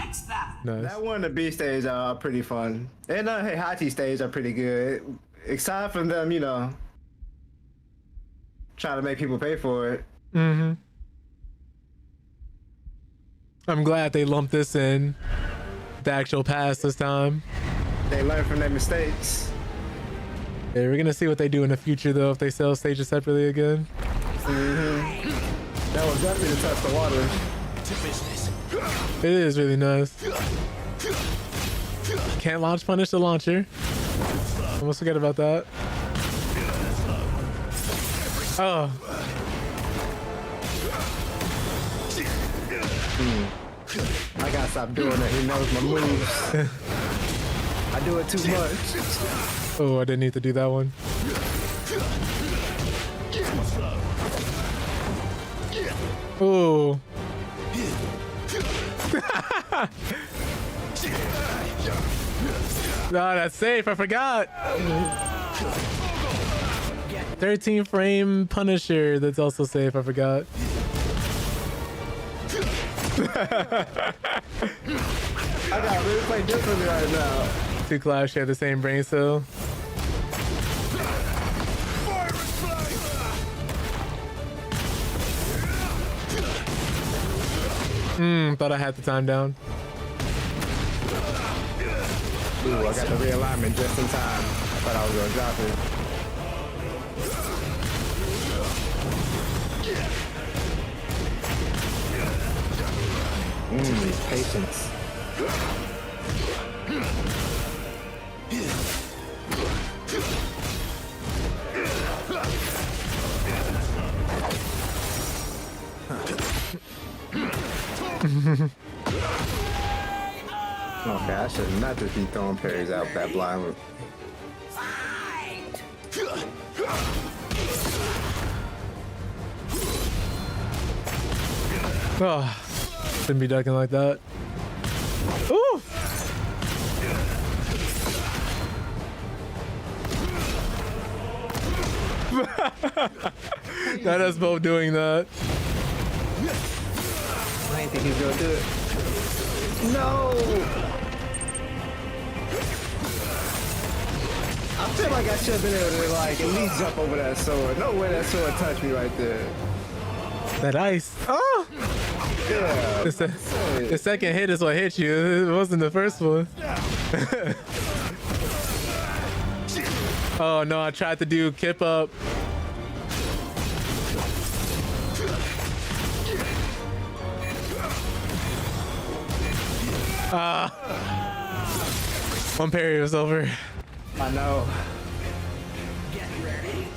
Nice. That one and the B stage are pretty fun. And the Heihachi stage are pretty good. Aside from them, you know, trying to make people pay for it. Mm-hmm. I'm glad they lumped this in the actual past this time. They learn from their mistakes. Yeah, we're gonna see what they do in the future though if they sell stages separately again. Mm-hmm. That was definitely to test the water. It is really nice. Can't launch punish the launcher. Almost forget about that. Oh. I gotta stop doing it. He knows my moves. I do it too much. Oh, I didn't need to do that one. Oh. No, that's safe. I forgot. 13 frame Punisher. That's also safe. I forgot. I gotta really play differently right now. Two Clive share the same brain cell. Thought I had the time down. Ooh, I got the realignment just in time. I thought I was gonna drop Patience. Okay, I should not just be throwing parries out that blind. Oh, shouldn't be ducking like that. Ooh! Got us both doing that. I didn't think he was gonna do it. No! I feel like I should have been able to like at least jump over that sword. No way that sword touched me right there. That ice. Oh! Yeah. The second hit is what hit you. It wasn't the first one. Oh no, I tried to do kip up. One parry was over. I know. Get ready.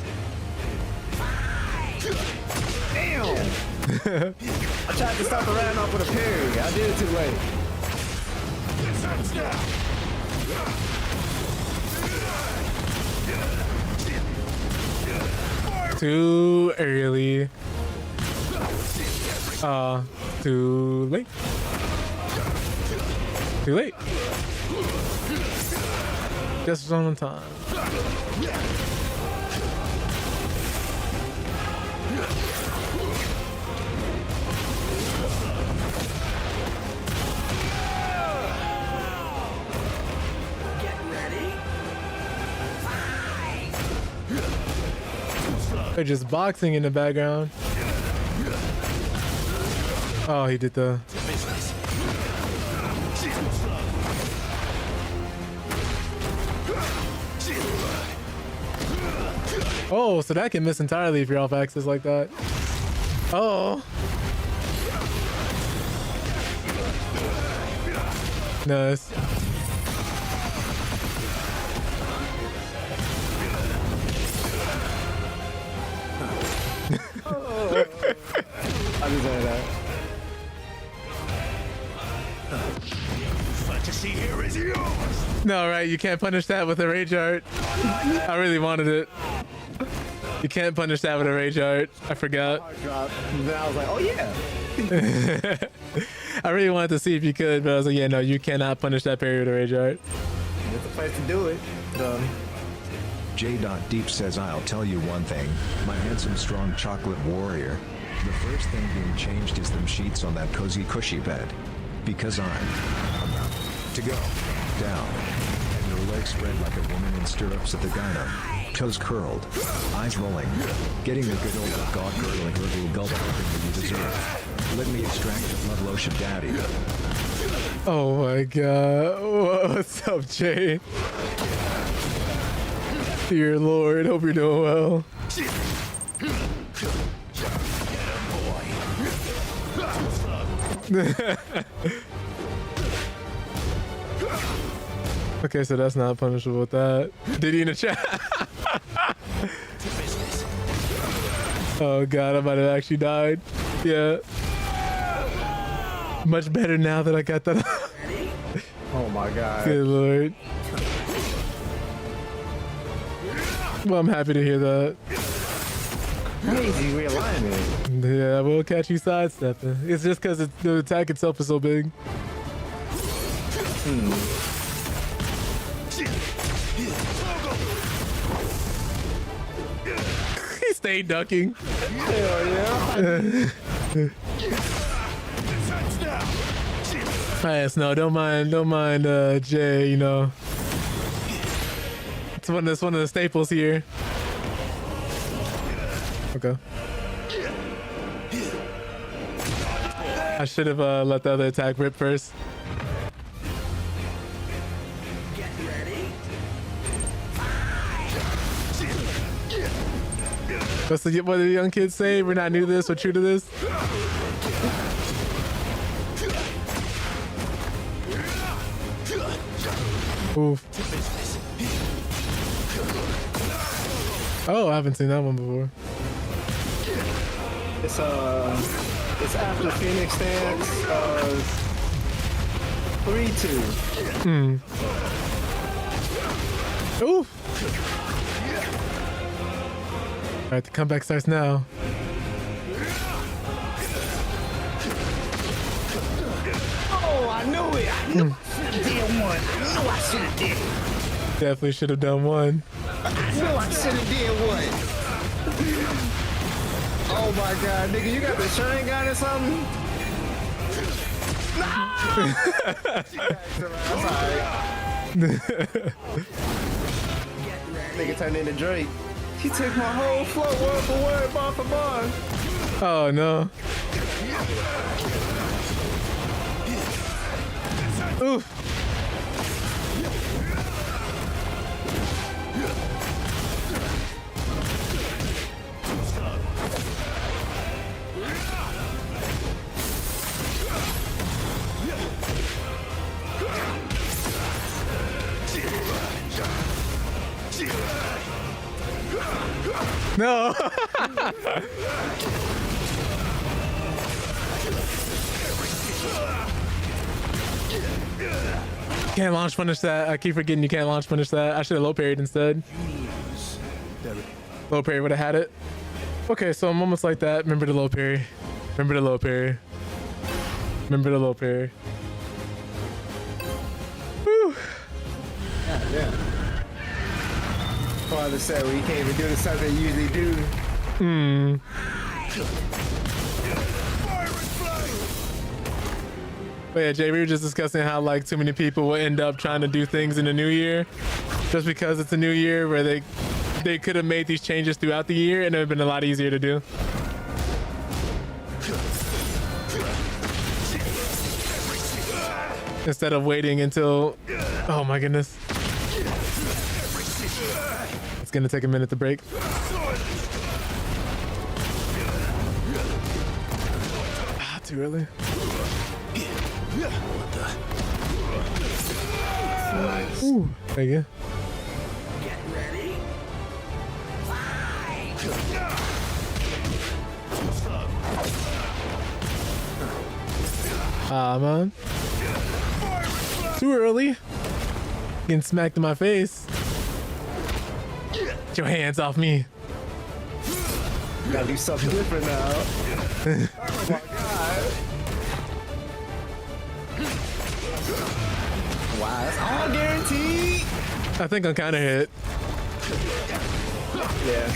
Damn! I tried to stop the round off with a parry. I did it too late. Too early. Too late. Too late. Just on time. They're just boxing in the background. Oh, he did the... Oh, so that can miss entirely if you're off axis like that. Oh. Nice. I deserve that. Fantasy here is yours. No, right? You can't punish that with a rage art. I really wanted it. You can't punish that with a rage art. I forgot. Hard drop. And then I was like, oh yeah. I really wanted to see if you could, but I was like, yeah, no, you cannot punish that parry with a rage art. It's a place to do it. J.Deep says, I'll tell you one thing, my handsome strong chocolate warrior. The first thing being changed is them sheets on that cozy cushy bed. Because I'm about to go down. And your legs spread like a woman in stirrups at the gyno. Toes curled, eyes rolling, getting the good old god gurgling gurgle gulp that you deserve. Let me extract the blood lotion daddy. Oh my god. What's up, Jay? Dear Lord, hope you're doing well. Okay, so that's not punishable with that. Did he in the chat? Oh god, I might have actually died. Yeah. Much better now that I got that. Oh my god. Good Lord. Well, I'm happy to hear that. Crazy realignment. Yeah, we'll catch you sidestepping. It's just because the attack itself is so big. He stayed ducking. Hell yeah. Yes, no, don't mind, Jay. You know, it's one of the staples here. Okay. I should have let the other attack rip first. Get ready. What do the young kids say? We're not new to this or true to this. Oof. Oh, I haven't seen that one before. It's after Phoenix Dance 3-2. Oof. All right, the comeback starts now. Oh, I knew it. I knew I should have did one. I knew I should have did it. Definitely should have done one. I knew I should have did one. Oh my god, nigga, you got the Sharingan gun or something? That's alright. Nigga turned into Drake. He took my whole flow word for word, bar for bar. Oh no. Oof. No. Can't launch punish that. I keep forgetting you can't launch punish that. I should have low parried instead. Low parry would have had it. Okay, so I'm almost like that. Remember the low parry. Remember the low parry. Remember the low parry. Whew. Yeah. Father said, well, you can't even do the stuff that you usually do. But yeah, Jay, we were just discussing how like too many people will end up trying to do things in the new year just because it's a new year where they could have made these changes throughout the year and it would have been a lot easier to do. Instead of waiting until, oh my goodness. It's gonna take a minute to break. Ah, too early. Nice. Ooh, there you go. Get ready. Ah, man. Too early. Getting smacked in my face. Get your hands off me. Gotta do something different now. Oh my god. Wow, that's all guaranteed. I think I'm kind of hit. Yeah.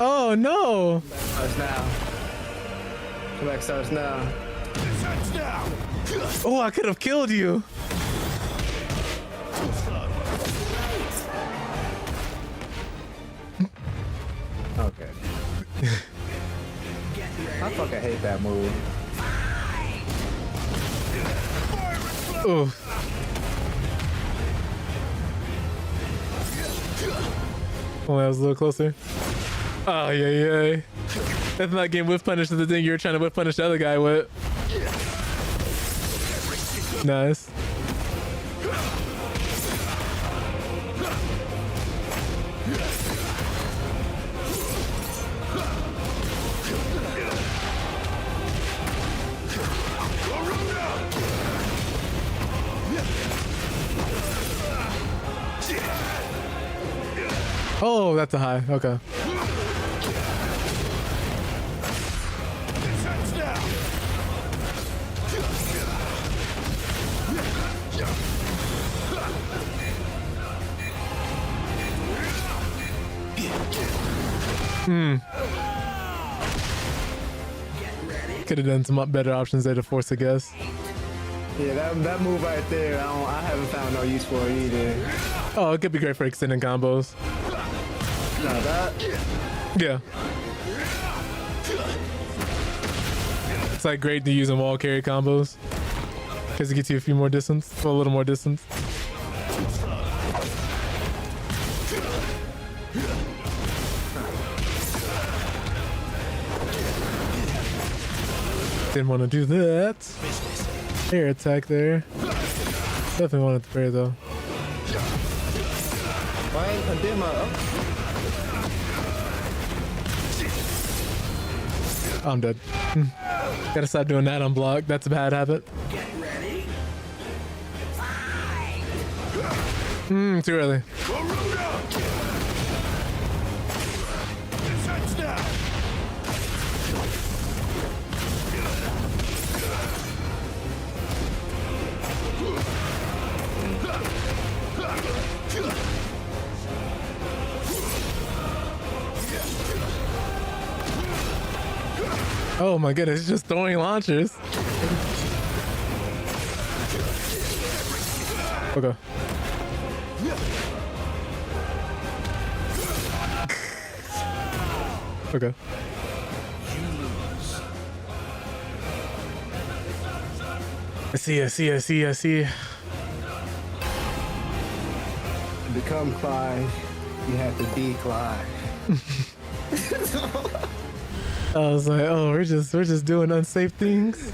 Oh no! Starts now. Comeback starts now. Oh, I could have killed you. Okay. I fucking hate that move. Ooh. Oh, that was a little closer. Oh, yeah. That's not getting whiff punished to the thing you were trying to whiff punish the other guy with. Nice. Oh, that's a high. Okay. Could have done some better options there to force a guess. Yeah, that move right there, I haven't found no use for it either. Oh, it could be great for extending combos. No, that. Yeah. It's like great to use in wall carry combos. Because it gets you a few more distance, a little more distance. Didn't want to do that. Air attack there. Definitely wanted to parry though. Why ain't a demo? I'm dead. Gotta stop doing that on block. That's a bad habit. Get ready. Too early. Oh my goodness, it's just throwing launchers. Okay. Okay. I see. To become Clive, you have to be Clive. I was like, oh, we're just doing unsafe things.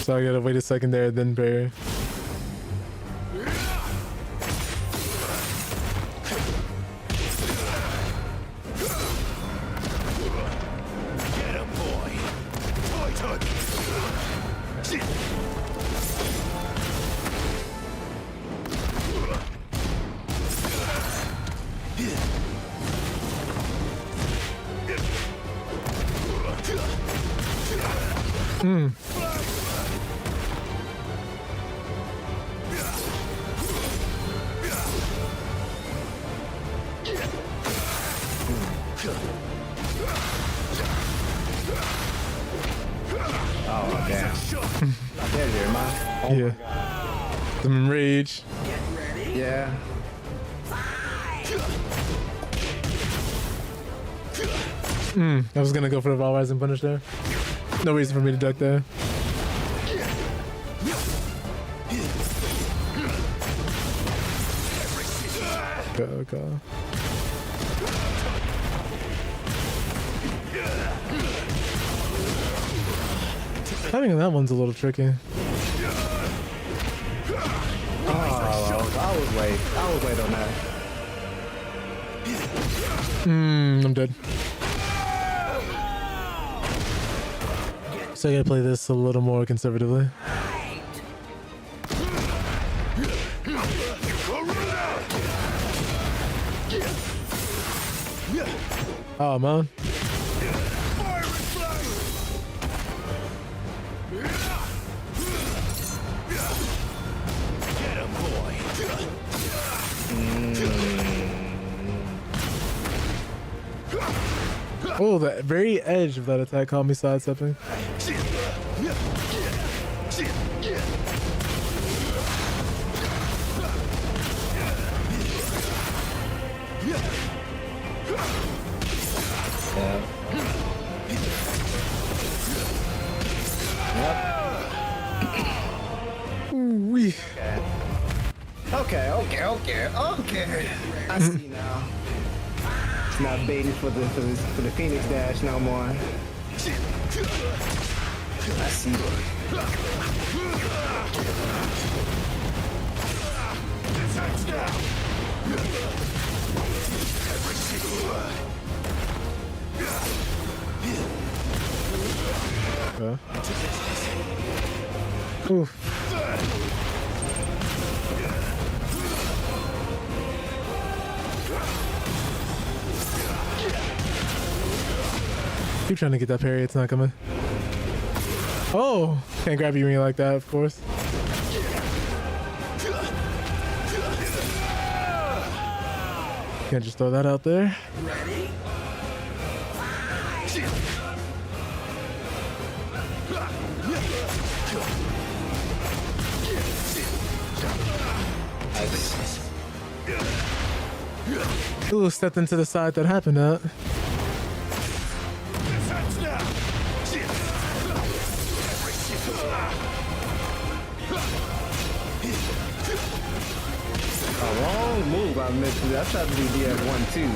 So I gotta wait a second there, then parry. Oh, damn. There you are, man. Oh, Yeah. Some rage. yeah. I was gonna go for the raw rising punish there. No reason for me to duck there. Go. Timing on that one's a little tricky. Oh, I was late on that. I'm dead. So I gotta play this a little more conservatively. Oh man. Oh, the very edge of that attack caught me sidestepping. Wee. Okay. I see now. It's not baiting for the Phoenix Dash no more. I see. Okay. Oof. Keep trying to get that parry, it's not coming. Oh! Can't grab you when you like that, of course. Can't just throw that out there. Ooh, stepped into the side that happened at. wrong move I missed. I tried to do DF1 too.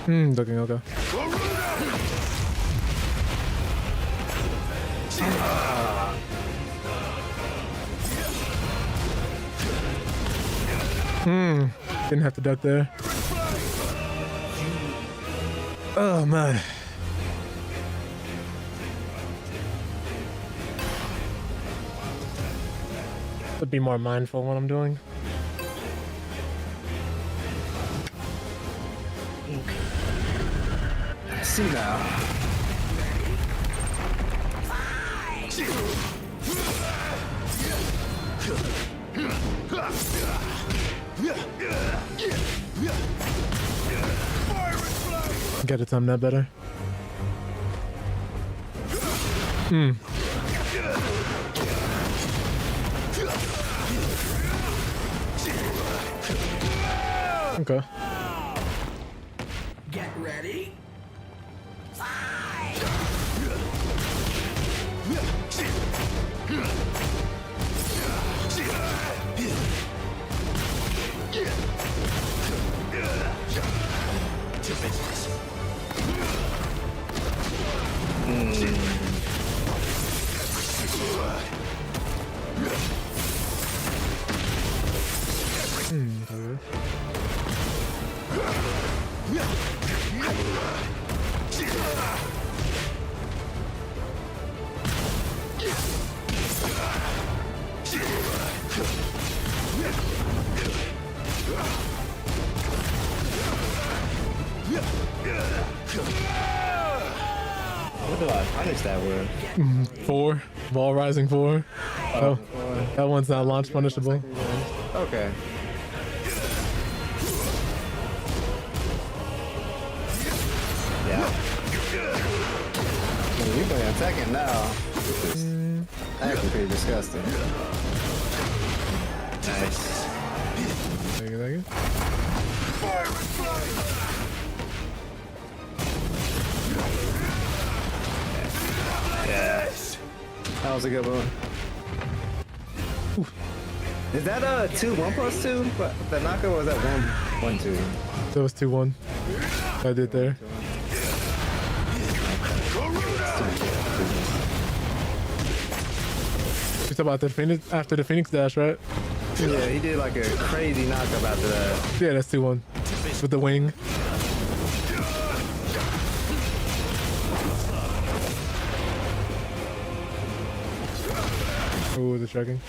Looking okay. Didn't have to duck there. Oh man. Would be more mindful when I'm doing. See now. Gotta time that better. Okay. Get ready. What do I punish that with? 4. Ball rising 4. Oh, that one's not launch punishable. Okay. Yeah. You playing Tekken now. Actually pretty disgusting. Nice. Thank you, thank you. Yeah. That was a good one. Oof. Is that a 2 1+2? But the knocker was that 1 2? That was 2-1. I did there. You talking about the Phoenix after the Phoenix dash, right? Yeah, he did like a crazy knockup after that. Yeah, that's 2-1 with the wing. Ooh, the tracking.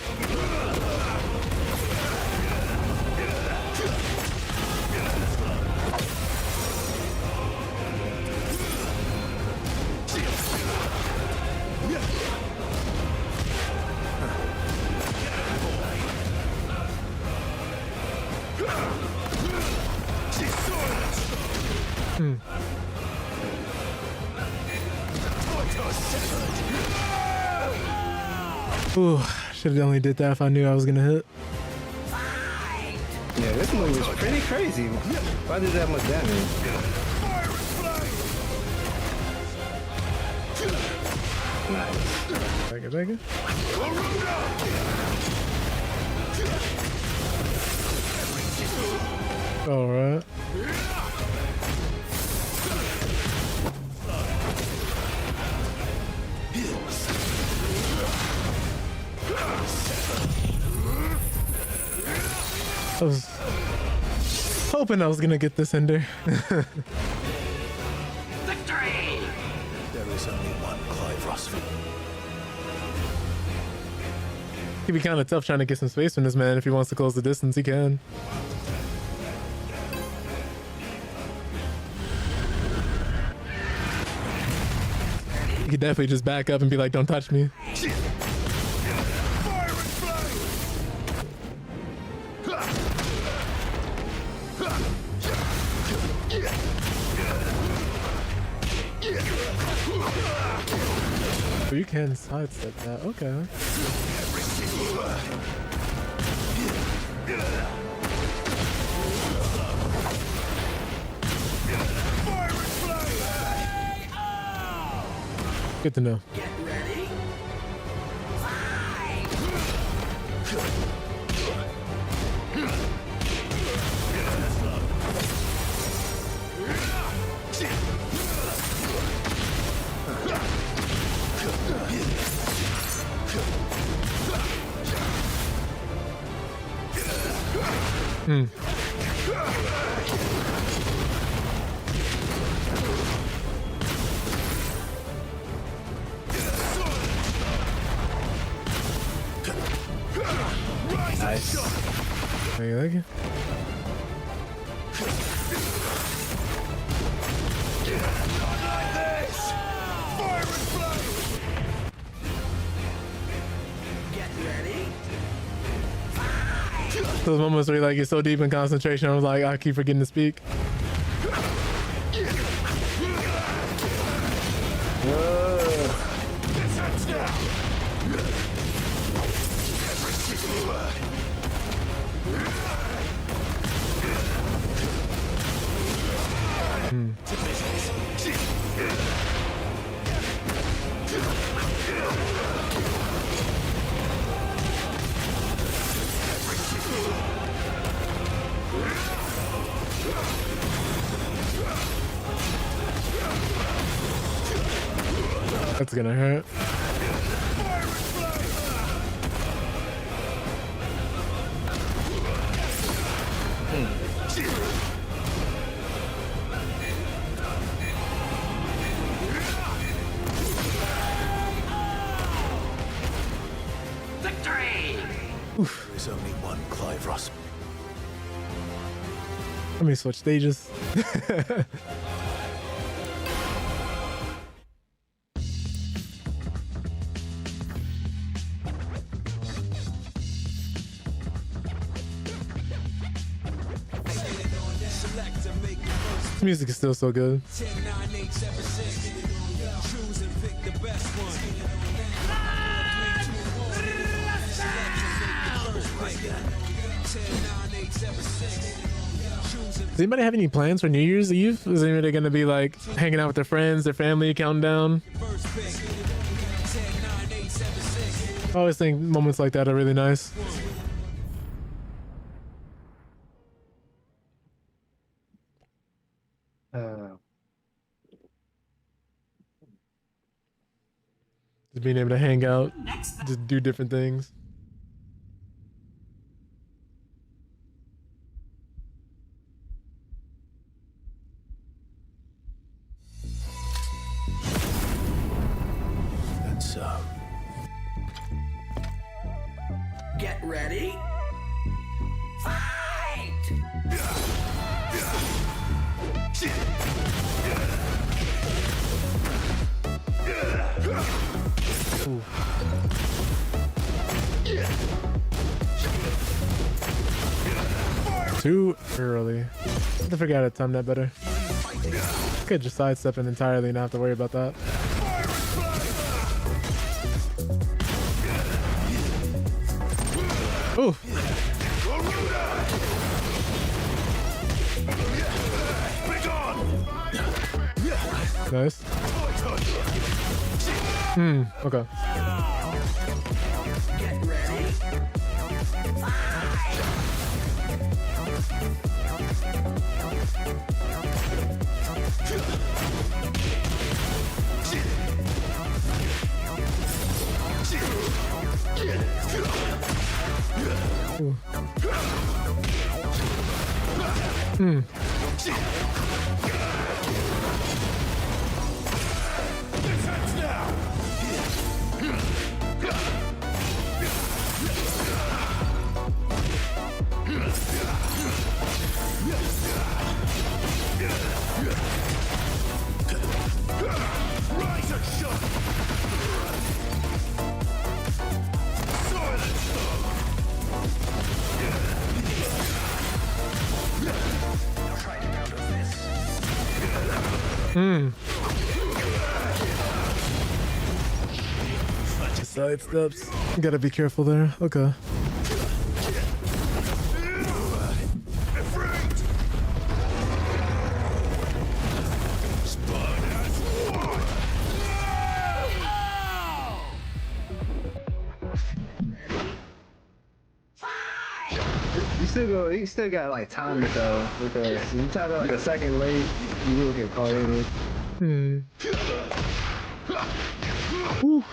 Ooh, should have only did that if I knew I was gonna hit. Yeah, this move is pretty crazy. Why did that much damage? Nice. Take it, take it. All right. I was hoping I was gonna get this ender. Victory! There is only one Clive Rossman. He'd be kind of tough trying to get some space from this man. If he wants to close the distance, he can. He could definitely just back up and be like, don't touch me. Oh, you can sidestep that. Okay. Good to know. Get ready. Nice. Thank you. Those moments where you like get so deep in concentration, I was like, I keep forgetting to speak. That's gonna hurt. There is only one Clive Ross. Let me switch stages. This music is still so good. 10, 9, 8, 7, 6. Choose and pick the best one. 4, 3, 2, 1. Select and make your first pick. 10, 9, 8, 7, 6. Choose and Does anybody have any plans for New Year's Eve? Is anybody gonna be like hanging out with their friends, their family, counting down? first pick. 10, 9, 8, 7, 6. I always think moments like that are really nice. Just being able to hang out, just do different things. And so, Get ready. Fight! Too early. I have to figure out how to time that better. Could just sidestep it entirely and not have to worry about that. Ooh. Nice. Okay. Get ready. Side steps. Gotta be careful there. Okay. You still got like time to go because you try to like a second late, you will get caught in it. Whew.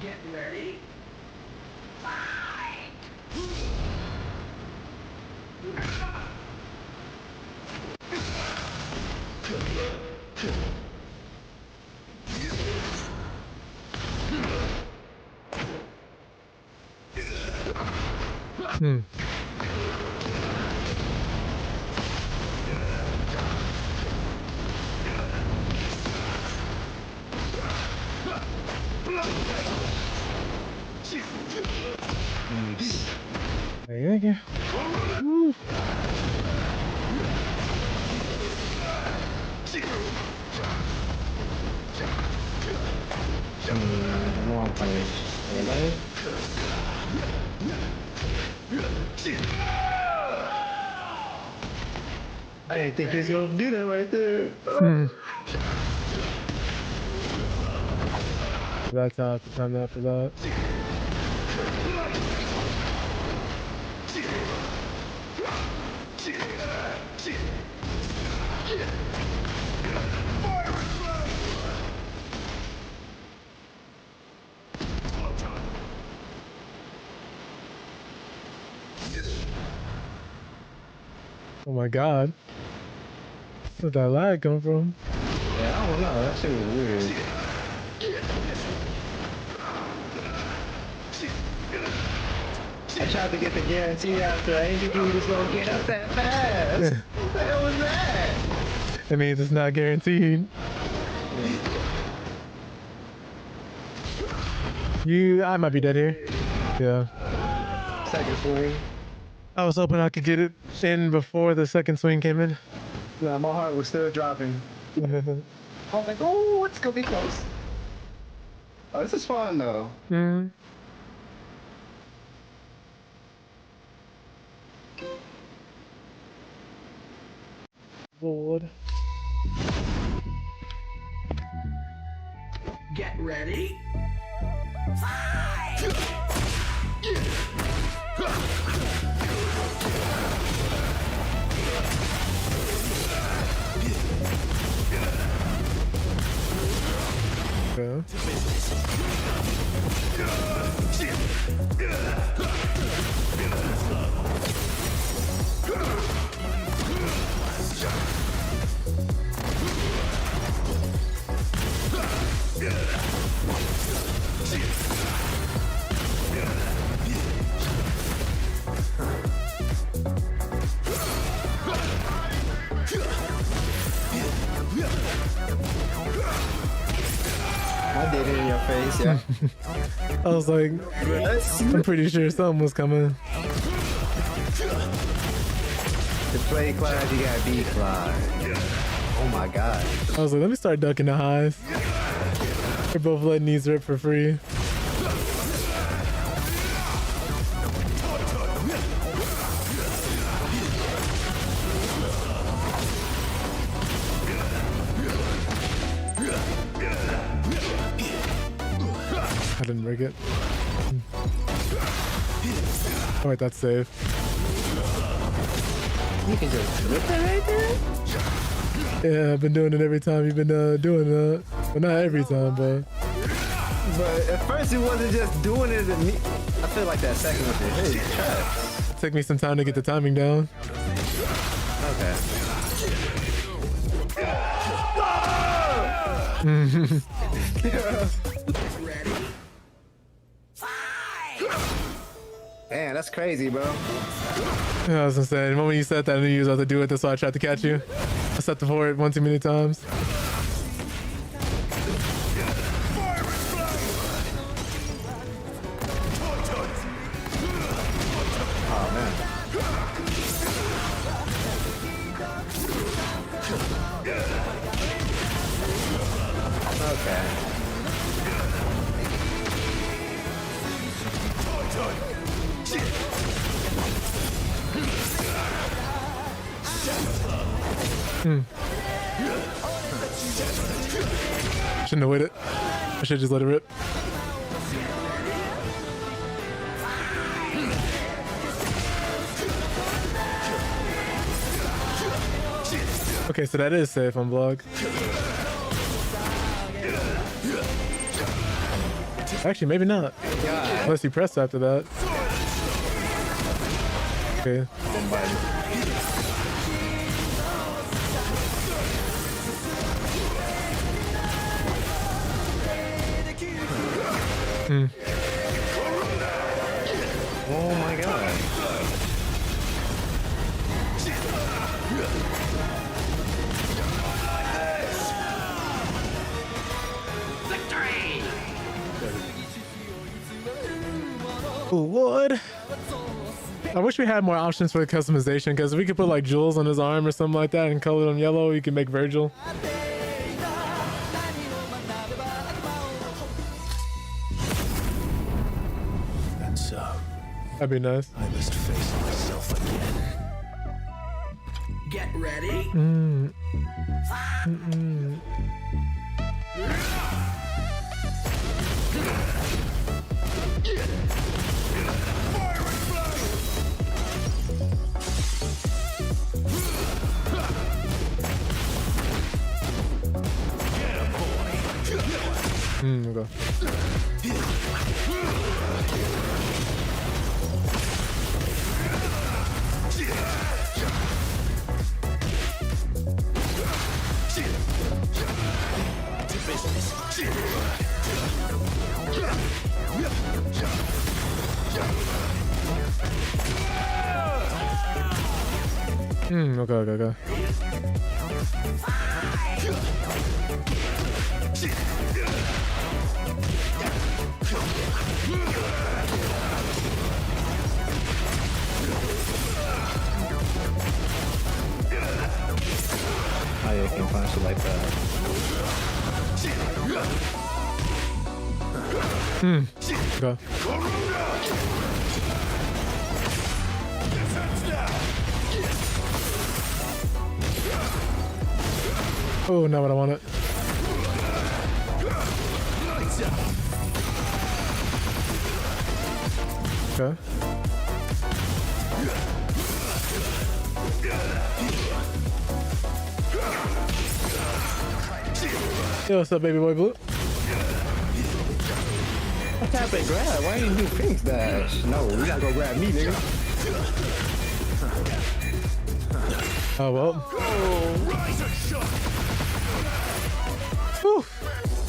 Get ready. Hmm. Thank you. Woo. One punch. Really? I didn't think he was gonna do that right there. That's how the time after that. Oh my god. Where'd that lag come from? Yeah, I don't know. That shit was weird. I tried to get the guarantee after. I didn't think he was gonna get up that fast. What the hell was that? It means it's not guaranteed. I might be dead here. Yeah. Second swing. I was hoping I could get it in before the second swing came in. Nah, my heart was still dropping. I was like, oh, it's gonna be close. Oh, this is fun though. Mm. Lord. Get ready. Okay. I did it in your face, yeah. I was like, I'm pretty sure something was coming. To play Clive, you gotta beat Clive. Oh my god. I was like, let me start ducking the highs. We're both letting these rip for free. I didn't break it. Oh wait, that's safe. You can just flip that right there? Yeah, I've been doing it every time you've been doing that. Well, not every time, but... But at first it wasn't just doing it to me. I feel like that second was hit. Trash. It took me some time to get the timing down. Okay. Man, that's crazy, bro. Yeah, I was gonna say, the moment you said that, I knew you was about to do it. That's why I tried to catch you. I set the forward one too many times. Oh, man. Okay. Shouldn't have waited. I should just let it rip. Okay, so that is safe on vlog. Actually, maybe not. Unless you press after that. Okay. Oh my god. Oh Lord. I wish we had more options for the customization, because we could put like jewels on his arm or something like that and color them yellow. You can make Virgil. And so, That'd be nice. I must face myself again. Get ready. Okay. Okay. How you can punch it like that? Okay. Oh, not what I wanted. Okay. Yo, what's up, baby boy blue? I tap and grab. Why didn't you do Phoenix Dash? No, you gotta go grab me, nigga. Oh well. Whew.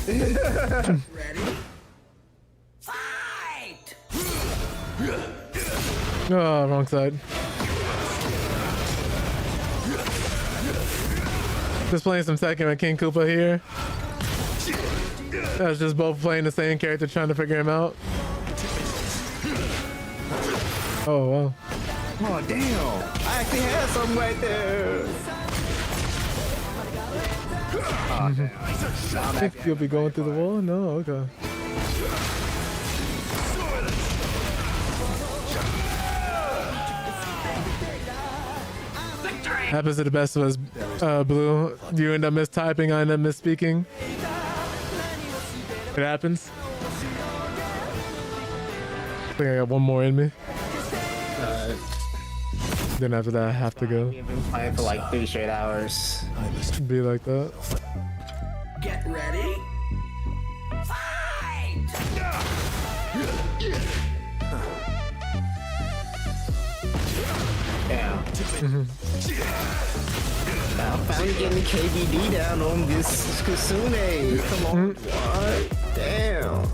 Ready? Fight! Oh, wrong side. Just playing some Tekken with King Koopa here. I was just both playing the same character, trying to figure him out. Oh wow. Oh damn! I actually had something right there. Oh, damn. I think you'll be going through the wall? No, okay. Happens to the best of us, Blue. You end up mistyping, I end up misspeaking. It happens. I think I got one more in me. Then after that, I have to go. We've been playing for like 3 straight hours. Be like that. Get ready. Fight! Yeah. Now I'm finally getting the KBD down on this Kasune. Come on. What? Damn.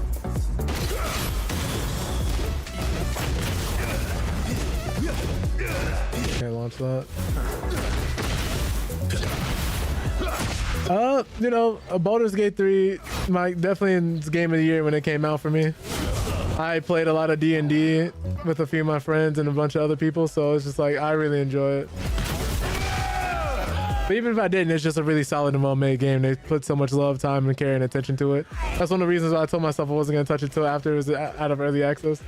Can't launch that. You know, Baldur's Gate 3, definitely in game of the year when it came out for me. I played a lot of D&D with a few of my friends and a bunch of other people, so it's just like, I really enjoy it. But even if I didn't, it's just a really solid and well-made game. They put so much love, time, and care and attention to it. That's one of the reasons why I told myself I wasn't going to touch it till after it was out of early access.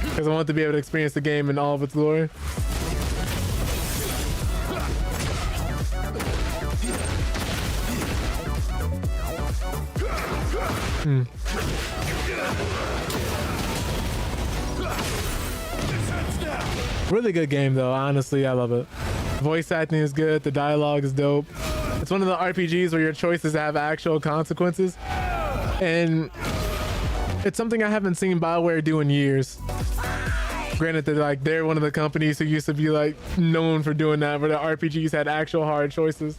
Because I want to be able to experience the game in all of its glory. Really good game though, honestly, I love it. Voice acting is good, the dialogue is dope. It's one of the RPGs where your choices have actual consequences. And it's something I haven't seen BioWare do in years. Granted that like they're one of the companies who used to be like known for doing that, where the RPGs had actual hard choices.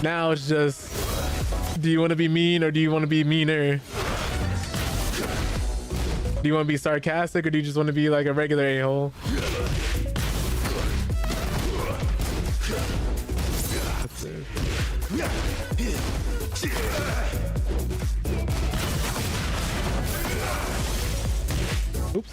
Now it's just, do you want to be mean or do you want to be meaner? Do you want to be sarcastic or do you just want to be like a regular a-hole? Oops.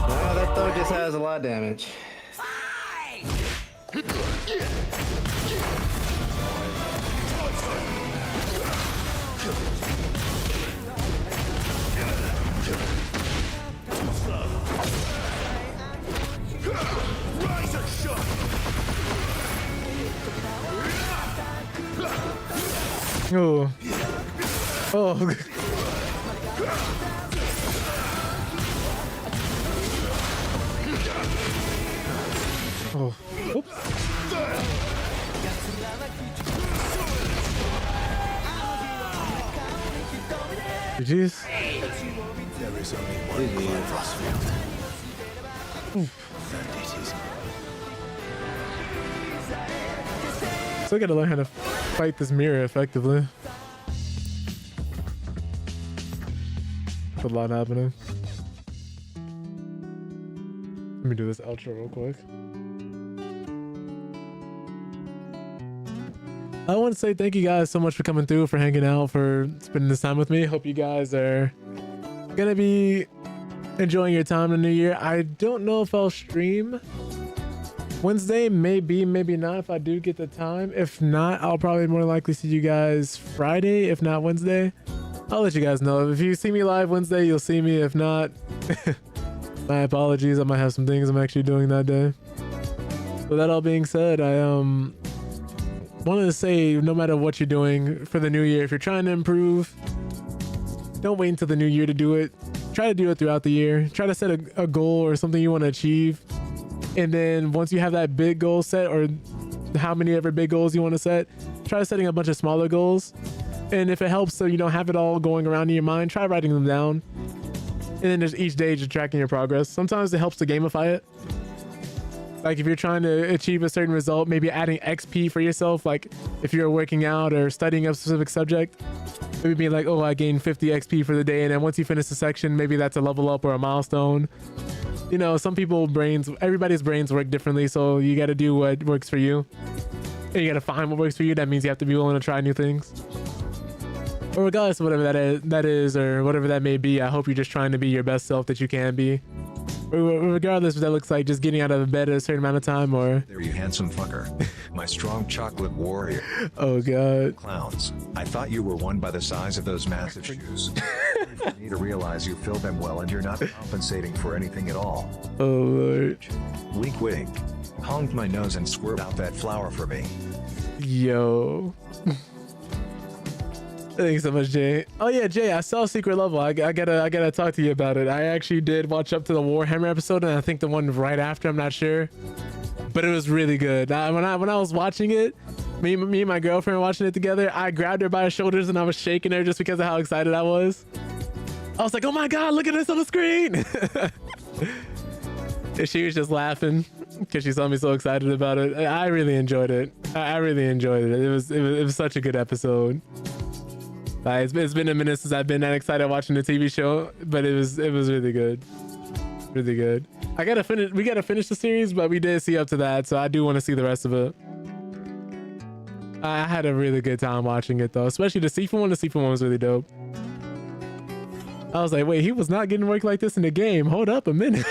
Wow, that throw just has a lot of damage. Oh. Oh. Oh. Oops. GG's. There is only one Clive Rossfield. And it is Still gotta learn how to fight this mirror effectively. There's a lot happening. Let me do this outro real quick. I want to say thank you guys so much for coming through, for hanging out, for spending this time with me. Hope you guys are gonna be enjoying your time in the new year. I don't know if I'll stream Wednesday, maybe not, if I do get the time. If not, I'll probably more likely see you guys Friday, if not Wednesday. I'll let you guys know. If you see me live Wednesday, you'll see me. If not, my apologies. I might have some things I'm actually doing that day. With that all being said, I wanted to say, no matter what you're doing for the new year, if you're trying to improve, don't wait until the new year to do it. Try to do it throughout the year. Try to set a goal or something you want to achieve. And then once you have that big goal set, or how many ever big goals you want to set, try setting a bunch of smaller goals. And if it helps so you don't have it all going around in your mind, try writing them down. And then just each day just tracking your progress. Sometimes it helps to gamify it. Like if you're trying to achieve a certain result, maybe adding XP for yourself. Like if you're working out or studying a specific subject, maybe being like, oh, I gained 50 XP for the day. And then once you finish the section, maybe that's a level up or a milestone. You know, some people's brains, everybody's brains work differently. So you got to do what works for you. And you got to find what works for you. That means you have to be willing to try new things. Or regardless of whatever that is, or whatever that may be, I hope you're just trying to be your best self that you can be. Regardless if that looks like just getting out of bed at a certain amount of time, or... There you handsome fucker. My strong chocolate warrior. Oh, God. Clowns. I thought you were one by the size of those massive shoes. For me to realize you fill them well and you're not compensating for anything at all. Oh, Lord. Wink wink. Honk my nose and squirt out that flour for me. Yo. Thanks so much, Jay. Oh yeah, Jay, I saw Secret Level. I gotta talk to you about it. I actually did watch up to the Warhammer episode, and I think the one right after, I'm not sure, but it was really good. When I was watching it, me and my girlfriend were watching it together, I grabbed her by her shoulders and I was shaking her just because of how excited I was. I was like, oh my God, look at this on the screen. And she was just laughing because she saw me so excited about it. I really enjoyed it. I really enjoyed it. It was such a good episode. It's been a minute since I've been that excited watching the TV show, but it was really good. Really good. We gotta finish the series, but we did see up to that, so I do want to see the rest of it. I had a really good time watching it though, especially the Sifu one. The Sifu one was really dope. I was like, wait, he was not getting work like this in the game. Hold up a minute.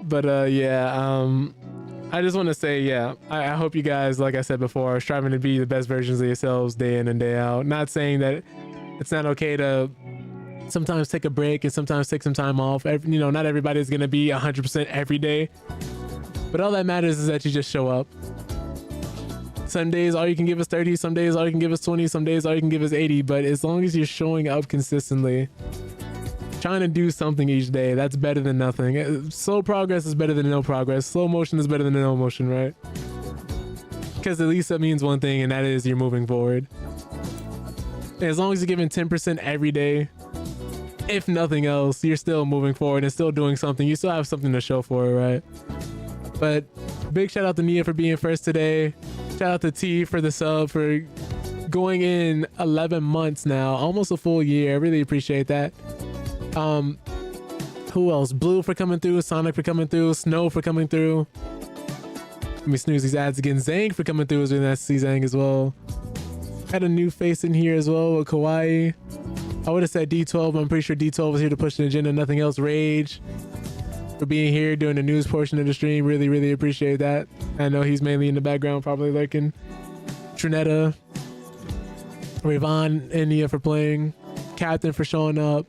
But yeah, I just want to say, yeah, I hope you guys, like I said before, are striving to be the best versions of yourselves day in and day out. Not saying that it's not okay to sometimes take a break and sometimes take some time off. You know, not everybody's gonna be 100% every day, but all that matters is that you just show up. Some days all you can give is 30, some days all you can give is 20, some days all you can give is 80, but as long as you're showing up consistently, trying to do something each day, that's better than nothing. Slow progress is better than no progress. Slow motion is better than no motion, right? Because at least that means one thing, and that is you're moving forward. And as long as you're giving 10% every day, if nothing else, you're still moving forward and still doing something. You still have something to show for it, right? But big shout out to Nia for being first today. Shout out to T for the sub, for going in 11 months now, almost a full year. I really appreciate that. Who else? Blue for coming through, Sonic for coming through, Snow for coming through. Let me snooze these ads again. Zang for coming through. It was really nice to see Zang as well. Had a new face in here as well with Kawaii. I would have said D12, but I'm pretty sure D12 was here to push the agenda, nothing else. Rage for being here during the news portion of the stream. Really appreciate that. I know he's mainly in the background, probably lurking. Trinetta, Ravon, and Nia for playing. Captain for showing up.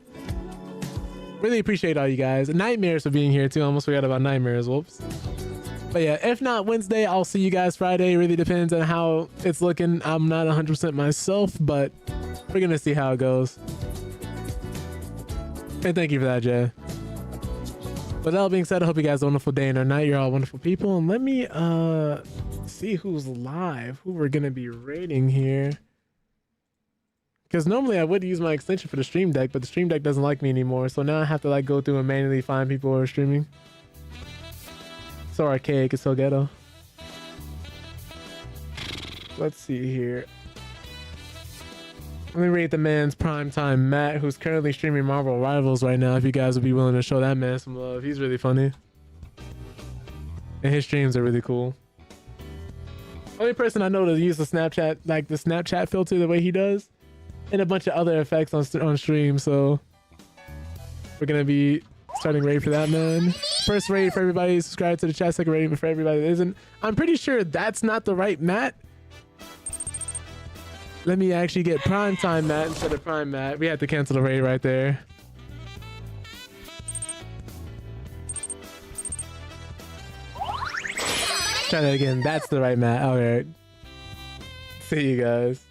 Really appreciate all you guys. Nightmares for being here too. I almost forgot about Nightmares. Whoops. But yeah, if not Wednesday, I'll see you guys Friday. It really depends on how it's looking. I'm not 100% myself, but we're gonna see how it goes. And thank you for that, Jay. With that all being said, I hope you guys have a wonderful day and or night. You're all wonderful people. And let me see who's live, who we're gonna be rating here. Because normally I would use my extension for the stream deck, but the stream deck doesn't like me anymore. So now I have to like go through and manually find people who are streaming. So archaic, it's so ghetto. Let's see here. Let me rate the man's primetime Matt, who's currently streaming Marvel Rivals right now. If you guys would be willing to show that man some love. He's really funny. And his streams are really cool. Only person I know to use the Snapchat, like the Snapchat filter the way he does. And a bunch of other effects on stream. So we're going to be starting raid for that, man. First raid for everybody. Subscribe to the chat. Second raid for everybody that isn't. I'm pretty sure that's not the right Matt. Let me actually get primetime Matt instead of prime Matt. We had to cancel the raid right there. Try that again. That's the right Matt. All right. See you guys.